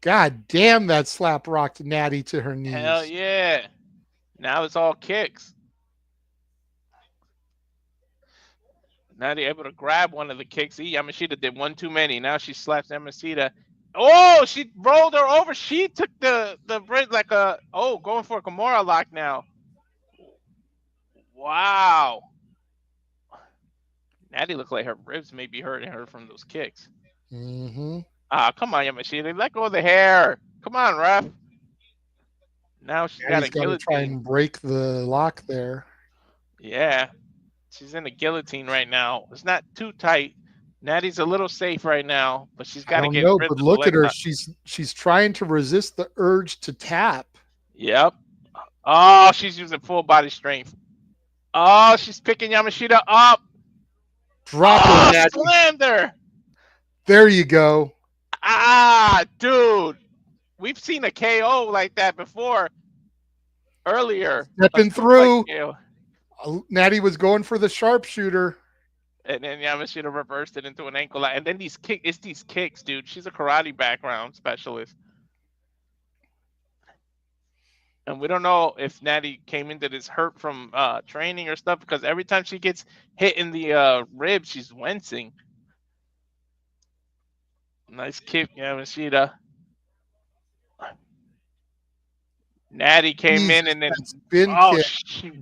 God damn, that slap rocked Nattie to her knees. Hell yeah. Now it's all kicks. Nattie able to grab one of the kicks. Yamashita did one too many. Now she slaps Yamashita. Oh, she rolled her over. She took the bridge like going for a Kimura lock now. Wow. Nattie looked like her ribs may be hurting her from those kicks. Mm-hmm. Come on, Yamashita. Let go of the hair. Come on, ref. Now she's got a guillotine. Try and break the lock there. Yeah. She's in a guillotine right now. It's not too tight. Nattie's a little safe right now, but she's got to get rid of the look at her. lock. She's trying to resist the urge to tap. Yep. Oh, she's using full body strength. Oh, she's picking Yamashita up. Drop her, Nattie. Slammed her. There you go. Dude. We've seen a KO like that before. Earlier. Stepping through. Nattie was going for the sharpshooter. And then Yamashita reversed it into an ankle lock. And then these kicks, dude. She's a karate background specialist. And we don't know if Nattie came into this hurt from training or stuff, because every time she gets hit in the ribs, she's wincing. Nice kick, Yamashita. Nattie came in and then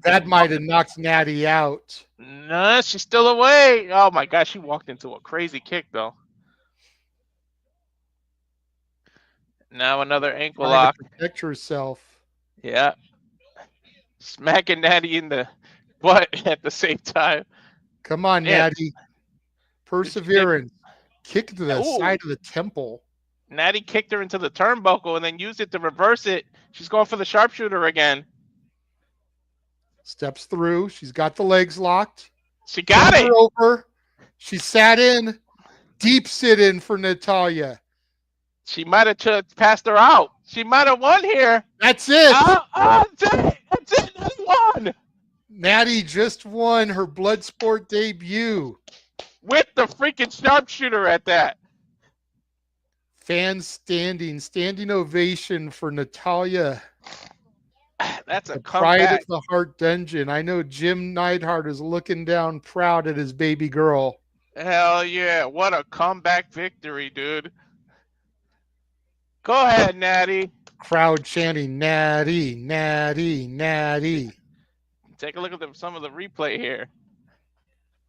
that might have knocked Nattie out. No, she's still away. Oh my God, she walked into a crazy kick though. Now another ankle lock. To protect herself. Yeah. Smacking Nattie in the butt at the same time. Come on, Nattie. Perseverance. Kick to the side of the temple. Nattie kicked her into the turnbuckle and then used it to reverse it. She's going for the sharpshooter again. Steps through. She's got the legs locked. She got it. Over. She sat in. Deep sit in for Natalya. She might have passed her out. She might have won here. That's it. That's it. Nattie won. Nattie just won her Bloodsport debut. With the freaking sharpshooter at that. Fans standing ovation for Natalya. That's a pride comeback. of the Heart Dungeon. I know Jim Neidhart is looking down proud at his baby girl. Hell yeah. What a comeback victory, dude. Go ahead, Nattie. Crowd chanting, Nattie, Nattie, Nattie. Take a look at some of the replay here.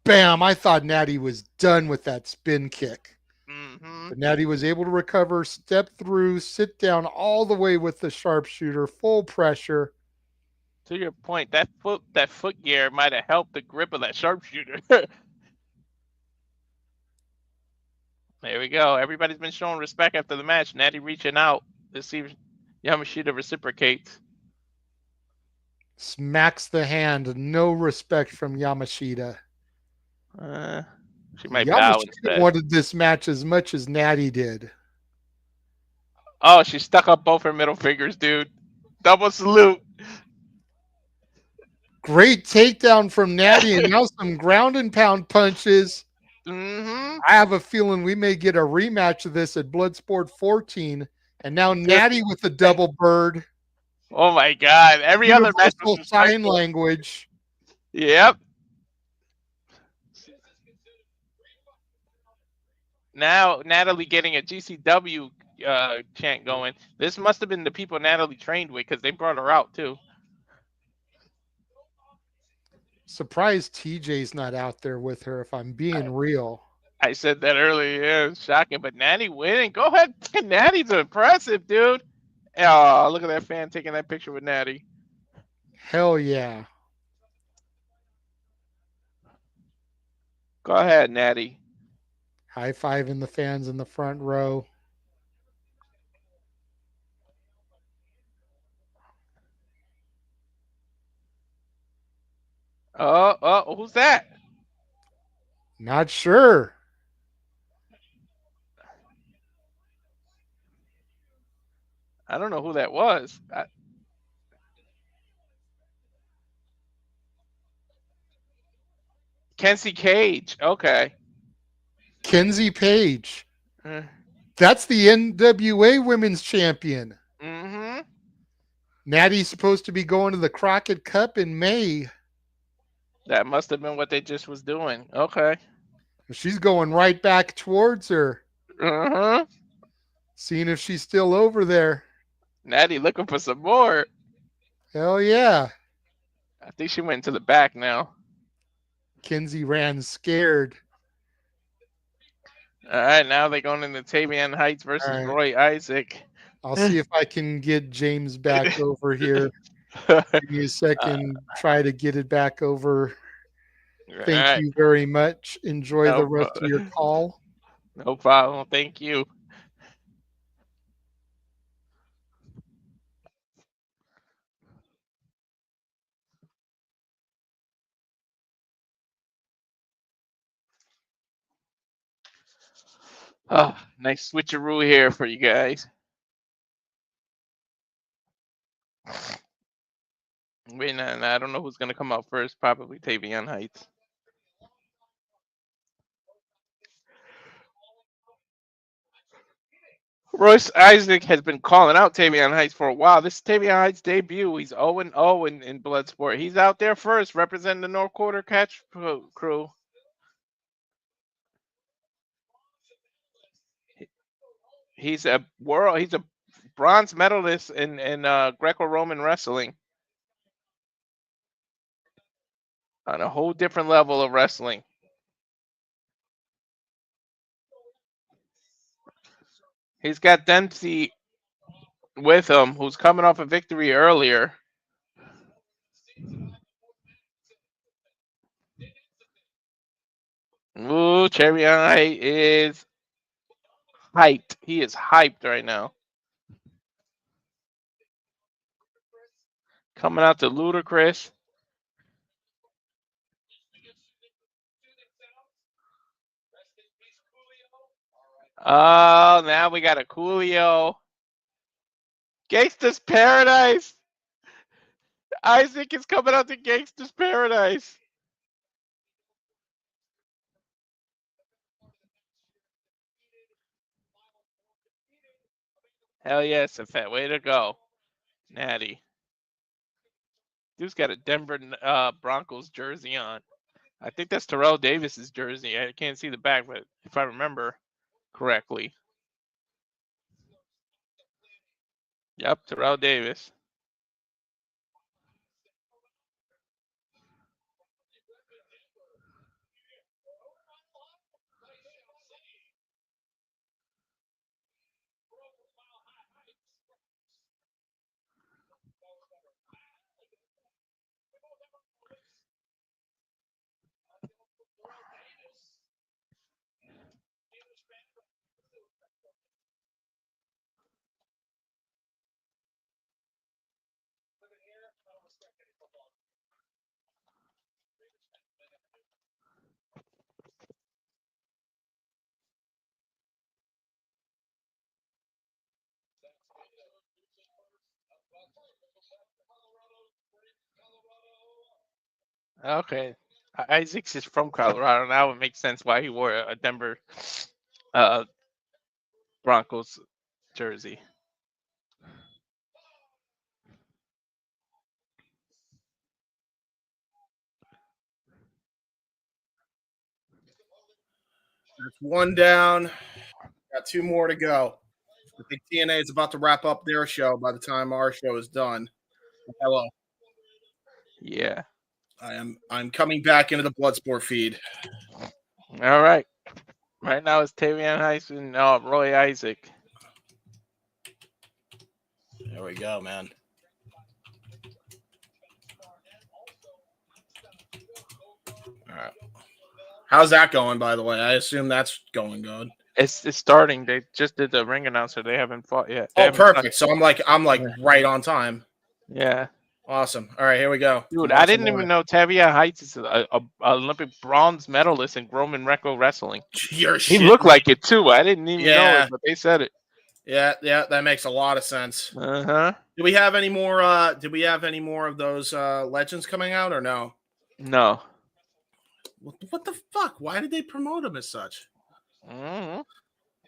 Bam! I thought Nattie was done with that spin kick. Mm-hmm. But Nattie was able to recover, step through, sit down all the way with the sharpshooter, full pressure. To your point, that foot gear might have helped the grip of that sharpshooter. There we go. Everybody's been showing respect after the match. Nattie reaching out to see if Yamashita reciprocates. Smacks the hand. No respect from Yamashita. She might bow Yamashita instead. wanted this match as much as Nattie did. Oh, she stuck up both her middle fingers, dude. Double salute. Great takedown from Nattie, and now some ground and pound punches. Mm-hmm. I have a feeling we may get a rematch of this at Bloodsport 14. And now Nattie with the double bird. Oh my God! Every other match was sign language. Yep. Now Natalie getting a GCW chant going. This must have been the people Natalie trained with because they brought her out too. Surprised TJ's not out there with her, if I'm being real. I said that earlier. Yeah, it's shocking. But Nattie winning. Go ahead. Nattie's impressive, dude. Oh, look at that fan taking that picture with Nattie. Hell yeah. Go ahead, Nattie. High-fiving the fans in the front row. Oh, who's that? Not sure. I don't know who that was. Kenzie Cage. Okay. Kenzie Page. That's the NWA Women's Champion. Mm-hmm. Nattie's supposed to be going to the Crockett Cup in May. That must have been what they just was doing. Okay. She's going right back towards her. Uh-huh. Seeing if she's still over there. Nattie looking for some more. Hell yeah. I think she went to the back now. Kenzie ran scared. All right, now they're going into Tavion Heights versus Roy Isaac. I'll see if I can get James back over here. Give me a second. Try to get it back over. Thank you very much. Enjoy the rest of your call. No problem. Thank you. Oh, nice switcheroo here for you guys. Wait, I don't know who's going to come out first. Probably Tavion Heights. Royce Isaac has been calling out Tavion Heights for a while. This is Tavion Heights' debut. He's 0-0 in Bloodsport. He's out there first, representing the North Quarter Catch Crew. He's a bronze medalist in Greco-Roman wrestling. On a whole different level of wrestling. He's got Dempsey with him, who's coming off a victory earlier. Ooh, Tavion is hyped. He is hyped right now. Coming out to Ludacris. Oh, now we got a Coolio. Gangsta's Paradise. Isaac is coming out to Gangsta's Paradise. Hell yes, a fat way to go, Nattie. Dude's got a Denver Broncos jersey on. I think that's Terrell Davis's jersey. I can't see the back, but if I remember correctly. Yep, Terrell Davis. Okay. Isaac's is from Colorado. Now it makes sense why he wore a Denver Broncos jersey. That's one down. Got 2 more to go. I think TNA is about to wrap up their show by the time our show is done. Hello. Yeah. I'm coming back into the Bloodsport feed. All right. Right now it's Tavion Heiss and Roy Isaac. There we go, man. All right. How's that going, by the way? I assume that's going good. It's starting. They just did the ring announcer. They haven't fought yet. Oh, perfect. So I'm like right on time. Yeah. Awesome. All right, here we go. Dude, I didn't even know Tavion Heiss is a Olympic bronze medalist in Roman Reco wrestling. He looked like it too. I didn't even know it, but they said it. Yeah, that makes a lot of sense. Uh-huh. Do we have any more? Did we have any more of those legends coming out or no? No. What the fuck? Why did they promote him as such? Mm-hmm.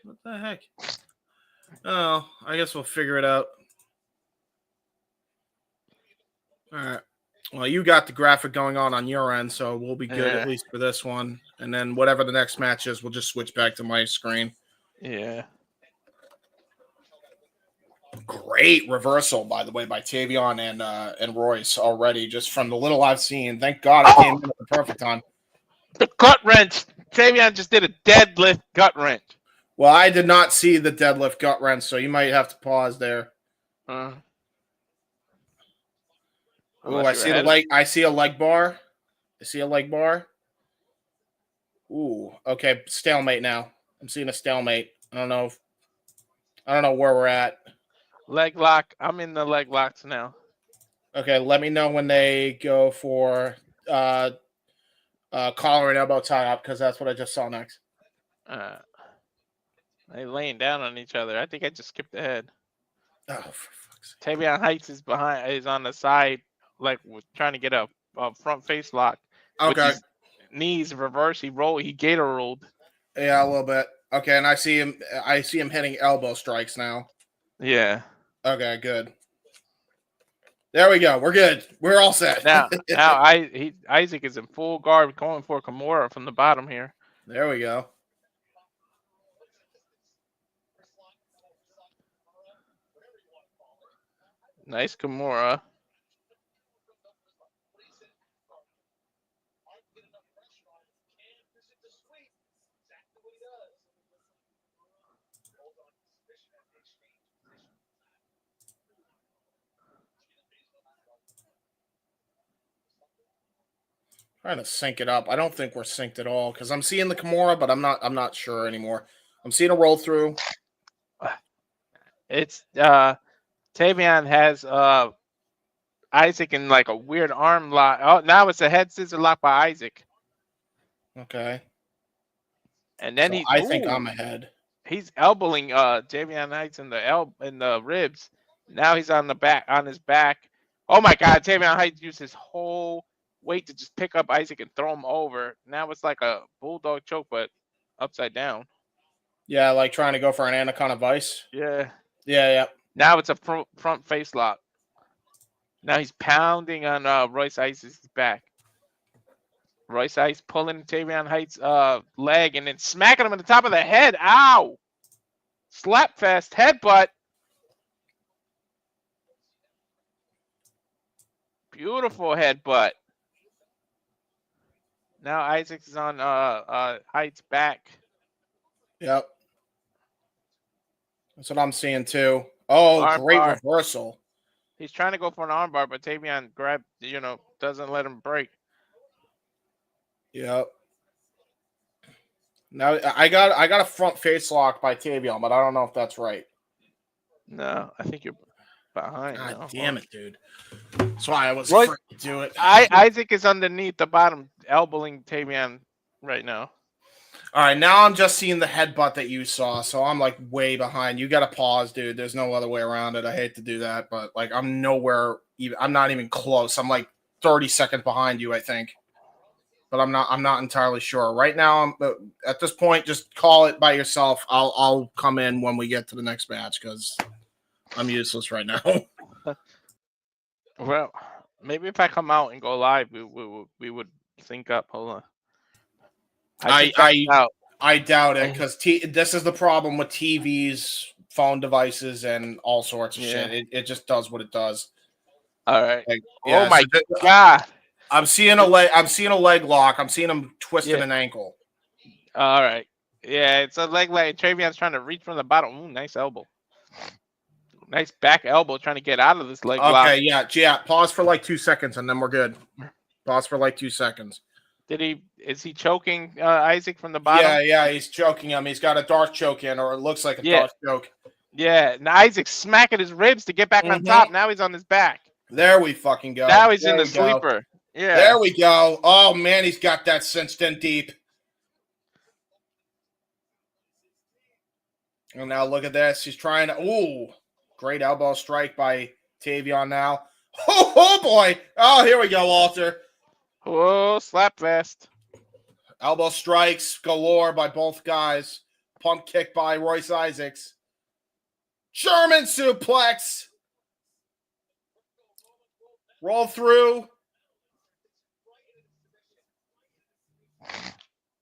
What the heck? Oh, I guess we'll figure it out. All right. Well, you got the graphic going on your end, so we'll be good at least for this one. And then whatever the next match is, we'll just switch back to my screen. Yeah. Great reversal, by the way, by Tavion and Royce already, just from the little I've seen. Thank God I came in at the perfect time. The gut wrench. Tavion just did a deadlift gut wrench. Well, I did not see the deadlift gut wrench, so you might have to pause there. Oh, I see the leg. I see a leg bar. Ooh, okay, stalemate now. I'm seeing a stalemate. I don't know where we're at. Leg lock. I'm in the leg locks now. Okay, let me know when they go for collar and elbow tie up, because that's what I just saw next. They laying down on each other. I think I just skipped ahead. Oh, for fuck's sake. Tavion Heiss is on the side, like trying to get a front face lock. Okay. Knees reverse. He gator rolled. Yeah, a little bit. Okay, and I see him hitting elbow strikes now. Yeah. Okay, good. There we go. We're good. We're all set. Now Isaac is in full guard, going for Kimura from the bottom here. There we go. Nice Kimura. Trying to sync it up. I don't think we're synced at all because I'm seeing the Kimura, but I'm not sure anymore. I'm seeing a roll through. It's Tavion has Isaac in like a weird arm lock. Oh, now it's a head scissor lock by Isaac. Okay. And then I think I'm ahead. He's elbowing Tavion Heights in the ribs. Now he's on his back. Oh my God! Tavion Heights used his whole weight to just pick up Isaac and throw him over. Now it's like a bulldog choke, but upside down. Yeah, like trying to go for an anaconda vice. Yeah. Yeah. Now it's a front face lock. Now he's pounding on Royce Isaac's back. Royce Ice pulling Tavion Heights' leg and then smacking him in the top of the head. Ow! Slap fest, headbutt. Beautiful headbutt. Now Isaac is on Heights' back. Yep. That's what I'm seeing too. Oh, great reversal. He's trying to go for an armbar, but Tavion doesn't let him break. Yep. Now I got a front face lock by Tavion, but I don't know if that's right. No, I think you're behind. God damn it, dude. That's why I was afraid to do it. Isaac is underneath the bottom, elbowing Tavion right now. All right, now I'm just seeing the headbutt that you saw, so I'm like way behind. You got to pause, dude. There's no other way around it. I hate to do that, but like I'm nowhere even. I'm not even close. I'm like 30 seconds behind you, I think. But I'm not entirely sure. Right now, I'm at this point, just call it by yourself. I'll come in when we get to the next match because I'm useless right now. Well, maybe if I come out and go live, we would sync up. Hold on. I doubt it because this is the problem with TVs, phone devices, and all sorts of shit. It just does what it does. All right. Oh my God. I'm seeing a leg. I'm seeing a leg lock. I'm seeing him twisting an ankle. All right. Yeah, it's a leg lock. Travion's trying to reach from the bottom. Ooh, nice elbow. Nice back elbow trying to get out of this leg lock. Okay, yeah. Pause for like 2 seconds and then we're good. Pause for like 2 seconds. Is he choking Isaac from the bottom? Yeah, he's choking him. He's got a dark choke in, or it looks like a dark choke. Yeah, now Isaac's smacking his ribs to get back on top. Now he's on his back. There we fucking go. Now he's in the sleeper. Yeah. There we go. Oh, man, he's got that cinched in deep. And now look at this. He's trying to... Ooh, great elbow strike by Tavion now. Oh, boy. Oh, here we go, Walter. Whoa, slap fest. Elbow strikes galore by both guys. Pump kick by Royce Isaacs. German suplex. Roll through.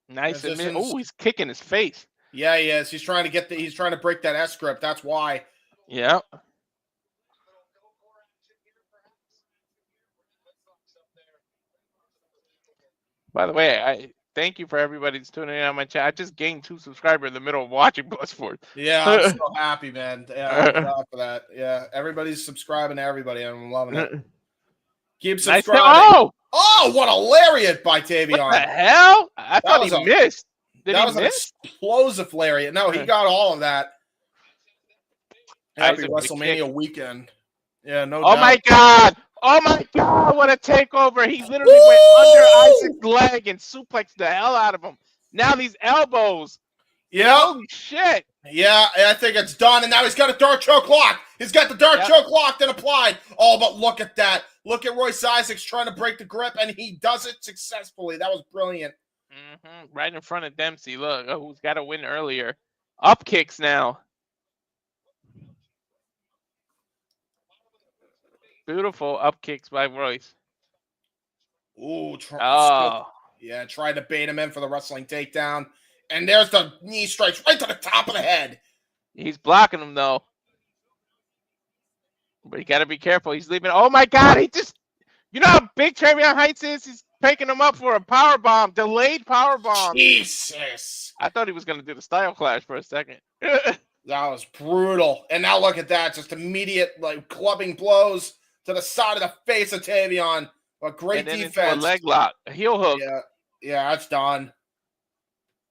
Nice. Oh, he's kicking his face. Yeah, he is. He's trying to break that S grip. That's why. Yeah. By the way, I thank you for everybody that's tuning in on my chat. I just gained 2 subscribers in the middle of watching Bloodsport. Yeah, I'm so happy, man. Yeah, I'm glad for that. Yeah, everybody's subscribing to everybody, and I'm loving it. Keep subscribing. Oh, what a lariat by Tavion. What the hell? I thought he missed. That was an explosive lariat. No, he got all of that. Happy WrestleMania weekend. Yeah, no doubt. Oh, my God. Oh, my God. What a takeover. He literally went under Isaac's leg and suplexed the hell out of him. Now these elbows. Yeah. Holy shit. Yeah, I think it's done. And now he's got a dark choke lock. He's got the dark choke locked and applied. Oh, but look at that. Look at Royce Isaacs trying to break the grip, and he does it successfully. That was brilliant. Right in front of Dempsey. Look, who's got a win earlier. Up kicks now. Beautiful up kicks by Royce. Ooh, tried to bait him in for the wrestling takedown. And there's the knee strikes right to the top of the head. He's blocking him, though. But you got to be careful. He's leaving. Oh, my God. You know how big Tavion Heights is? He's picking him up for a power bomb. Delayed power bomb. Jesus. I thought he was going to do the style clash for a second. That was brutal. And now look at that. Just immediate clubbing blows to the side of the face of Tavion. A great defense. Into a leg lock. A heel hook. Yeah, that's done.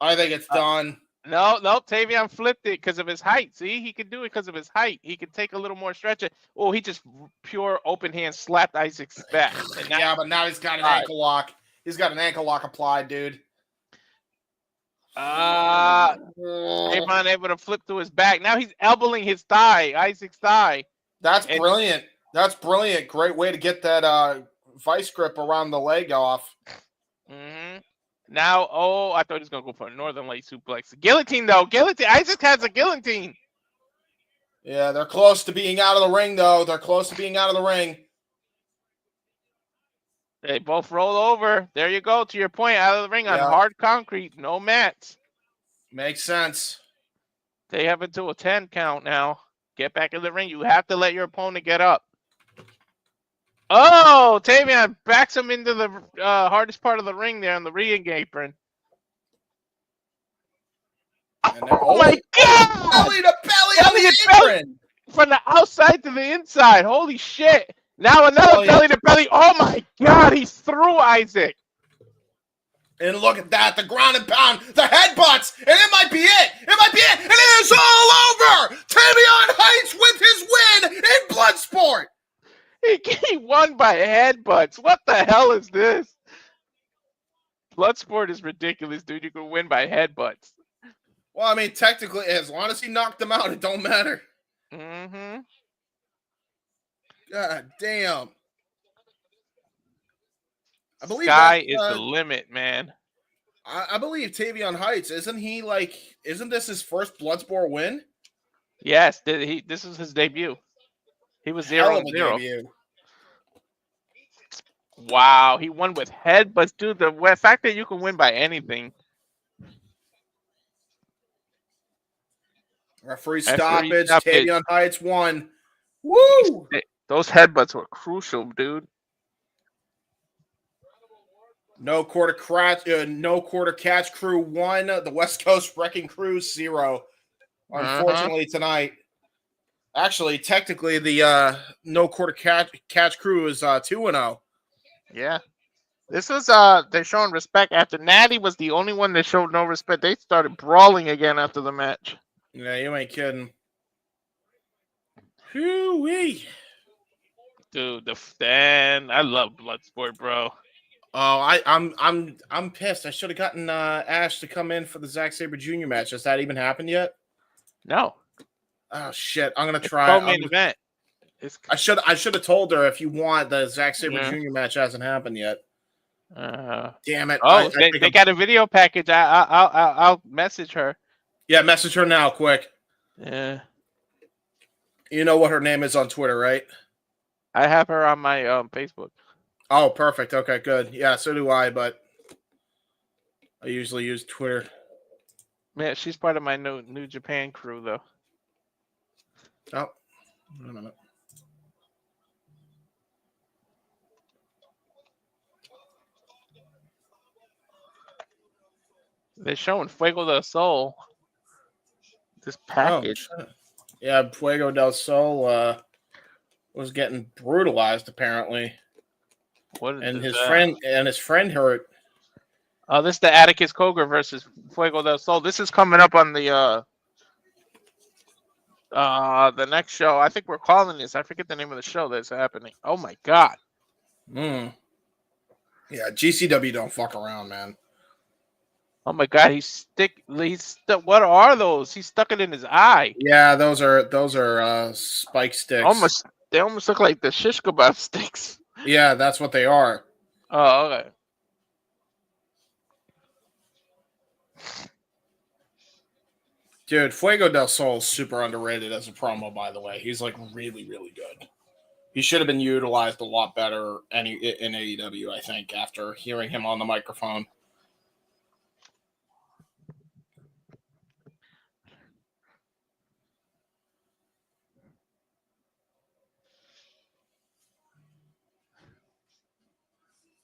I think it's done. No, Tavion flipped it because of his height. See, he could do it because of his height. He could take a little more stretch. Oh, he just pure open hand slapped Isaac's back. But now he's got an ankle lock. He's got an ankle lock applied, dude. Heb Man able to flip to his back. Now he's elbowing his thigh, Isaac's thigh. That's brilliant. That's brilliant. Great way to get that vice grip around the leg off. Mm-hmm. Now, I thought he was going to go for a Northern Light suplex. Guillotine, though. Guillotine. Isaac has a guillotine. Yeah, they're close to being out of the ring, though. They're close to being out of the ring. They both roll over. There you go. To your point, out of the ring on hard concrete. No mats. Makes sense. They have it to a 10 count now. Get back in the ring. You have to let your opponent get up. Oh, Tavion backs him into the hardest part of the ring there on the ring apron. Oh my God! Belly to belly on the apron! From the outside to the inside. Holy shit. Now another belly to belly. Oh my God, he's through Isaac. And look at that, the ground and pound, the headbutts, and it might be it. It might be it, and it is all over. Tavion Heights with his win in Bloodsport. He won by headbutts. What the hell is this? Bloodsport is ridiculous, dude. You can win by headbutts. Well, I mean, technically, as long as he knocked him out, it don't matter. Mm-hmm. God damn. I believe Sky is the limit, man. I believe Tavion Heights, isn't this his first Bloodsport win? Yes, this is his debut. He was 0-0. Wow, he won with headbutts, dude. The fact that you can win by anything. Referee stoppage. Tavion Heights won. Woo! Those headbutts were crucial, dude. No quarter catch crew 1. The West Coast Wrecking Crew 0. Unfortunately, tonight. Actually, technically, the no quarter catch crew is 2-0. Yeah. This was they're showing respect after Nattie was the only one that showed no respect. They started brawling again after the match. Yeah, you ain't kidding. Hoo-wee. Dude, I love Bloodsport, bro. Oh, I'm pissed. I should have gotten Ash to come in for the Zack Sabre Jr. match. Has that even happened yet? No. Oh shit! I'm gonna try. Main event. I should have told her, if you want, the Zack Sabre Jr. match hasn't happened yet. Damn it! Oh, they got a video package. I'll message her. Yeah, message her now, quick. Yeah. You know what her name is on Twitter, right? I have her on my Facebook. Oh, perfect. Okay, good. Yeah, so do I, but I usually use Twitter. Man, she's part of my New Japan crew, though. Oh, wait a minute. They're showing Fuego del Sol. This package. Oh, yeah, Fuego del Sol was getting brutalized, apparently. His friend hurt. Oh, this is the Atticus Cogar versus Fuego del Sol. This is coming up on the next show. I think we're calling this. I forget the name of the show that's happening. Oh my God. Yeah, GCW don't fuck around, man. Oh my God, what are those? He stuck it in his eye. Yeah, those are spike sticks. They almost look like the shish kebab sticks. Yeah, that's what they are. Oh, okay. Dude, Fuego del Sol is super underrated as a promo, by the way. He's like really, really good. He should have been utilized a lot better in AEW, I think, after hearing him on the microphone.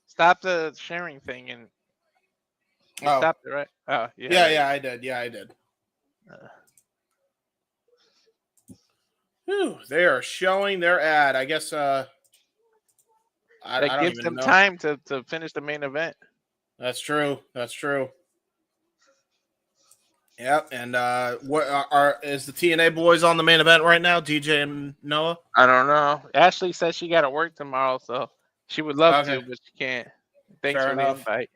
Stop the sharing thing and stop it, right? Oh, yeah. Yeah, I did. They are showing their ad. I guess that gives them time to finish the main event. That's true. Yep. And is the TNA boys on the main event right now? DJ and Noah? I don't know. Ashley says she got to work tomorrow, so she would love to, but she can't. Thanks for the invite.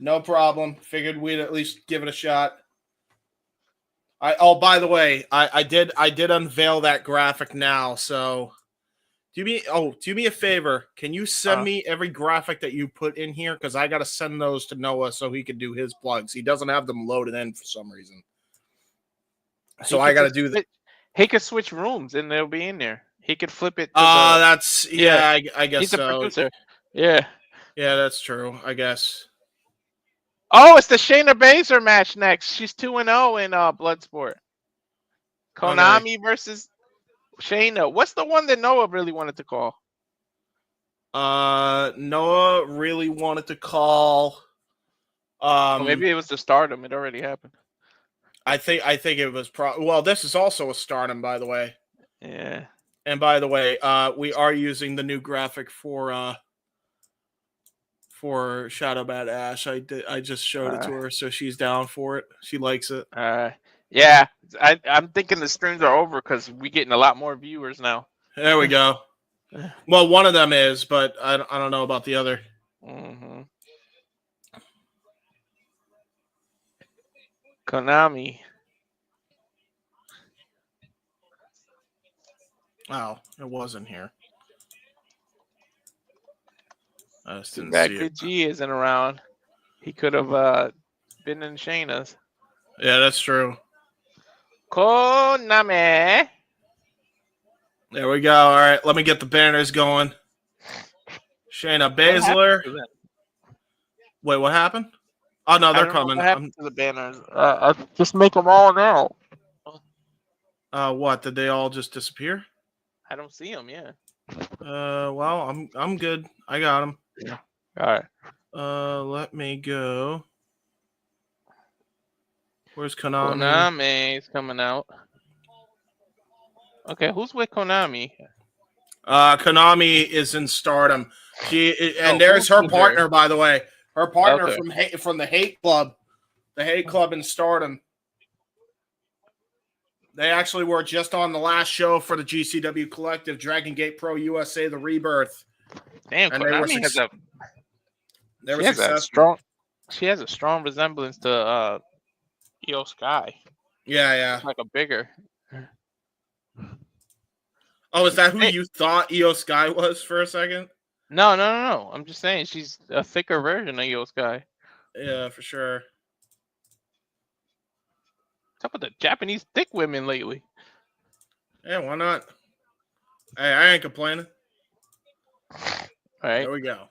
No problem. Figured we'd at least give it a shot. By the way, I did unveil that graphic now. So do me a favor. Can you send me every graphic that you put in here? Because I got to send those to Noah so he can do his plugs. He doesn't have them loaded in for some reason. So I got to do that. He could switch rooms and they'll be in there. He could flip it. That's I guess he's so. A producer. Yeah. Yeah, that's true. I guess. Oh, it's the Shayna Baszler match next. She's 2-0 in Bloodsport. Konami versus Shayna. What's the one that Noah really wanted to call? Noah really wanted to call. Maybe it was the Stardom. It already happened. I think it was well, this is also a Stardom, by the way. Yeah. And by the way, we are using the new graphic for Shadow Bad Ash. I just showed it to her, so she's down for it. She likes it. Yeah. I'm thinking the streams are over because we're getting a lot more viewers now. There we go. Well, one of them is, but I don't know about the other. Mm-hmm. Konami. Oh, it wasn't here. I just didn't That see good it. G isn't around. He could have been in Shayna's. Yeah, that's true. Konami. There we go. All right, let me get the banners going. Shayna Baszler. Wait, what happened? Oh no, they're coming. What happened to the banners? Just make them all now. What? Did they all just disappear? I don't see them. Yeah. Well, I'm good. I got them. Yeah. All right. Let me go. Where's Konami? Konami is coming out. Okay, who's with Konami? Konami is in Stardom. There's her partner, by the way. Her partner from the Hate Club. The Hate Club in Stardom. They actually were just on the last show for the GCW Collective, Dragon Gate Pro USA, the Rebirth. Damn, and Konami she has a strong resemblance to Io Sky. Yeah. It's like a bigger. Oh, is that who you thought Io Sky was for a second? No. I'm just saying she's a thicker version of Io Sky. Yeah, for sure. What's up with the Japanese thick women lately? Yeah, why not? Hey, I ain't complaining. All right. There we go.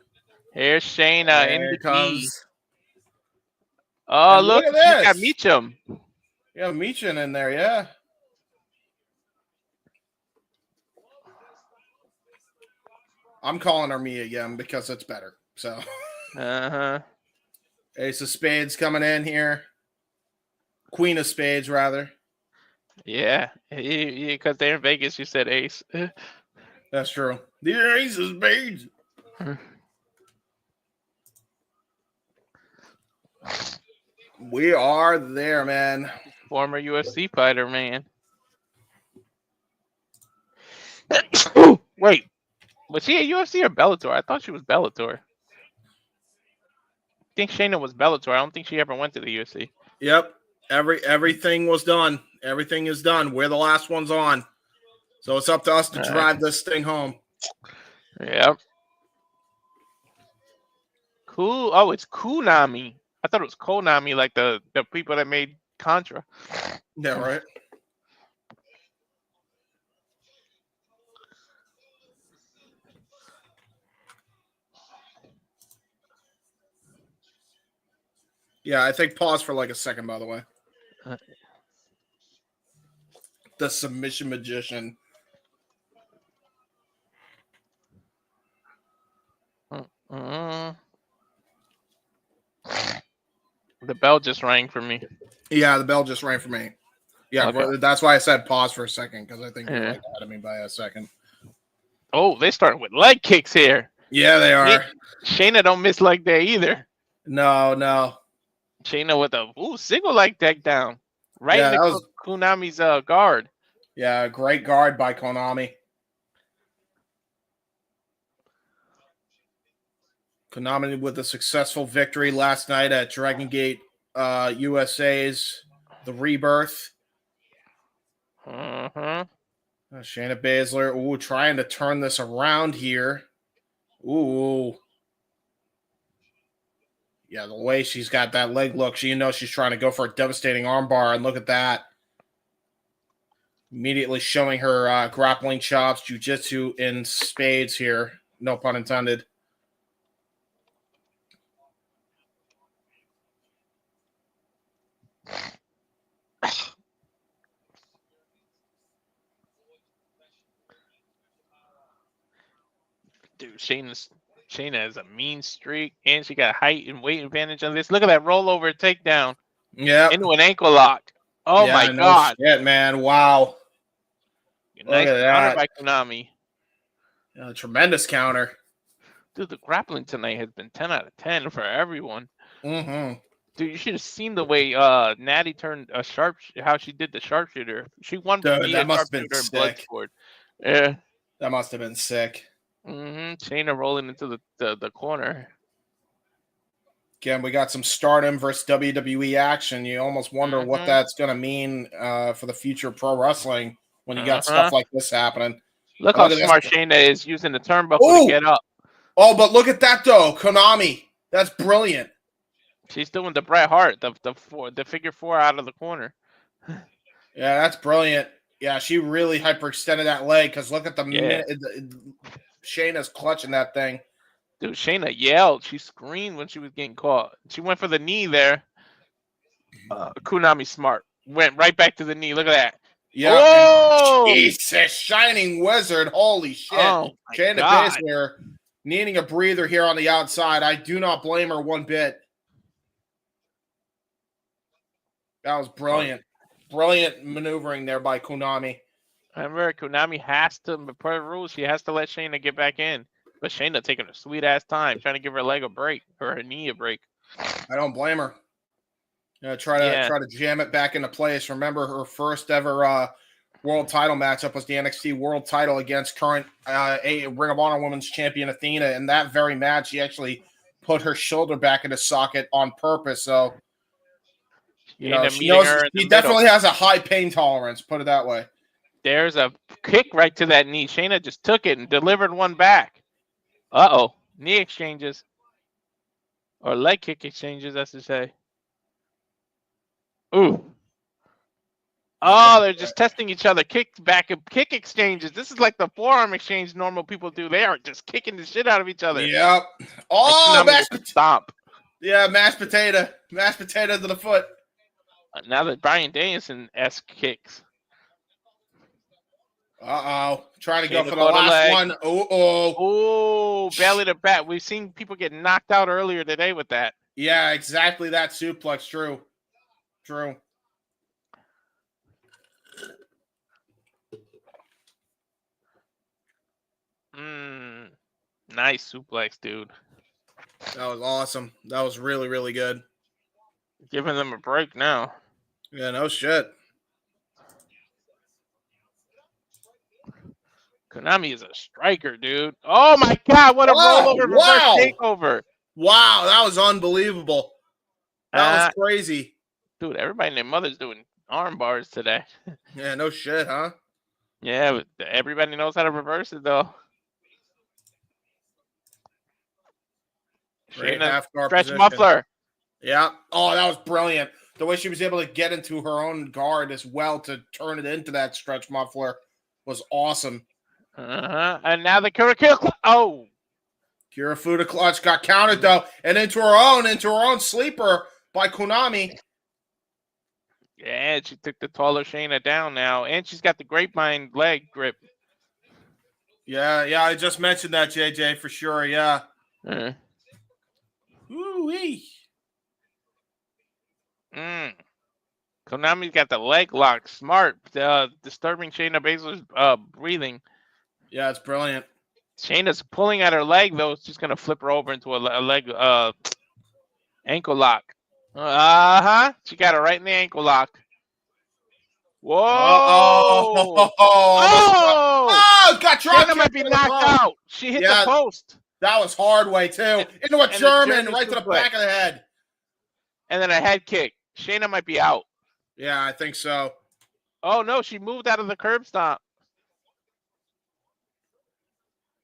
Here's Shayna in the comes. Oh, And look at this. She got Meacham. Yeah, Meacham in there, yeah. I'm calling her Mia Yim because it's better. So. Ace of Spades coming in here. Queen of Spades, rather. Yeah, because they're in Vegas. You said Ace. That's true. The Ace of Spades. We are there, man. Former UFC fighter, man. Wait, was she a UFC or Bellator? I thought she was Bellator. I think Shayna was Bellator. I don't think she ever went to the UFC. Yep. Everything was done. Everything is done. We're the last ones on. So it's up to us to drive this thing home. Yep. Cool. Oh, it's Konami. I thought it was Konami, like the people that made Contra. Yeah, right. Yeah, I think pause for like a second, by the way. The submission magician. The bell just rang for me. Yeah, the bell just rang for me. Yeah, okay. That's why I said pause for a second, because I think you're like ahead of me by a second. Oh, they starting with leg kicks here. Yeah, they are. Shayna don't miss leg day either. No. Shayna with a single leg deck down. Right in Konami's guard. Yeah, great guard by Konami. Konami with a successful victory last night at Dragon Gate USA's The Rebirth. Mm-hmm. Shayna Baszler, ooh, trying to turn this around here. Ooh. Yeah, the way she's got that leg look, you know she's trying to go for a devastating armbar, and look at that. Immediately showing her grappling chops, jiu-jitsu in spades here. No pun intended. Dude, Shayna has a mean streak, and she got height and weight advantage on this. Look at that rollover takedown. Yeah. Into an ankle lock. Oh yeah, my no god. Shit, man. Wow. Nice counter by Konami. Yeah, tremendous counter. Dude, the grappling tonight has been 10 out of 10 for everyone. Mm-hmm. Dude, you should have seen the way Nattie turned how she did the sharpshooter. She won Dude, the that must have been sharpshooter in sick. Bloodsport. Yeah. That must have been sick. Mm-hmm. Shayna rolling into the corner. Again, we got some Stardom versus WWE action. You almost wonder what that's going to mean for the future of pro wrestling when you got stuff like this happening. Look how smart Shayna is using the turnbuckle to get up. Oh, but look at that, though. Konami. That's brilliant. She's doing the Bret Hart, the figure four out of the corner. Yeah, that's brilliant. Yeah, she really hyperextended that leg because look at the minute. Shayna's clutching that thing. Dude, Shayna yelled. She screamed when she was getting caught. She went for the knee there. Konami smart. Went right back to the knee. Look at that. Yeah. Oh! Jesus, Shining Wizard. Holy shit. Oh, Shayna Baszler needing a breather here on the outside. I do not blame her one bit. That was brilliant. Brilliant maneuvering there by Konami. Remember, Konami has to, per rules, she has to let Shayna get back in. But Shayna taking a sweet ass time, trying to give her leg a break or her knee a break. I don't blame her. Try to jam it back into place. Remember, her first ever world title matchup was the NXT World Title against current Ring of Honor Women's Champion Athena. In that very match, she actually put her shoulder back in the socket on purpose. So, she definitely has a high pain tolerance. Put it that way. There's a kick right to that knee. Shayna just took it and delivered one back. Uh-oh. Knee exchanges. Or leg kick exchanges, I should say. Ooh. Oh, they're just testing each other. Kick exchanges. This is like the forearm exchange normal people do. They are just kicking the shit out of each other. Yep. Oh, stop. Yeah, mashed potato. Mashed potato to the foot. Now that Bryan Danielson-esque kicks. Uh-oh. Trying to go for the last one. Oh, belly to back. We've seen people get knocked out earlier today with that. Yeah, exactly that suplex. True. Nice suplex, dude. That was awesome. That was really, really good. Giving them a break now. Yeah, no shit. Konami is a striker, dude. Oh my god, what a rollover reverse takeover. Wow, that was unbelievable. That was crazy. Dude, everybody and their mother's doing arm bars today. Yeah, no shit, huh? Yeah, but everybody knows how to reverse it, though. Great half guard stretch position. muffler. Yeah. Oh, that was brilliant. The way she was able to get into her own guard as well to turn it into that stretch muffler was awesome. And now the Kirifuda. Oh. Kirifuda clutch got counted, though, and into her own sleeper by Konami. Yeah, she took the taller Shayna down now, and she's got the grapevine leg grip. Yeah, I just mentioned that, JJ, for sure, yeah. Woo-wee. Konami's got the leg lock. Smart. Disturbing Shayna Baszler's breathing. Yeah, it's brilliant. Shayna's pulling at her leg, though. She's going to flip her over into a leg ankle lock. She got her right in the ankle lock. Whoa! Oh! Got dropped. Shayna might be knocked out. She hit the post. That was hard way too. Into a German right to the back of the head. And then a head kick. Shayna might be out. Yeah, I think so. Oh no, she moved out of the curb stomp.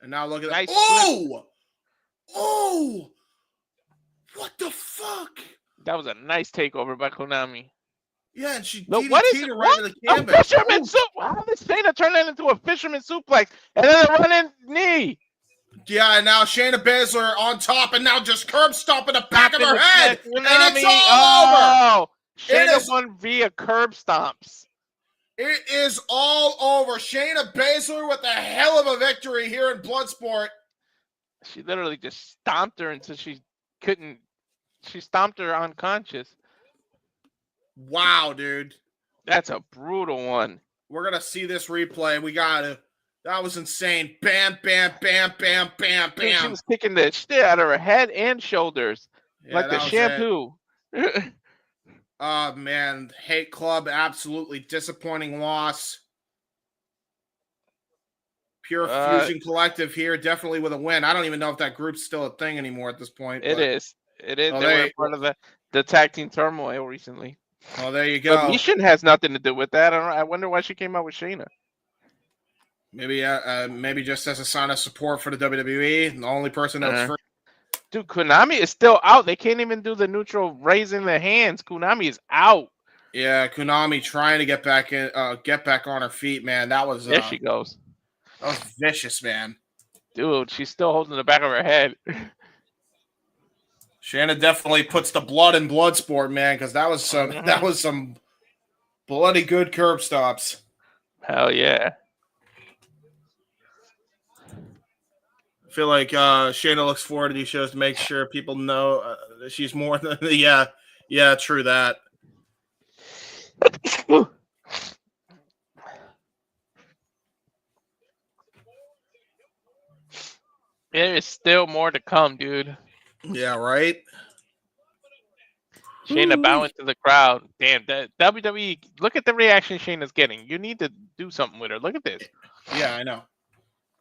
And now look at nice that. Oh! Oh! What the fuck? That was a nice takeover by Konami. Yeah, and she DDT'd her right to the canvas. A fisherman How did Shayna turn that into a fisherman suplex? And then a running knee. Yeah, and now Shayna Baszler on top, and now just curb stomp in the back of her head. And it's all over. Shayna won via curb stomps. It is all over. Shayna Baszler with a hell of a victory here in Bloodsport. She literally just stomped her until she couldn't. She stomped her unconscious. Wow, dude. That's a brutal one. We're going to see this replay. We got to. That was insane. Bam, bam, bam, bam, bam, bam. She was kicking the shit out of her head and shoulders. Like the shampoo. Oh, man. Hate Club, absolutely disappointing loss. Pure Fusion Collective here, definitely with a win. I don't even know if that group's still a thing anymore at this point. It is. It is. They were part of the tag team turmoil recently. Oh, there you go. But Mishin has nothing to do with that. I wonder why she came out with Shayna. Maybe just as a sign of support for the WWE. The only person that was free. Dude, Konami is still out. They can't even do the neutral raising their hands. Konami is out. Yeah, Konami trying to get back on her feet, man. That was there she goes. That was vicious, man. Dude, she's still holding the back of her head. Shayna definitely puts the blood in Bloodsport, man, because that was some bloody good curb stops. Hell yeah. I feel like Shayna looks forward to these shows to make sure people know that she's more than yeah, true that. There is still more to come, dude. Yeah, right? Shayna bowing to the crowd. Damn, that WWE, look at the reaction Shayna's getting. You need to do something with her. Look at this. Yeah, I know.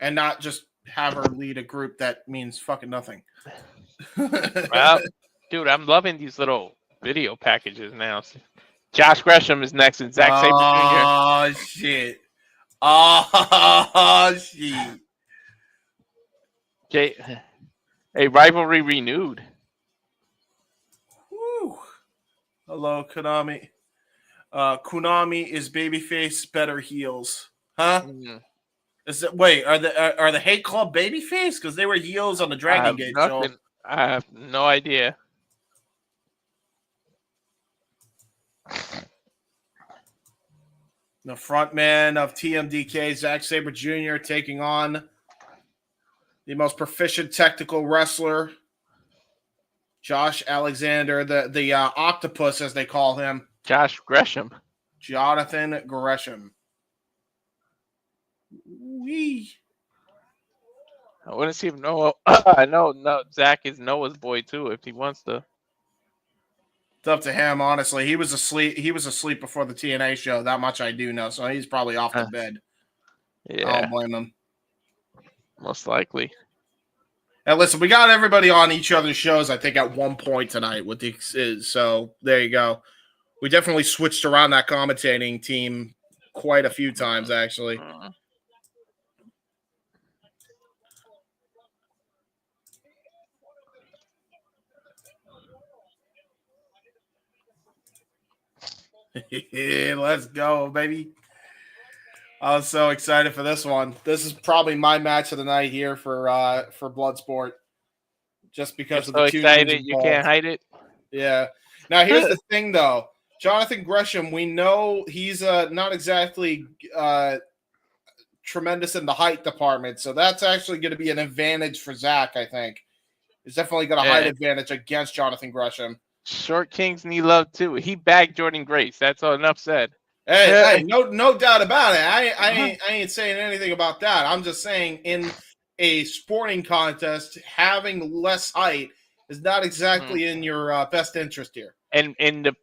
And not just have her lead a group that means fucking nothing. Well, dude, I'm loving these little video packages now. Josh Gresham is next and Zack Sabre Jr. Oh, shit. Oh, shit. A rivalry renewed. Woo. Hello, Konami. Konami is babyface, better heels. Huh? Mm. Are the Hate Club babyface? Because they were heels on the Dragon Gate show. I have no idea. The frontman of TMDK, Zack Sabre Jr., taking on the most proficient technical wrestler, Josh Alexander, the octopus, as they call him. Josh Gresham. Jonathan Gresham. Wee. I want to see if Noah. I know Zack is Noah's boy too. If he wants to. It's up to him, honestly. He was asleep. He was asleep before the TNA show. That much I do know. So he's probably off the bed. Yeah. I don't blame him. Most likely. And listen, we got everybody on each other's shows, I think, at one point tonight. So there you go. We definitely switched around that commentating team quite a few times, actually. Let's go, baby. I was so excited for this one. This is probably my match of the night here for Bloodsport. Just because of the two excited, you can't hide it. Yeah. Now here's the thing, though. Jonathan Gresham, we know he's not exactly tremendous in the height department, so that's actually going to be an advantage for Zack. I think he's definitely got a height advantage against Jonathan Gresham. Short kings need love too. He bagged Jordan Grace. That's all enough said. Hey, no doubt about it. I ain't saying anything about that. I'm just saying in a sporting contest, having less height is not exactly in your best interest here. And in the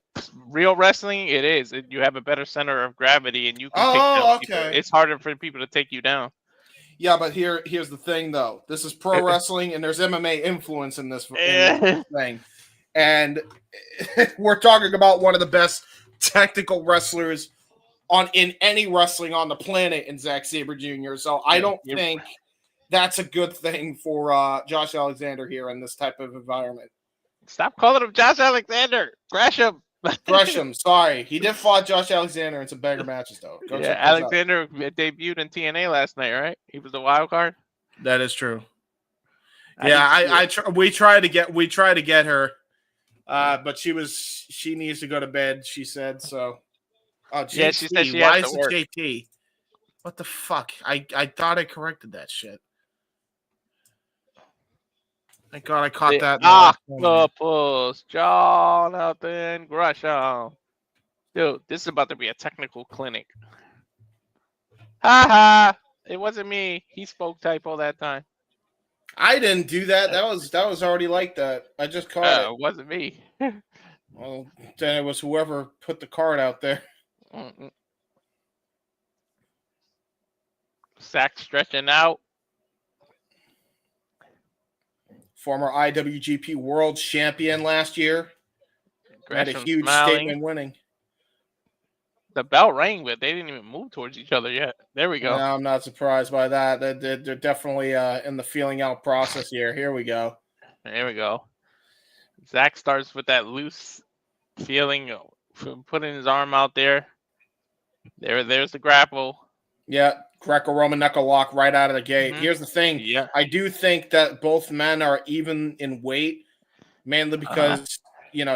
real wrestling, it is. You have a better center of gravity, and you can take down people. It's harder for people to take you down. Yeah, but here's the thing, though. This is pro wrestling, and there's MMA influence in this thing. And we're talking about one of the best technical wrestlers in any wrestling on the planet in Zack Sabre Jr. So I don't think that's a good thing for Josh Alexander here in this type of environment. Stop calling him Josh Alexander. Gresham. Gresham, sorry. He did fight Josh Alexander in some bigger matches, though. Alexander debuted in TNA last night, right? He was the wild card. That is true. We tried to get her, but she needs to go to bed. She said so. Oh, JT. Yeah, she said she Why has is to work. it JT? What the fuck? I thought I corrected that shit. Thank God I caught that. Octopus, Jonathan Gresham. Dude, this is about to be a technical clinic. Ha ha! It wasn't me. He spoke typo that time. I didn't do that. That was already like that. I just caught it. It wasn't me. Well, then it was whoever put the card out there. Zack stretching out. Former IWGP World Champion last year. Had a huge statement winning. The bell rang, but they didn't even move towards each other yet. There we go. No, I'm not surprised by that. They're definitely in the feeling out process here. Here we go. There we go. Zack starts with that loose feeling, putting his arm out there. There's the grapple. Yeah, Greco-Roman knuckle lock right out of the gate. Here's the thing. Yeah. I do think that both men are even in weight, mainly because,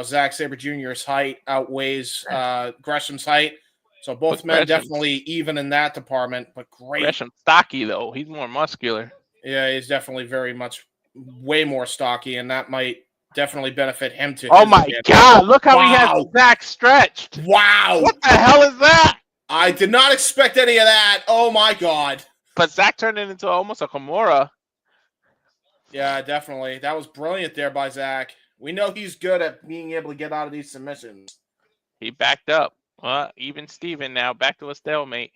Zack Sabre Jr.'s height outweighs Gresham's height. So both men definitely even in that department, but great. Gresham's stocky, though. He's more muscular. Yeah, he's definitely way more stocky, and that might definitely benefit him too. Oh, my God. Look how he has Zack stretched. Wow. What the hell is that? I did not expect any of that. Oh, my God. But Zack turned it into almost a Kimura. Yeah, definitely. That was brilliant there by Zack. We know he's good at being able to get out of these submissions. He backed up. Well, even Steven now back to a stalemate.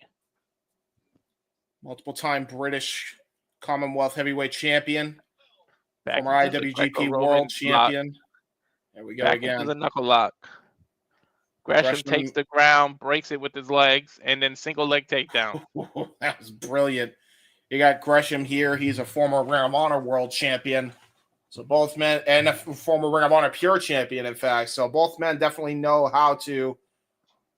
Multiple-time British Commonwealth Heavyweight Champion. Former Back IWGP World Champion. There we go again. Into the knuckle lock. Gresham takes the ground, breaks it with his legs, and then single leg takedown. That was brilliant. You got Gresham here. He's a former Ring of Honor World Champion. So both men, and a former Ring of Honor Pure Champion, in fact. So both men definitely know how to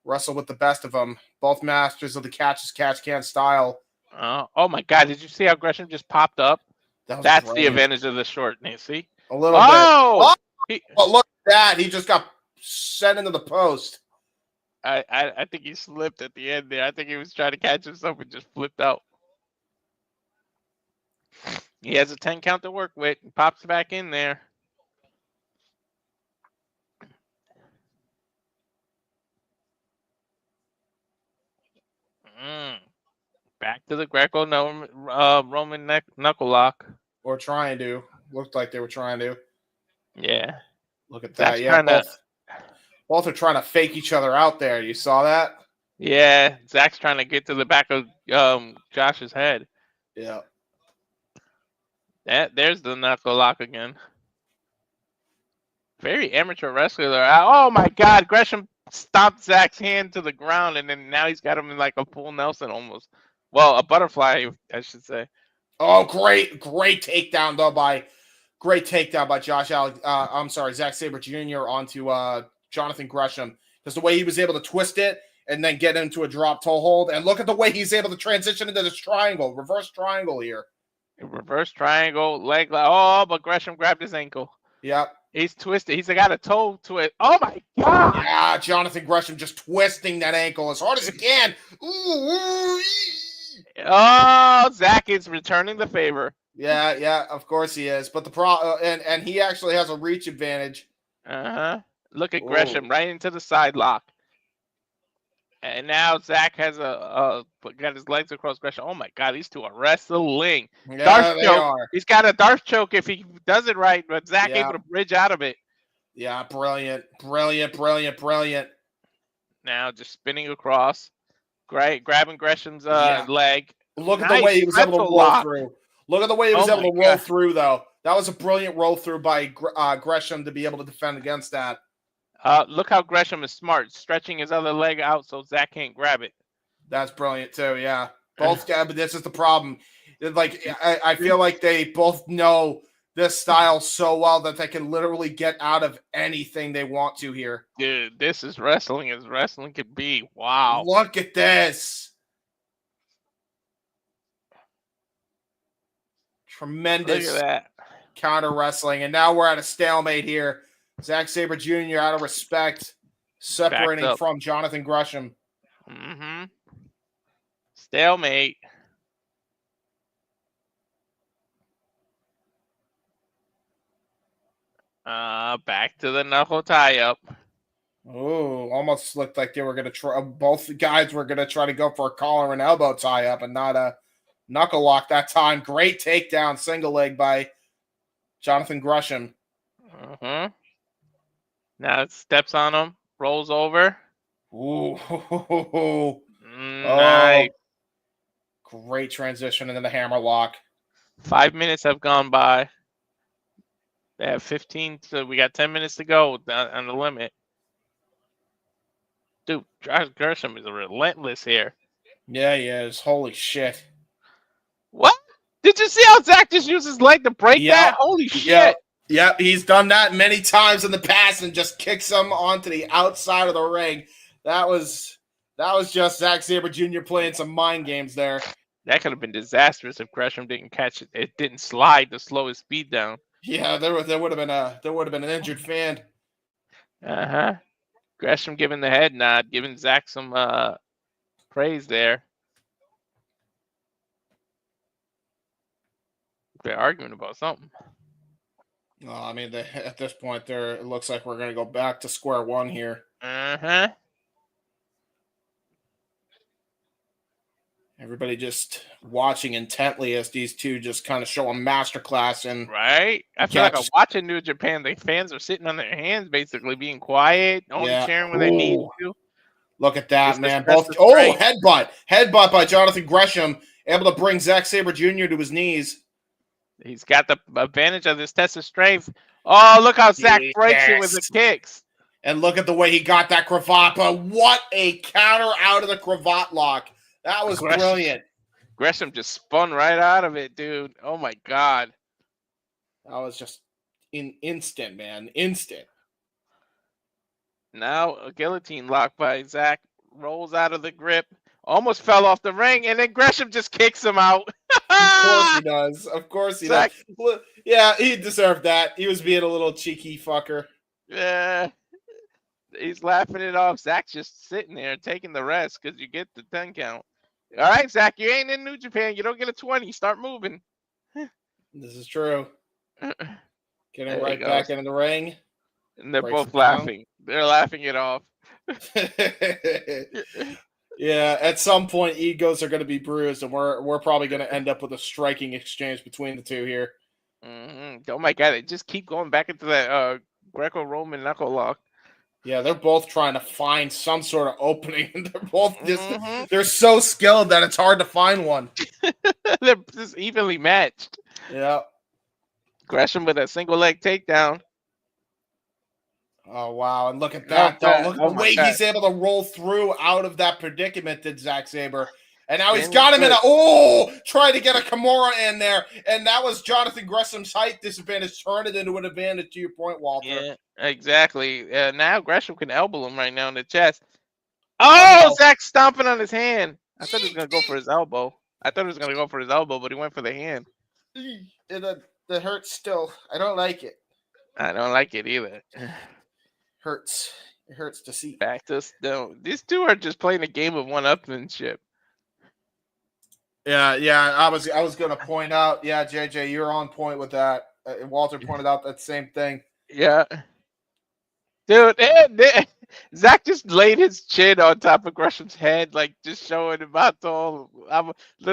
wrestle with the best of them. Both masters of the catch-as-catch-can style. Oh, my God. Did you see how Gresham just popped up? That's brilliant. the advantage of the shortness, see? A little bit. Oh! But look at that. He just got sent into the post. I think he slipped at the end there. I think he was trying to catch himself and just flipped out. He has a 10 count to work with. He pops back in there. Back to the Greco-Roman knuckle lock. Or trying to. Looked like they were trying to. Yeah. Look at that. Yeah, both are trying to fake each other out there. You saw that? Yeah. Zack's trying to get to the back of Josh's head. Yeah. There's the knuckle lock again. Very amateur wrestler. Oh, my God. Gresham stomped Zack's hand to the ground, and then now he's got him in like a full Nelson almost. Well, a butterfly, I should say. Oh, great takedown though by Josh Alex. I'm sorry, Zack Sabre Jr. onto Jonathan Gresham, because the way he was able to twist it and then get into a drop toe hold, and look at the way he's able to transition into this triangle, reverse triangle here. Reverse triangle, leg. Oh, but Gresham grabbed his ankle. Yep. He's twisted. He's got a toe to it. Oh, my God. Yeah, Jonathan Gresham just twisting that ankle as hard as he can. Ooh. Oh, Zack is returning the favor. Yeah, of course he is. But and he actually has a reach advantage. Look at Gresham right into the side lock. And now Zack has got his legs across Gresham. Oh my God, these two are wrestling. Yeah, they are. He's got a Darth choke if he does it right, but Zack able to bridge out of it. Yeah, brilliant. Now just spinning across, grabbing Gresham's leg, Look at the way he was able to roll through. Look at the way he was able to roll through, though. That was a brilliant roll through by Gresham to be able to defend against that. Look how Gresham is smart, stretching his other leg out so Zack can't grab it. That's brilliant too. Yeah, both. But this is the problem. Like I feel like they both know this style so well that they can literally get out of anything they want to here. Dude, this is wrestling as wrestling could be. Wow. Look at this. Tremendous Look at that. counter wrestling. And now we're at a stalemate here. Zack Sabre Jr. out of respect, separating from Jonathan Gresham. Mm-hmm. Stalemate. Back to the knuckle tie-up. Oh, almost looked like they were going to try. Both guys were going to try to go for a collar and elbow tie-up and not a knuckle lock that time. Great takedown, single leg by Jonathan Gresham. Mm-hmm. Now it steps on him, rolls over. Ooh. Nice. Great transition into the hammer lock. 5 minutes have gone by. They have 15, so we got 10 minutes to go on the limit. Dude, Gresham is relentless here. Yeah, he is. Holy shit. What? Did you see how Zack just used his leg to break that? Holy shit. Yep, he's done that many times in the past and just kicks him onto the outside of the ring. That was just Zack Sabre Jr. playing some mind games there. That could have been disastrous if Gresham didn't catch it. It didn't slide to slow his speed down. Yeah, there would have been an injured fan. Uh-huh. Gresham giving the head nod, giving Zack some praise there. They're arguing about something. I mean, at this point, it looks like we're going to go back to square one here. Uh-huh. Everybody just watching intently as these two just kind of show a masterclass. And right? I feel like I'm watching New Japan. The fans are sitting on their hands, basically being quiet, only cheering when they need to. Look at that, man. Headbutt by Jonathan Gresham, able to bring Zack Sabre Jr. to his knees. He's got the advantage of this test of strength. Oh, look how Zack breaks it with the kicks. And look at the way he got that cravat. But what a counter out of the cravat lock. That was brilliant. Gresham just spun right out of it, dude. Oh, my God. That was just instant, man. Instant. Now a guillotine lock by Zack. Rolls out of the grip. Almost fell off the ring, and then Gresham just kicks him out. Of course he does. Of course he does. Yeah, he deserved that. He was being a little cheeky fucker. Yeah. He's laughing it off. Zack's just sitting there taking the rest because you get the 10 count. All right, Zack, you ain't in New Japan. You don't get a 20. Start moving. This is true. Getting right back into the ring. And they're both laughing. They're laughing it off. Yeah, at some point, egos are going to be bruised, and we're probably going to end up with a striking exchange between the two here. Mm-hmm. Oh, my God. They just keep going back into that Greco-Roman knuckle lock. Yeah, they're both trying to find some sort of opening. They're both they're so skilled that it's hard to find one. They're just evenly matched. Yeah. Gresham with a single leg takedown. Oh, wow. And look at that. Look at the way he's able to roll through out of that predicament, did Zack Sabre. And now he's got him in trying to get a Kimura in there. And that was Jonathan Gresham's height disadvantage. Turn it into an advantage, to your point, Walter. Yeah, exactly. Now Gresham can elbow him right now in the chest. Oh, Zack's stomping on his hand. I thought he was going to go for his elbow. But he went for the hand. It hurts still. I don't like it. I don't like it either. Hurts. It hurts to see. Back to these two are just playing a game of one-upmanship. Yeah. I was going to point out. Yeah, JJ, you're on point with that. Walter pointed out that same thing. Yeah, dude. Zack just laid his chin on top of Gresham's head, like just showing about the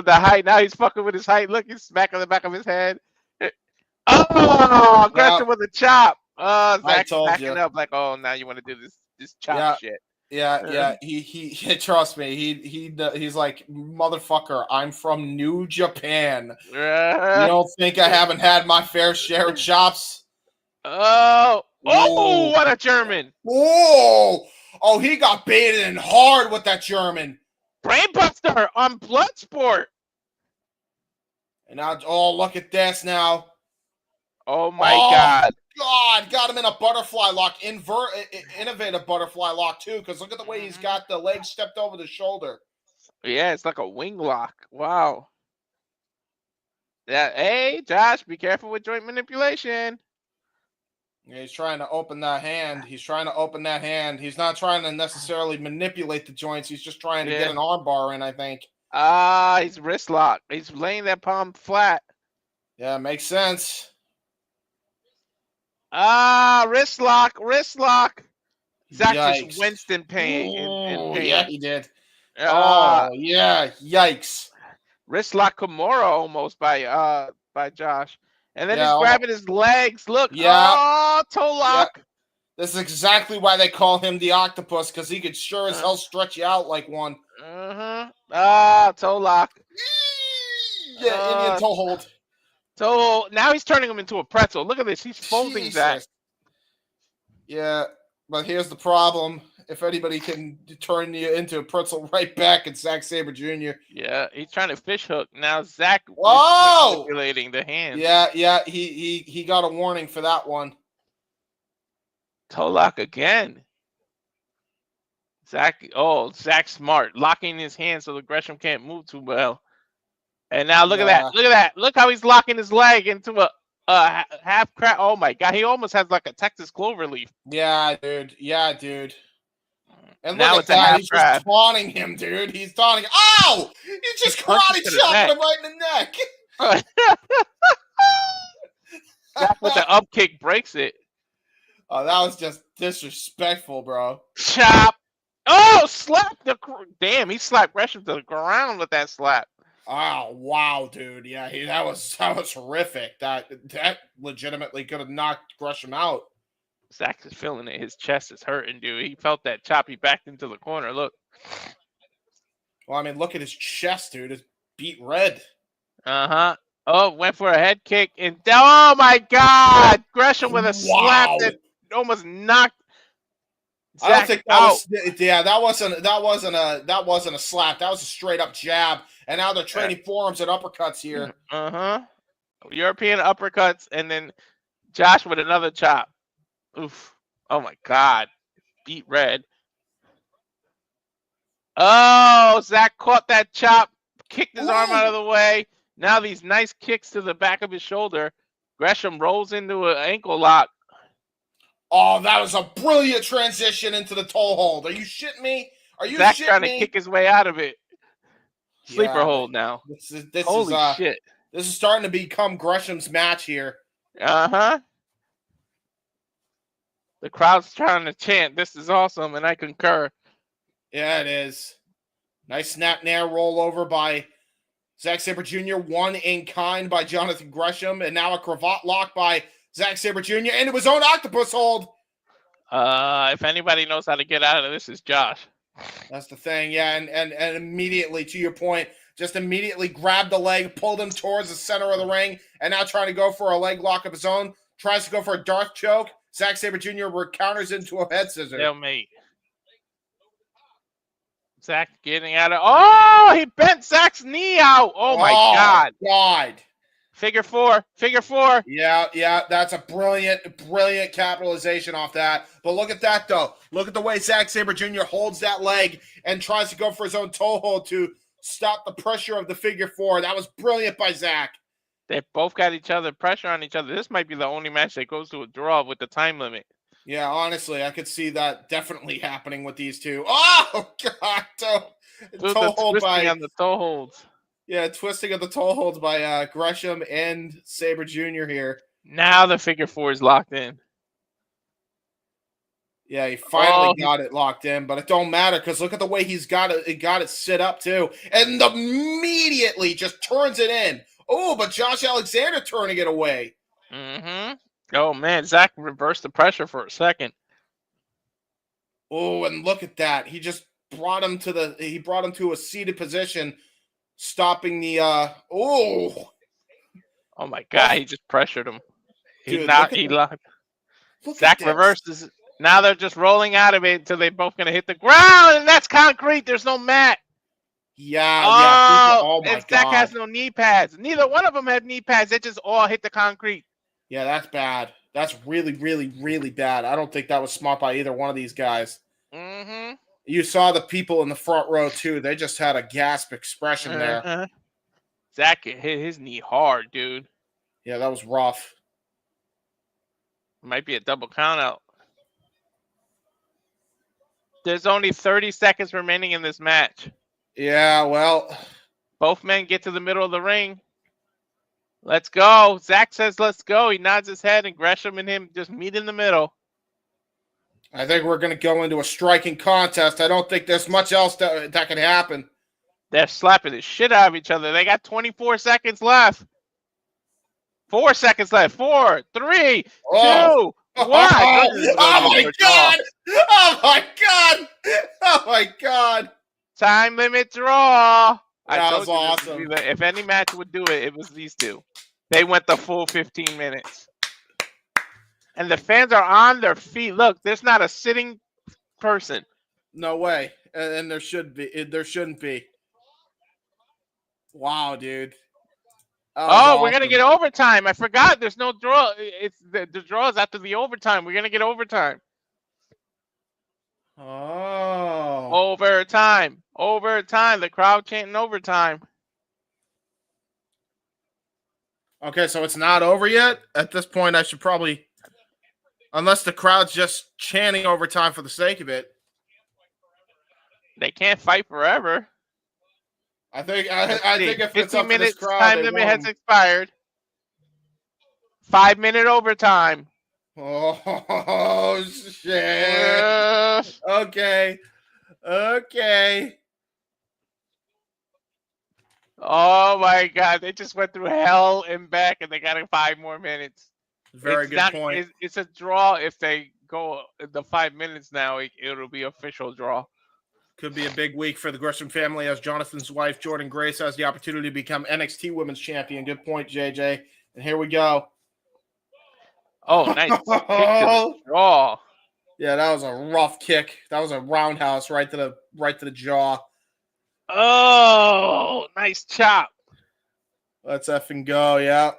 height. Now he's fucking with his height. Look, he's smacking the back of his head. Oh, Gresham with a chop. Zack's backing up like, oh, now you want to do this chop shit. Yeah. He trust me. He's like, motherfucker, I'm from New Japan. You don't think I haven't had my fair share of chops? Oh, what a German! Oh, he got baited in hard with that German. Brainbuster on Bloodsport. And now, look at this now. Oh my God. God, got him in a butterfly lock, innovative butterfly lock too, because look at the way he's got the leg stepped over the shoulder. Yeah, it's like a wing lock. Wow. Yeah, hey, Josh, be careful with joint manipulation. Yeah, he's trying to open that hand. He's not trying to necessarily manipulate the joints. He's just trying to get an arm bar in, I think. He's wrist lock. He's laying that palm flat. Yeah, makes sense. Wrist lock. Zack just winced in pain. Yeah, he did. Yeah, yikes. Wrist lock Kimura almost by Josh. And then he's grabbing his legs. Look. Yeah. Toe lock. Yeah. This is exactly why they call him the octopus, because he could sure as hell stretch you out like one. Toe lock. Yeah, Indian toe hold. So now he's turning him into a pretzel. Look at this. He's folding Zack. Yeah, but here's the problem. If anybody can turn you into a pretzel right back, it's Zack Sabre Jr. Yeah, he's trying to fish hook. Now Zack is manipulating the hand. Yeah, he got a warning for that one. Toe lock again. Zack's smart. Locking his hand so the Gresham can't move too well. And now look at that. Look how he's locking his leg into a half crab. Oh my God, he almost has like a Texas clover leaf. Yeah, dude. And now look at that. He's just taunting him, dude. He's taunting. Oh! He just karate chopped him right in the neck. Zack with the up kick breaks it. Oh, that was just disrespectful, bro. Chop. Oh, slap the. Damn, he slapped Gresham to the ground with that slap. Oh, wow, dude. Yeah, that was horrific. That legitimately could have knocked Gresham out. Zack is feeling it. His chest is hurting, dude. He felt that chop. He backed into the corner. Look. Well, I mean, look at his chest, dude. It's beat red. Uh-huh. Oh, went for a head kick. And oh, my God. Gresham with a slap that almost knocked Zack I don't think that out. that wasn't a slap. That was a straight up jab. And now they're trading forearms and uppercuts here. European uppercuts, and then Josh with another chop. Oof. Oh my God. Beat red. Oh, Zack caught that chop, kicked his arm out of the way. Now these nice kicks to the back of his shoulder. Gresham rolls into an ankle lock. Oh, that was a brilliant transition into the toe hold. Are you shitting me? Zack trying to kick his way out of it. Sleeper hold now. Holy shit. This is starting to become Gresham's match here. The crowd's trying to chant, "This is awesome," and I concur. Yeah, it is. Nice snap nair rollover by Zack Sabre Jr. One in kind by Jonathan Gresham, and now a cravat lock by Zack Sabre Jr. into his own octopus hold. If anybody knows how to get out of this, is Josh. That's the thing, yeah, and immediately, to your point, just immediately grabbed the leg, pulled him towards the center of the ring, and now trying to go for a leg lock of his own, tries to go for a Darth choke. Zack Sabre Jr. counters into a head scissor. Stalemate. Zack getting out of... Oh, he bent Zack's knee out. Oh, my God. Figure four. Yeah, that's a brilliant capitalization off that. But look at that, though. Look at the way Zack Sabre Jr. holds that leg and tries to go for his own toe hold to stop the pressure of the figure four. That was brilliant by Zack. They both got each other, pressure on each other. This might be the only match that goes to a draw with the time limit. Yeah, honestly, I could see that definitely happening with these two. Oh, God. Toe hold by... on the toe holds. Yeah, twisting of the toe holds by Gresham and Sabre Jr. here. Now the figure four is locked in. Yeah, he finally got it locked in, but it don't matter because look at the way he's got it set up too. And immediately just turns it in. Oh, but Josh Alexander turning it away. Oh, man, Zack reversed the pressure for a second. Oh, and look at that. He just brought him to a seated position, stopping the oh my God, he just pressured him. Dude, Zack reverses. Now they're just rolling out of it until they're both gonna hit the ground, and that's concrete. There's no mat. Yeah. Oh my God. Zack has no knee pads. Neither one of them had knee pads. They just all hit the concrete. Yeah, that's bad. That's really, really, really bad. I don't think that was smart by either one of these guys. Mm-hmm. You saw the people in the front row too. They just had a gasp expression there. Zack hit his knee hard, dude. Yeah, that was rough. Might be a double count out. There's only 30 seconds remaining in this match. Yeah, well. Both men get to the middle of the ring. Let's go. Zack says let's go. He nods his head, and Gresham and him just meet in the middle. I think we're going to go into a striking contest. I don't think there's much else that can happen. They're slapping the shit out of each other. They got 24 seconds left. 4 seconds left. 4, 3, 2, 1. Oh my God! Oh my God! Oh my God! Time limit draw. That was awesome. If any match would do it, it was these two. They went the full 15 minutes. And the fans are on their feet. Look, there's not a sitting person. No way. And there should be. There shouldn't be. Wow, dude. Oh, we're gonna get overtime. I forgot. There's no draw. It's the draw is after the overtime. We're gonna get overtime. Oh. Overtime. Overtime. The crowd chanting overtime. Okay, so it's not over yet? At this point, I should probably... Unless the crowd's just chanting overtime for the sake of it. They can't fight forever. I think if it's up to this crowd, time limit has expired. 5-minute overtime. Oh, shit. Okay. Oh, my God. They just went through hell and back, and they got 5 more minutes. Very good point. It's a draw. If they go the 5 minutes now, it'll be official draw. Could be a big week for the Gresham family as Jonathan's wife, Jordan Grace, has the opportunity to become NXT Women's Champion. Good point, JJ. And here we go. Oh, nice kick to the jaw. Yeah, that was a rough kick. That was a roundhouse right to the jaw. Oh, nice chop. Let's effing go, yeah.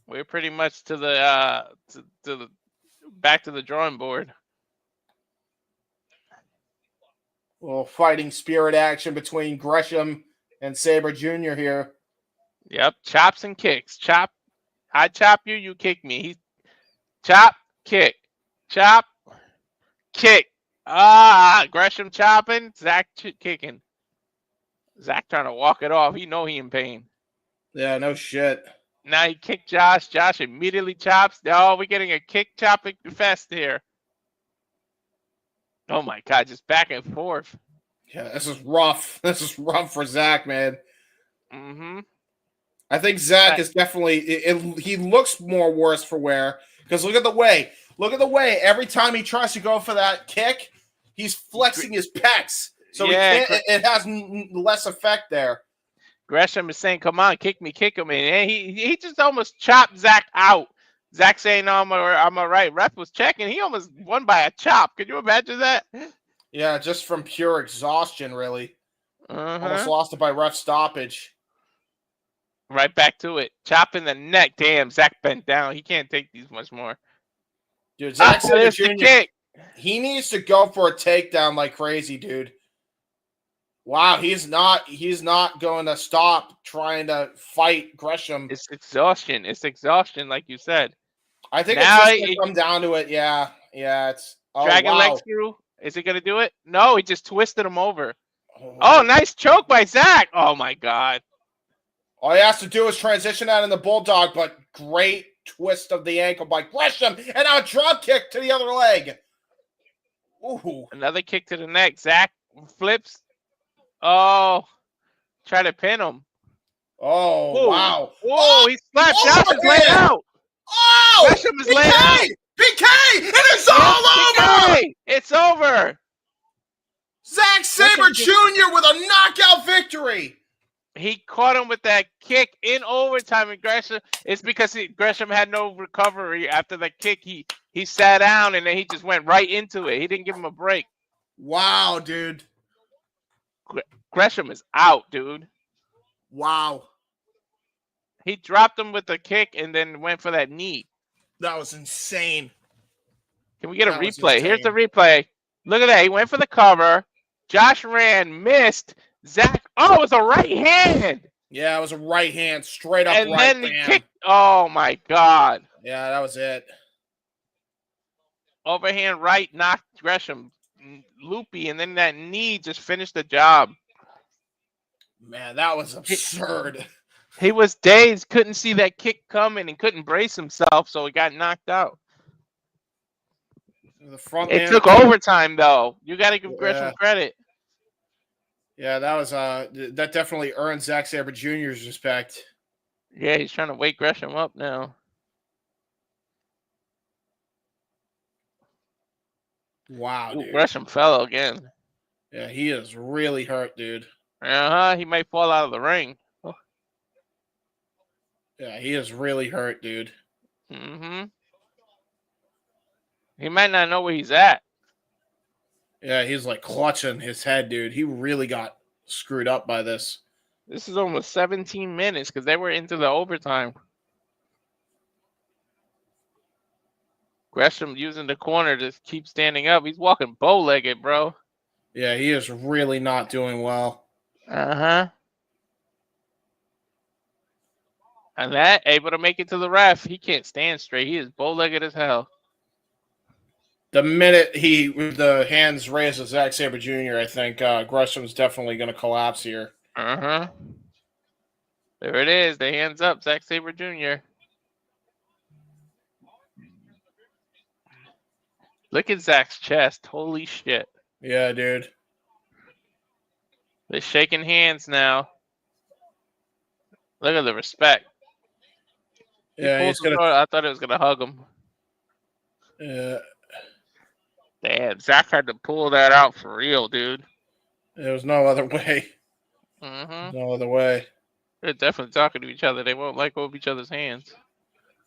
We're pretty much to the back to the drawing board. Little fighting spirit action between Gresham and Sabre Jr. here. Yep, chops and kicks. Chop, I chop you, you kick me. Chop, kick, chop, kick. Gresham chopping, Zack kicking. Zack trying to walk it off. He know he in pain. Yeah, no shit. Now he kicked Josh. Josh immediately chops. Oh, we're getting a kick chopping fest here. Oh my God, just back and forth. Yeah, this is rough. This is rough for Zack, man. Mm-hmm. I think Zack is definitely. He looks more worse for wear because look at the way. Every time he tries to go for that kick, he's flexing his pecs, so it has less effect there. Gresham is saying, "Come on, kick me, kick him," and he just almost chopped Zack out. Zack saying, "No, I'm all right." Ref was checking. He almost won by a chop. Could you imagine that? Yeah, just from pure exhaustion, really. Uh-huh. Almost lost it by ref stoppage. Right back to it. Chop in the neck. Damn, Zack bent down. He can't take these much more. Dude, Zack Sabre Jr. Kick. He needs to go for a takedown like crazy, dude. Wow, he's not going to stop trying to fight Gresham. It's exhaustion. Like you said. I think it's just going to come down to it. Yeah, it's dragon leg screw. Is he going to do it? No, he just twisted him over. Oh, nice choke by Zack. Oh my God. All he has to do is transition out in the bulldog, but great twist of the ankle by Gresham, and now a drop kick to the other leg. Ooh. Another kick to the neck. Zack flips. Oh, try to pin him. Oh, ooh. Wow. Oh, he slapped. Josh is laid out. Oh, Gresham is laid out. PK, and it's all over. It's over. Zack Sabre Jr. with a knockout victory. He caught him with that kick in overtime, and Gresham. It's because Gresham had no recovery after the kick. He sat down, and then he just went right into it. He didn't give him a break. Wow, dude. Gresham is out, dude. Wow. He dropped him with the kick and then went for that knee. That was insane. Can we get a replay? Here's the replay. Look at that. He went for the cover. Josh ran, missed. Zack. Oh, it was a right hand. Yeah, it was a right hand, straight up and right then hand. He kicked. Oh, my God. Yeah, that was it. Overhand right knocked Gresham loopy, and then that knee just finished the job. Man, that was absurd. He was dazed, couldn't see that kick coming, and couldn't brace himself, so he got knocked out. It took overtime, though. You got to give Gresham credit. Yeah, that was that definitely earned Zack Sabre Jr.'s respect. Yeah, he's trying to wake Gresham up now. Wow, dude. Gresham fell again. Yeah, he is really hurt, dude. He might fall out of the ring. Oh. Yeah, he is really hurt, dude. Mm-hmm. He might not know where he's at. Yeah, he's like clutching his head, dude. He really got screwed up by this. This is almost 17 minutes because they were into the overtime. Gresham using the corner to keep standing up. He's walking bow-legged, bro. Yeah, he is really not doing well. Uh-huh. And that, able to make it to the ref. He can't stand straight. He is bow-legged as hell. The minute the hands raised to Zack Sabre Jr., I think Gresham's definitely going to collapse here. Uh-huh. There it is. The hands up, Zack Sabre Jr. Look at Zack's chest. Holy shit. Yeah, dude. They're shaking hands now. Look at the respect. Yeah, he's gonna. I thought it was gonna hug him. Yeah. Damn, Zack had to pull that out for real, dude. There was no other way. Mm-hmm. No other way. They're definitely talking to each other. They won't let go of each other's hands.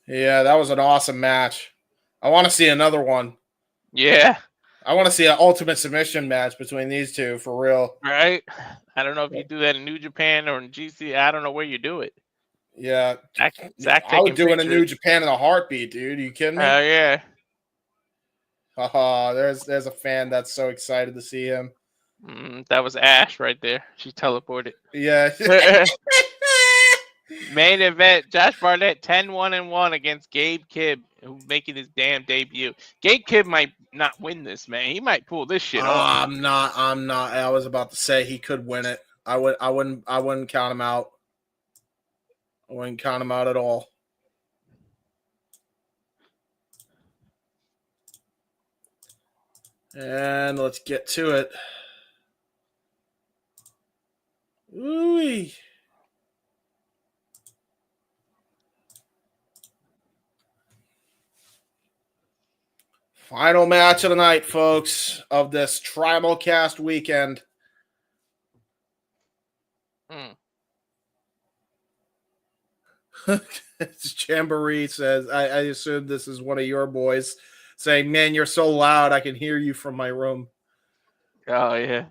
Yeah, that was an awesome match. I want to see another one. Yeah. I want to see an ultimate submission match between these two for real. Right? I don't know if you do that in New Japan or in GC. I don't know where you do it. Yeah. Zack I would do it in New Japan in a heartbeat, dude. Are you kidding me? Yeah. There's a fan that's so excited to see him. That was Ash right there. She teleported. Yeah. Main event, Josh Barnett 10-1-1 against Gabe Kidd, who's making his damn debut. Gabe Kidd might not win this, man. He might pull this shit off. I'm not. I was about to say he could win it. I wouldn't count him out. I wouldn't count him out at all. And let's get to it. Ooh-wee. Final match of the night, folks, of this Tribal Cast weekend. Jamboree says, I assume this is one of your boys saying, man, you're so loud, I can hear you from my room. Oh, yeah.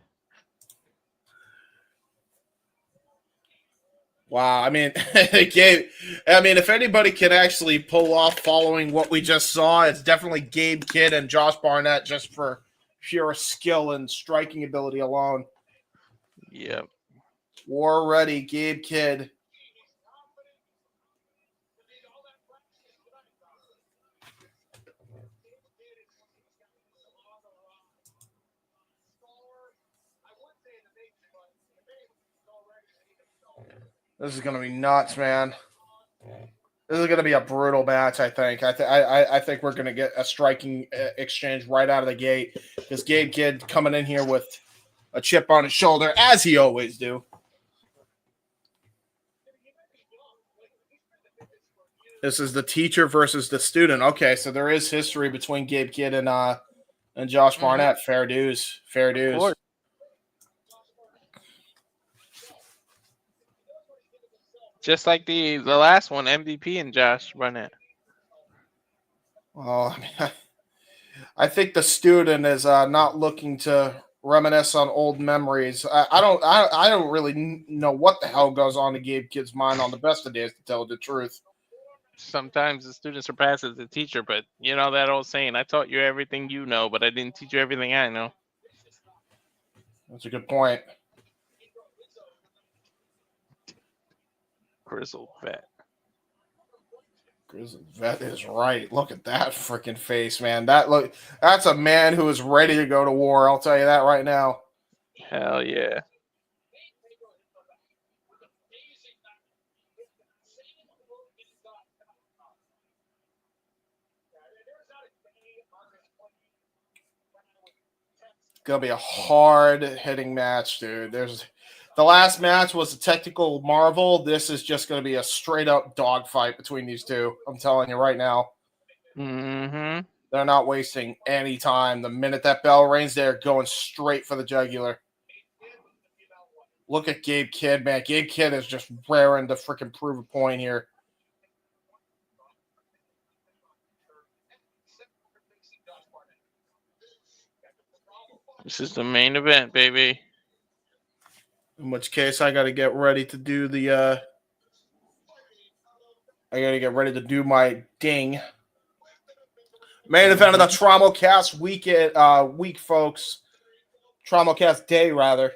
Wow, I mean, if anybody can actually pull off following what we just saw, it's definitely Gabe Kidd and Josh Barnett just for pure skill and striking ability alone. Yep. War ready, Gabe Kidd. This is going to be nuts, man. This is going to be a brutal match, I think. I think we're going to get a striking exchange right out of the gate. Because Gabe Kidd coming in here with a chip on his shoulder, as he always do. This is the teacher versus the student. Okay, so there is history between Gabe Kidd and Josh Barnett. Fair dues. Fair dues. Just like the last one, MVP and Josh Barnett. Well, I think the student is not looking to reminisce on old memories. I don't really know what the hell goes on in Gabe Kidd's mind on the best of days, to tell the truth. Sometimes the student surpasses the teacher, but you know that old saying, I taught you everything you know, but I didn't teach you everything I know. That's a good point. Grizzled vet. Grizzled vet is right. Look at that freaking face, man. That's a man who is ready to go to war. I'll tell you that right now. Hell yeah. It's gonna be a hard hitting match, dude. The last match was a technical marvel. This is just going to be a straight up dogfight between these two. I'm telling you right now. Mm-hmm. They're not wasting any time. The minute that bell rings, they're going straight for the jugular. Look at Gabe Kidd, man. Gabe Kidd is just raring to freaking prove a point here. This is the main event, baby. In which case, I got to get ready to do the. I got to get ready to do my ding. Main event of the TraumaCast week, folks. TraumaCast day, rather.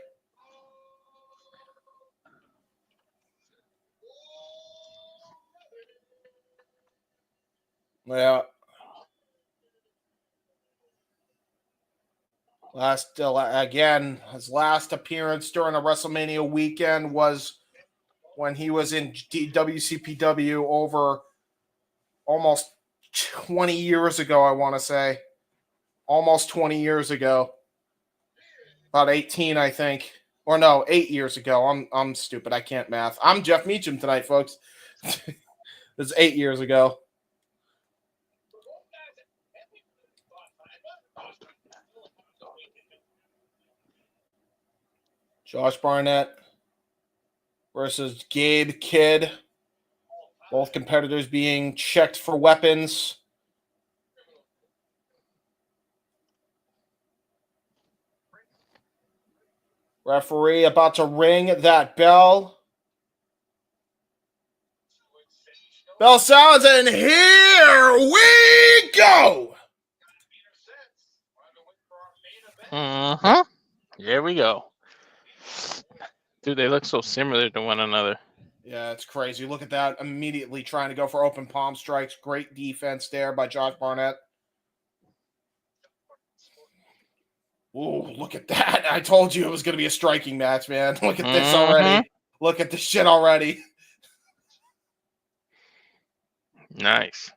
Yeah. His last appearance during a WrestleMania weekend was when he was in WCPW over almost 20 years ago, I want to say. Almost 20 years ago. About 18, I think. Or no, 8 years ago. I'm stupid. I can't math. I'm Jeff Meacham tonight, folks. It's 8 years ago. Josh Barnett versus Gabe Kidd. Both competitors being checked for weapons. Referee about to ring that bell. Bell sounds, and here we go. Uh-huh. Here we go. Dude, they look so similar to one another. Yeah, it's crazy. Look at that. Immediately trying to go for open palm strikes. Great defense there by Josh Barnett. Ooh, look at that. I told you it was going to be a striking match, man. Look at this already. Look at this shit already. Nice.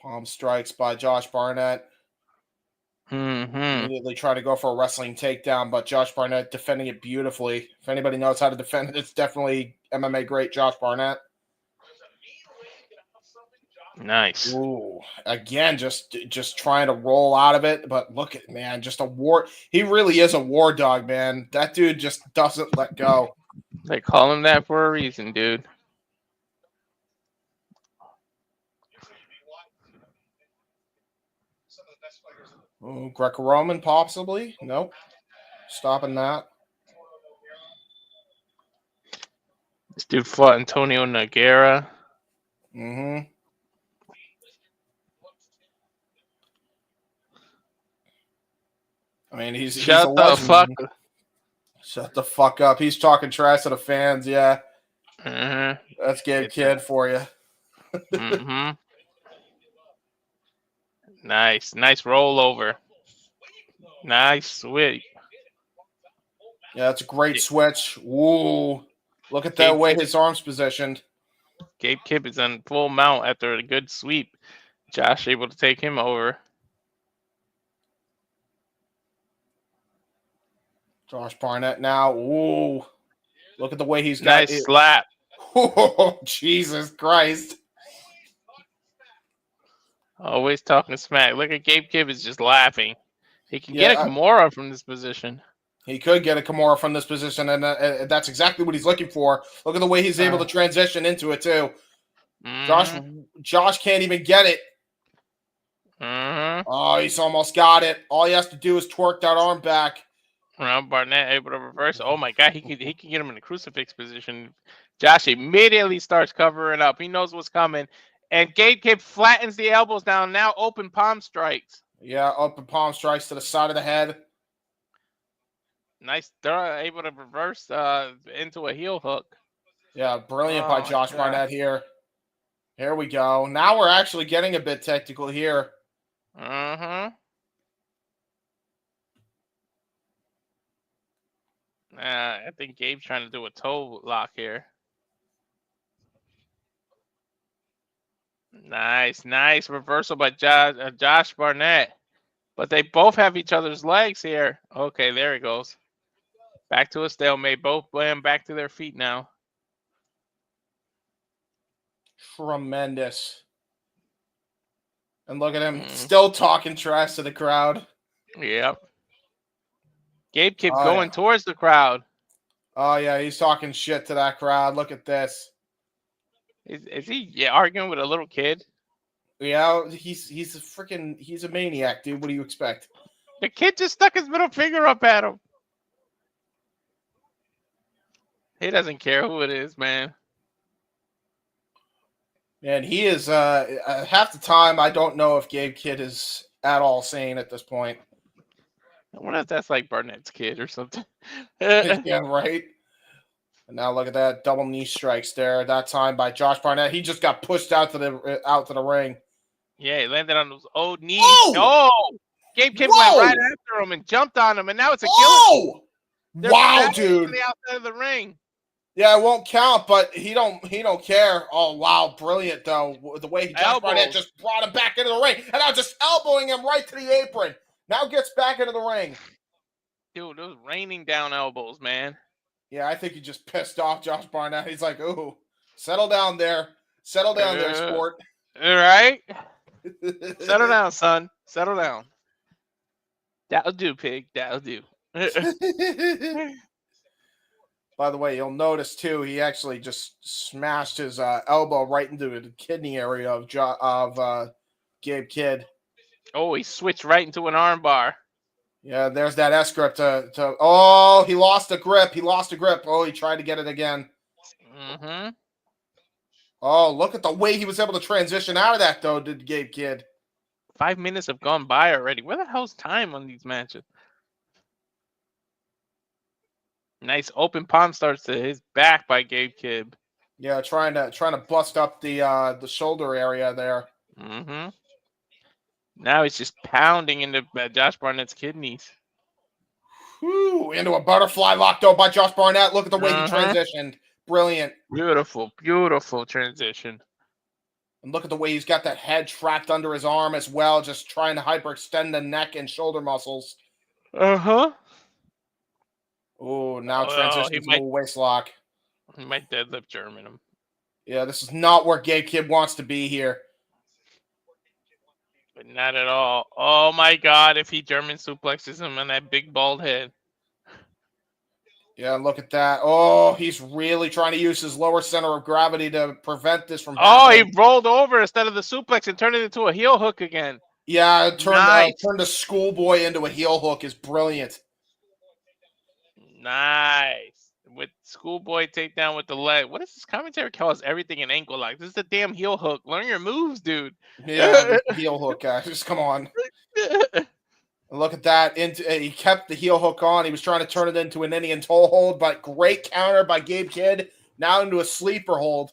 Palm strikes by Josh Barnett. Immediately try to go for a wrestling takedown, but Josh Barnett defending it beautifully. If anybody knows how to defend it, it's definitely MMA great Josh Barnett. Nice. Ooh, again, just trying to roll out of it, but look at, man, just a war. He really is a war dog, man. That dude just doesn't let go. They call him that for a reason, dude. Ooh, Greco-Roman, possibly. Nope. Stopping that. This dude fought Antonio Nogueira. Mm-hmm. I mean, he's a legend. Shut the fuck up. He's talking trash to the fans, yeah. That's Gabe Kidd for you. Nice rollover. Nice sweep. Yeah, that's a great switch. Ooh, look at that way his arm's positioned. Gabe Kidd is on full mount after a good sweep. Josh able to take him over. Josh Barnett now. Ooh, look at the way he's got nice slap. Oh, Jesus Christ. Always talking smack. Look at Gabe Kidd is just laughing. He can get a Kimura from this position. He could get a Kimura from this position, and that's exactly what he's looking for. Look at the way he's able to transition into it, too. Josh can't even get it. Oh, he's almost got it. All he has to do is twerk that arm back. Barnett able to reverse. Oh, my God. He can get him in a crucifix position. Josh immediately starts covering up. He knows what's coming. And Gabe flattens the elbows down. Now open palm strikes. Yeah, open palm strikes to the side of the head. Nice. They're able to reverse into a heel hook. Yeah, brilliant by Josh Barnett here. Here we go. Now we're actually getting a bit technical here. I think Gabe's trying to do a toe lock here. Nice reversal by Josh Barnett. But they both have each other's legs here. Okay, there it goes. Back to a stalemate. Both back to their feet now. Tremendous. And look at him still talking trash to the crowd. Yep. Gabe kept going towards the crowd. Oh, yeah, he's talking shit to that crowd. Look at this. Is he arguing with a little kid? Yeah, he's a maniac, dude. What do you expect? The kid just stuck his middle finger up at him. He doesn't care who it is, man. And he is half the time I don't know if Gabe Kidd is at all sane at this point. I wonder if that's like Barnett's kid or something. Yeah, right. And now look at that double knee strikes there. That time by Josh Barnett. He just got pushed out to the ring. Yeah, he landed on those old knees. Oh! Gabe Kidd went right after him and jumped on him, and now it's a killer. Wow, dude! To the outside of the ring. Yeah, it won't count, but he don't care. Oh wow, brilliant though. The way Josh Barnett just brought him back into the ring, and now just elbowing him right to the apron. Now gets back into the ring. Dude, those raining down elbows, man. Yeah, I think he just pissed off Josh Barnett. He's like, ooh, settle down there. Settle down there, sport. All right. Settle down, son. Settle down. That'll do, pig. That'll do. By the way, you'll notice, too, he actually just smashed his elbow right into the kidney area of Gabe Kidd. Oh, he switched right into an armbar. Yeah, there's that S-grip to oh, he lost a grip. Oh, he tried to get it again. Oh, look at the way he was able to transition out of that, though, did Gabe Kidd. 5 minutes have gone by already. Where the hell's time on these matches? Nice open palm starts to his back by Gabe Kidd. Yeah, trying to bust up the shoulder area there. Now he's just pounding into Josh Barnett's kidneys. Whew, into a butterfly lock though by Josh Barnett. Look at the way he transitioned. Brilliant. Beautiful transition. And look at the way he's got that head trapped under his arm as well, just trying to hyperextend the neck and shoulder muscles. Oh, now transitions to a waist lock. He might deadlift German him. Yeah, this is not where Gabe Kidd wants to be here. But not at all. Oh my God, if he German suplexes him on that big bald head. Yeah, look at that. Oh, he's really trying to use his lower center of gravity to prevent this from happening. He rolled over instead of the suplex and turned it into a heel hook again. Yeah, turned a schoolboy into a heel hook is brilliant. Nice. With schoolboy takedown with the leg. What does this commentary call us? Everything an ankle lock. This is a damn heel hook. Learn your moves, dude. Yeah, heel hook, guys. Just come on. Look at that. He kept the heel hook on. He was trying to turn it into an Indian toe hold, but great counter by Gabe Kidd. Now into a sleeper hold.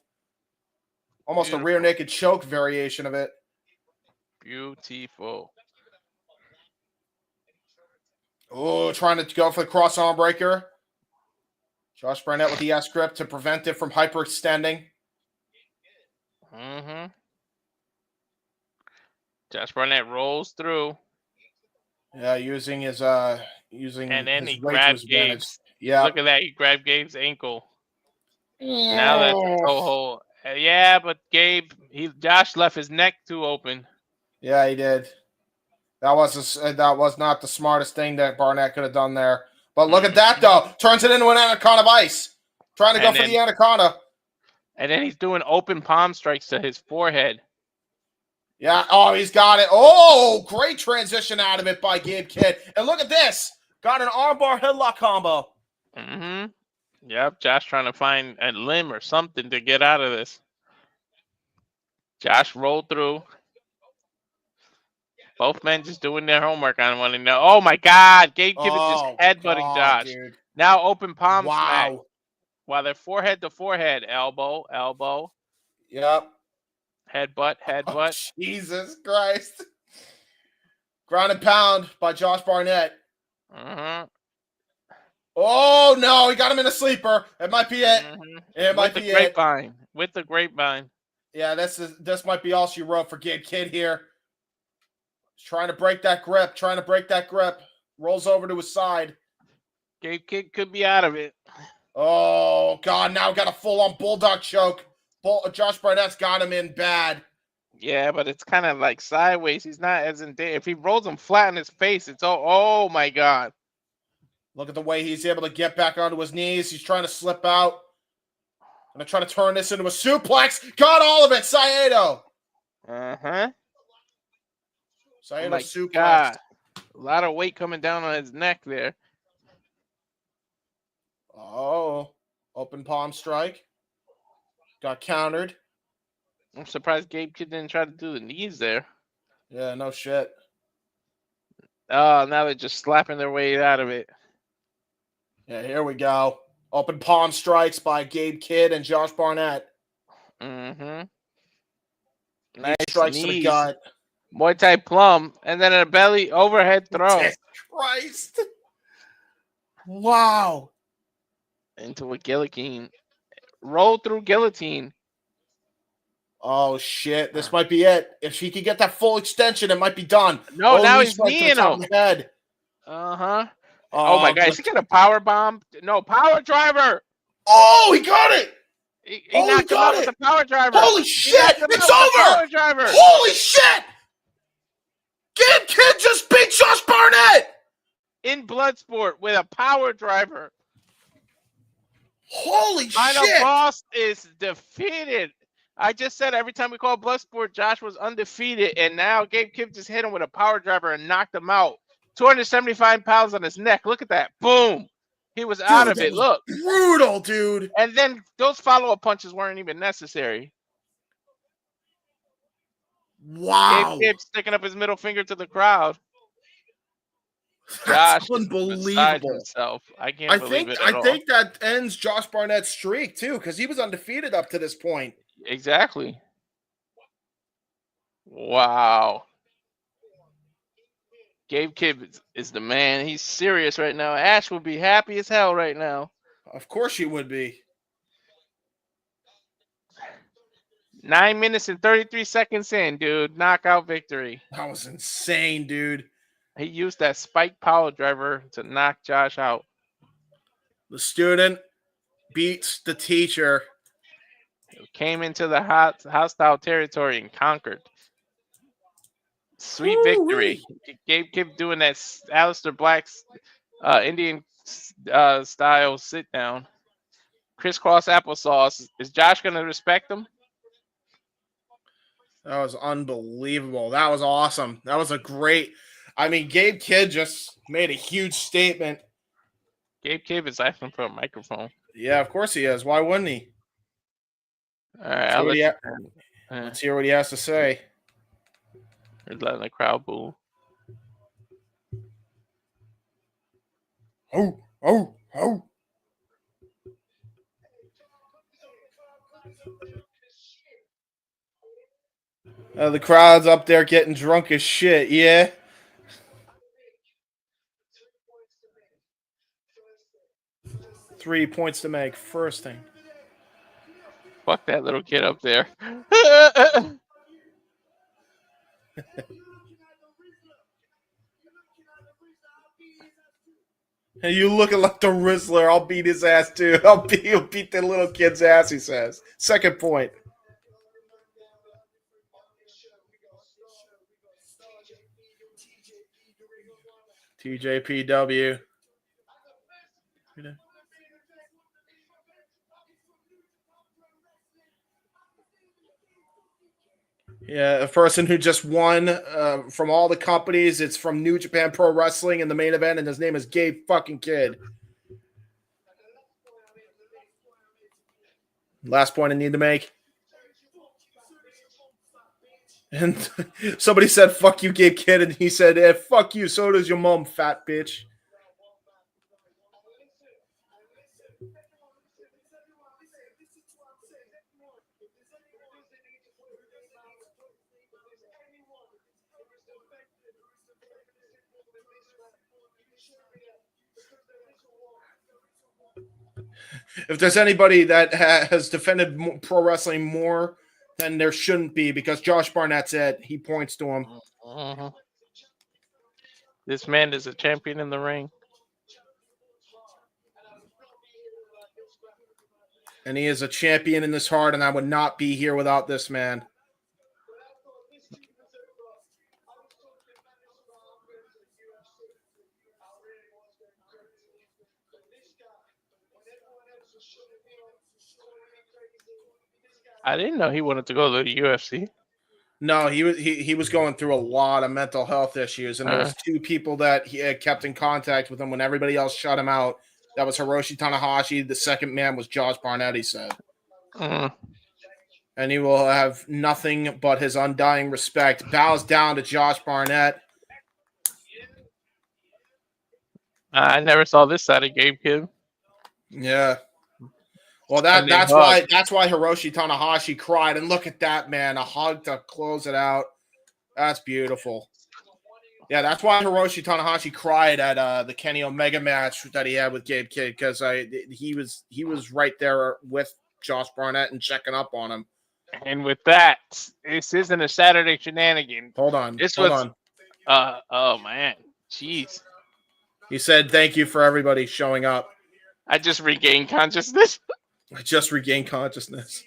Almost a rear naked choke variation of it. Beautiful. Oh, trying to go for the cross arm breaker. Josh Barnett with the S-grip to prevent it from hyperextending. Josh Barnett rolls through. Yeah, using his and then he grabbed Gabe's. Yeah, look at that. He grabbed Gabe's ankle. Now that's a toe hold. Yeah, but Josh left his neck too open. Yeah, he did. That was not the smartest thing that Barnett could have done there. But look at that, though. Turns it into an anaconda vice. Trying to go for the anaconda. And then he's doing open palm strikes to his forehead. Yeah. Oh, he's got it. Oh, great transition out of it by Gabe Kidd. And look at this. Got an armbar headlock combo. Mm-hmm. Yep. Josh trying to find a limb or something to get out of this. Josh rolled through. Both men just doing their homework on one another. Oh, my God. Gabe Kidd is just headbutting Josh. Dude. Now open palm smack. While they're forehead to forehead. Elbow, elbow. Yep. Headbutt, headbutt. Oh, Jesus Christ. Ground and pound by Josh Barnett. Mm-hmm. Oh, no. He got him in a sleeper. It might be it. Mm-hmm. It might be it. With the grapevine. Yeah, this might be all she wrote for Gabe Kidd here. He's trying to break that grip. Rolls over to his side. Gabe Kidd could be out of it. Oh, God. Now got a full-on bulldog choke. Josh Barnett's got him in bad. Yeah, but it's kind of like sideways. He's not as in there. If he rolls him flat in his face, it's oh my God. Look at the way he's able to get back onto his knees. He's trying to slip out. Gonna try to turn this into a suplex. Got all of it, Saedo. Uh-huh. Saedo suplex. God. A lot of weight coming down on his neck there. Oh, open palm strike. Got countered. I'm surprised Gabe Kidd didn't try to do the knees there. Yeah, no shit. Oh, now they're just slapping their way out of it. Yeah, here we go. Open palm strikes by Gabe Kidd and Josh Barnett. Mm-hmm. Nice strikes knees. to the gut. Muay Thai plum, and then a belly overhead throw. Jesus Christ. Wow. Into a guillotine. Roll through guillotine. Oh, shit. This might be it. If she could get that full extension, it might be done. No, now he's kneeing him. Head. Uh-huh. Oh, my God. Is he going to power bomb? No, power driver. Oh, he got it. He knocked him out with the power driver. Holy shit. It's over. Power driver. Holy shit. Gabe Kidd just beat Josh Barnett. In Bloodsport with a power driver. Holy Final shit. boss is defeated. I just said every time we call Bloodsport, Josh was undefeated, and now Gabe Kidd just hit him with a power driver and knocked him out. 275 pounds on his neck. Look at that. Boom. He was out of it. Look. Brutal, dude. And then those follow-up punches weren't even necessary. Wow. Gabe Kidd sticking up his middle finger to the crowd. That's Josh unbelievable. Himself. I can't believe it at all. I think that ends Josh Barnett's streak, too, because he was undefeated up to this point. Exactly. Wow. Gabe Kidd is the man. He's serious right now. Ash would be happy as hell right now. Of course he would be. 9 minutes and 33 seconds in, dude. Knockout victory. That was insane, dude. He used that spike power driver to knock Josh out. The student beats the teacher. Came into the hostile territory and conquered. Sweet victory. Gabe Kidd doing that Aleister Black's Indian style sit down. Crisscross applesauce. Is Josh going to respect him? That was unbelievable. That was awesome. That was a great... I mean, Gabe Kidd just made a huge statement. Gabe Kidd is asking for a microphone. Yeah, of course he is. Why wouldn't he? All right, let's hear what he has to say. He's letting the crowd boo. Oh. The crowd's up there getting drunk as shit, yeah? Three points to make. First thing. Fuck that little kid up there. Hey, you looking like the Rizzler. I'll beat his ass, too. He'll beat the little kid's ass, he says. Second point. TJPW. Yeah, a person who just won from all the companies. It's from New Japan Pro Wrestling in the main event, and his name is Gabe fucking Kidd. Last point I need to make. And somebody said, fuck you, Gabe Kidd, and he said, fuck you, so does your mom, fat bitch. If there's anybody that has defended pro wrestling more, then there shouldn't be, because Josh Barnett's it. He points to him. This man is a champion in the ring. And he is a champion in this heart, and I would not be here without this man. I didn't know he wanted to go to the UFC. No, he was going through a lot of mental health issues, and there was two people that he had kept in contact with him when everybody else shut him out. That was Hiroshi Tanahashi. The second man was Josh Barnett, he said. And he will have nothing but his undying respect. Bows down to Josh Barnett. I never saw this side of Gabe Kidd. Yeah. Well, that's why Hiroshi Tanahashi cried. And look at that, man. A hug to close it out. That's beautiful. Yeah, that's why Hiroshi Tanahashi cried at the Kenny Omega match that he had with Gabe Kidd, because he was right there with Josh Barnett and checking up on him. And with that, this isn't a Saturday shenanigan. Hold on. Oh man, jeez. He said, "Thank you for everybody showing up." I just regained consciousness. I just regained consciousness.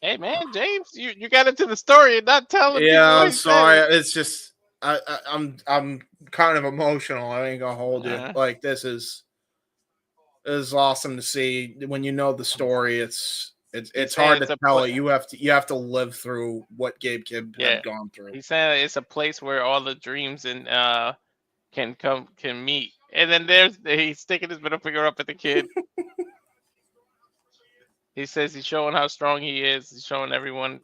Hey man, James, you got into the story and not telling. Yeah, I'm sorry. It's just I'm kind of emotional. I ain't gonna hold you. Like this is awesome to see. When you know the story, it's hard to tell. You have to live through what Gabe Kidd had gone through. He said it's a place where all the dreams and can meet. And then he's sticking his middle finger up at the kid. He says he's showing how strong he is. He's showing everyone.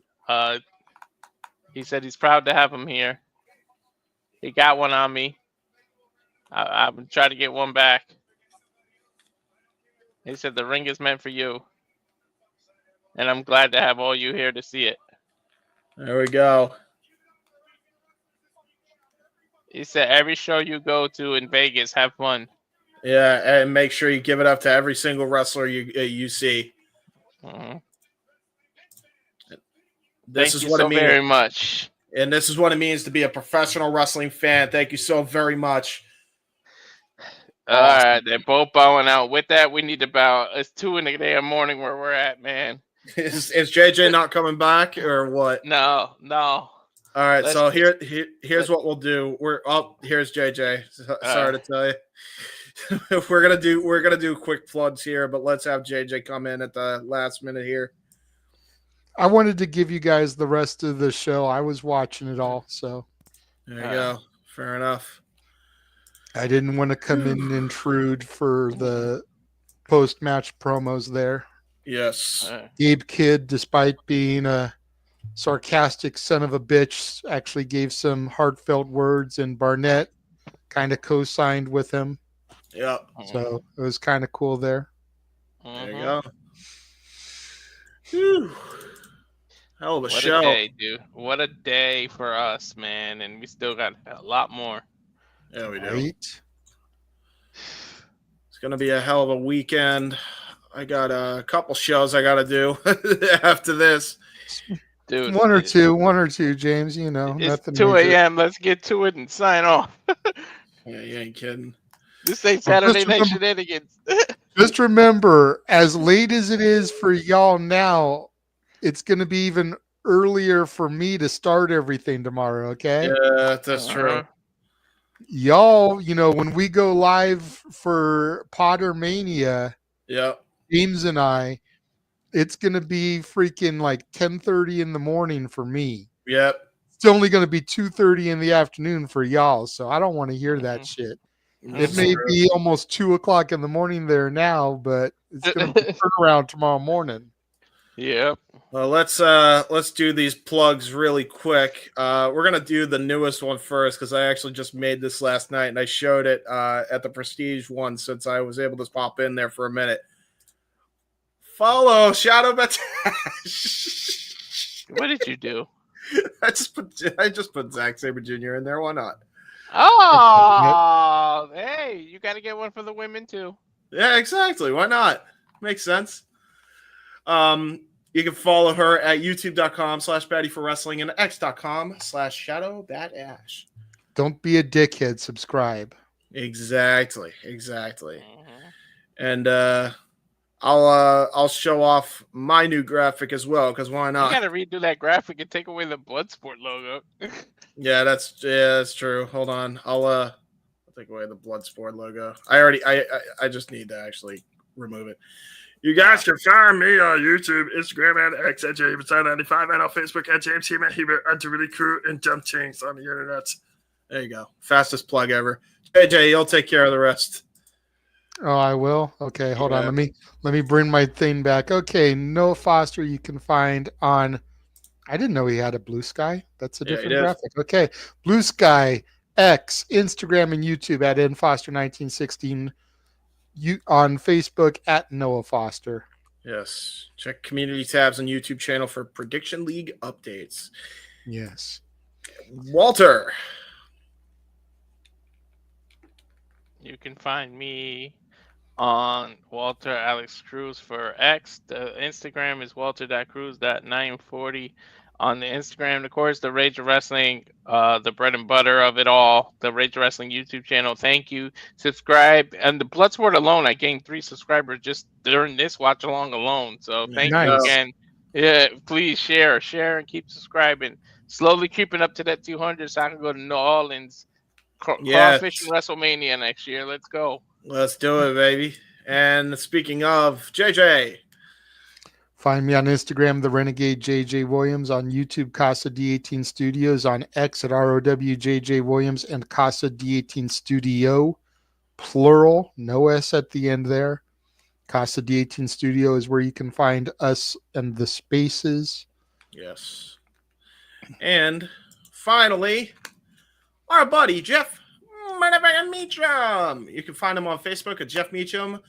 He said he's proud to have him here. He got one on me. I'm trying to get one back. He said the ring is meant for you. And I'm glad to have all you here to see it. There we go. He said every show you go to in Vegas, have fun. Yeah, and make sure you give it up to every single wrestler you see. This is what it means very much. And this is what it means to be a professional wrestling fan. Thank you so very much. All right, they're both bowing out. With that, we need to bow. It's 2 in the damn morning where we're at, man. Is JJ not coming back or what? No. All right, so here's what we'll do. Here's JJ. Sorry to tell you. We're gonna do quick plugs here, but let's have JJ come in at the last minute here. I wanted to give you guys the rest of the show. I was watching it all, so there you go. Fair enough. I didn't want to come in and intrude for the post-match promos there. Yes. Gabe Kidd, despite being a sarcastic son of a bitch, actually gave some heartfelt words, and Barnett kind of co-signed with him. Yeah. So it was kind of cool there. There you go. Whew. Hell of a show. What a day, dude. What a day for us, man. And we still got a lot more. Yeah, we do. Right? It's going to be a hell of a weekend. I got a couple shows I got to do after this. Dude, one or two, James. You know, it's nothing 2 major. a.m. Let's get to it and sign off. Yeah, you ain't kidding. This ain't Saturday night shenanigans. Just remember, as late as it is for y'all now, it's going to be even earlier for me to start everything tomorrow. Okay? Yeah, that's true. Y'all, you know, when we go live for Potter Mania, James and I, it's going to be freaking like 10:30 in the morning for me. Yep. It's only going to be 2:30 in the afternoon for y'all, so I don't want to hear that shit. It may be almost 2 o'clock in the morning there now, but it's going to be turnaround tomorrow morning. Yep. Well, let's do these plugs really quick. We're gonna do the newest one first because I actually just made this last night and I showed it at the Prestige one since I was able to pop in there for a minute. Follow Shadow Batash. What did you do? I just put Zack Sabre Jr. in there. Why not? Oh, hey, you got to get one for the women too. Yeah, exactly. Why not? Makes sense. You can follow her at youtube.com/baddieforwrestling and x.com/shadowbatash. Don't be a dickhead. Subscribe. Exactly. And I'll show off my new graphic as well because why not? You got to redo that graphic and take away the Bloodsport logo. Yeah, that's true. Hold on, I'll take away the Bloodsport logo. I just need to actually remove it. You guys can find me on YouTube, Instagram, and X at JamesTime95, and on Facebook at James Heb Man, Hebert, and really cool and dumb things on the internet. There you go. Fastest plug ever. JJ, you'll take care of the rest. Oh, I will. Okay, hold on. Let me bring my thing back. Okay, Noah Foster, you can find on. I didn't know he had a Blue Sky. That's a different graphic. Okay, Blue Sky, X, Instagram, and YouTube at nfoster1916. You on Facebook at Noah Foster. Yes. Check community tabs on YouTube channel for Prediction League updates. Yes. Walter. You can find me on Walter Alex Cruz for X. The Instagram is walter.cruz.940. On the Instagram, of course, the Rage of Wrestling, the bread and butter of it all, the Rage of Wrestling YouTube channel. Thank you. Subscribe. And the Bloodsport alone, I gained 3 subscribers just during this watch along alone. So thank you again. Yeah, please share, and keep subscribing. Slowly creeping up to that 200 so I can go to New Orleans. Crawfish and WrestleMania next year. Let's go. Let's do it, baby. And speaking of, JJ. Find me on Instagram, the Renegade JJ Williams, on YouTube, Casa D18 Studios, on X at ROWJJ Williams, and Casa D18 Studio, plural, no S at the end there. Casa D18 Studio is where you can find us and the spaces. Yes. And finally, our buddy, Jeff Meacham. You can find him on Facebook at Jeff Meacham,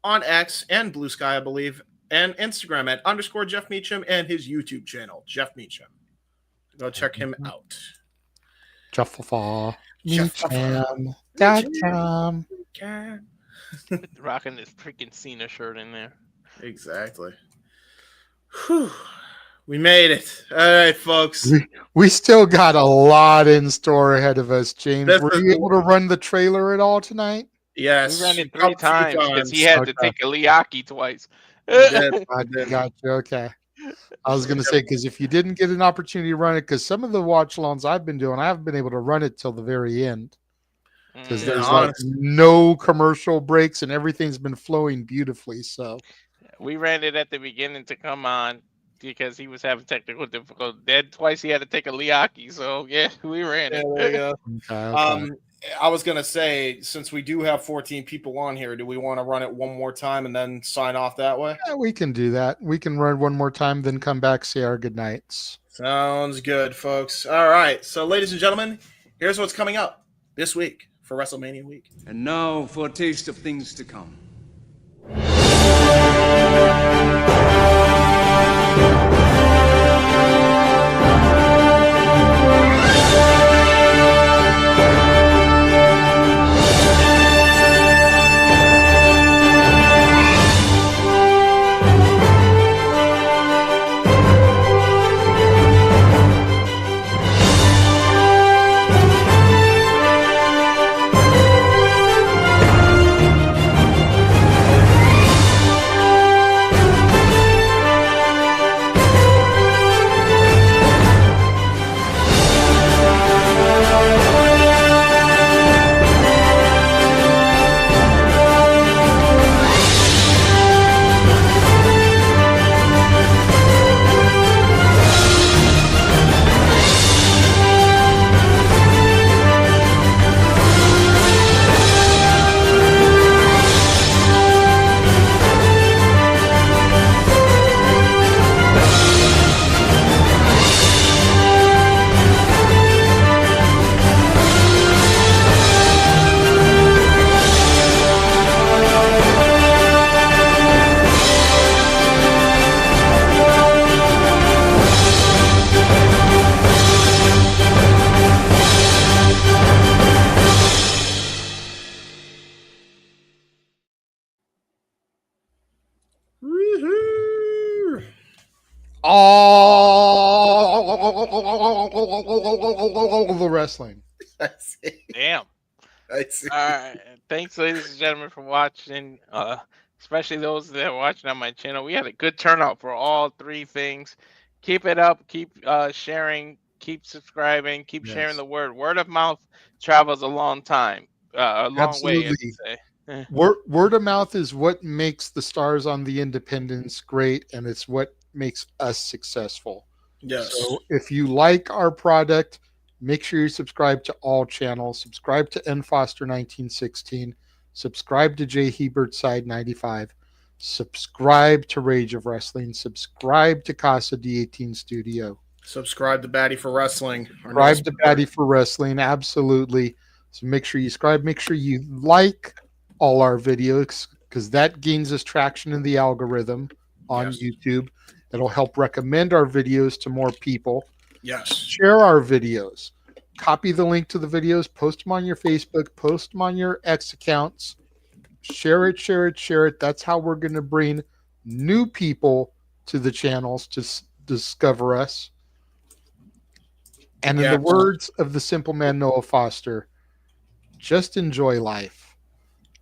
on X and Blue Sky, I believe, and Instagram at _Jeff Meacham, and his YouTube channel, Jeff Meacham. Go check him out. JeffMeacham.com. Rocking this freaking Cena shirt in there. Exactly. Whew. We made it. All right, folks. We still got a lot in store ahead of us, James. Were you able to run the trailer at all tonight? Yes. We ran it 3 times because he had to take a Liaki twice. I got you. Okay. I was going to say, because if you didn't get an opportunity to run it, because some of the watch alongs I've been doing, I haven't been able to run it till the very end. Because there's like no commercial breaks and everything's been flowing beautifully. So we ran it at the beginning to come on because he was having technical difficulties. Then twice he had to take a Liaki. So yeah, we ran it. There you go. Okay. I was going to say, since we do have 14 people on here, do we want to run it one more time and then sign off that way? Yeah, we can do that. We can run one more time, then come back, say our goodnights. Sounds good, folks. All right. So, ladies and gentlemen, here's what's coming up this week for WrestleMania week. And now for a taste of things to come. all the wrestling. Damn. I see. All right. Thanks, ladies and gentlemen, for watching. Especially those that are watching on my channel. We had a good turnout for all three things. Keep it up. Keep sharing. Keep subscribing. Keep sharing the word. Word of mouth travels a long time. A long way, as you say. Word of mouth is what makes the stars on the independents great, and it's what makes us successful. Yes. So if you like our product, make sure you subscribe to all channels. Subscribe to N Foster 1916. Subscribe to J Hebert Side 95. Subscribe to Rage of Wrestling. Subscribe to Casa D18 Studio. Subscribe to Batty for Wrestling. Subscribe to Batty for Wrestling. Absolutely. So make sure you subscribe. Make sure you like all our videos, because that gains us traction in the algorithm on YouTube. It'll help recommend our videos to more people. Yes. Share our videos. Copy the link to the videos. Post them on your Facebook. Post them on your X accounts. Share it, share it, share it. That's how we're going to bring new people to the channels to discover us. And in the words of the simple man Noah Foster, just enjoy life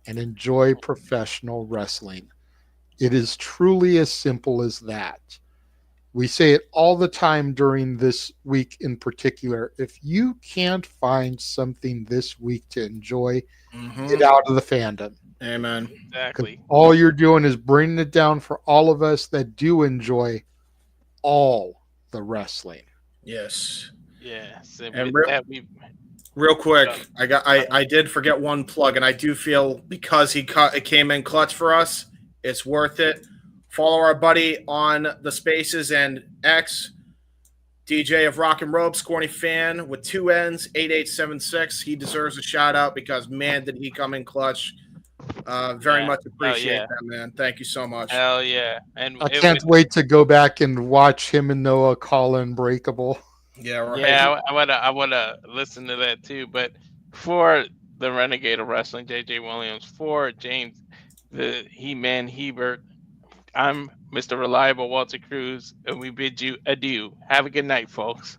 and enjoy professional wrestling. It is truly as simple as that. We say it all the time during this week in particular. If you can't find something this week to enjoy, get out of the fandom. Amen. Exactly. All you're doing is bringing it down for all of us that do enjoy all the wrestling. Yes. Yes. And real quick, I did forget one plug, and I do feel because it came in clutch for us, it's worth it. Follow our buddy on the Spaces and X, DJ of Rock and Robes, Corny Fan with 2 N's, 8876. He deserves a shout out because, man, did he come in clutch. Very much appreciate that, man. Thank you so much. Hell yeah. And I can't wait to go back and watch him and Noah call Unbreakable. Yeah, right. Yeah, I wanna listen to that too. But for the Renegade of Wrestling, JJ Williams, for James, the He-Man Hebert, I'm Mr. Reliable Walter Cruz, and we bid you adieu. Have a good night, folks.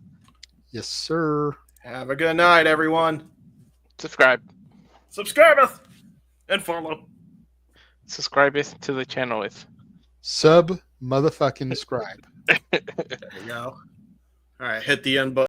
Yes, sir. Have a good night, everyone. Subscribe. Subscribeth and follow. Subscribeth to the channel with. Sub motherfucking scribe. There you go. All right, hit the end button.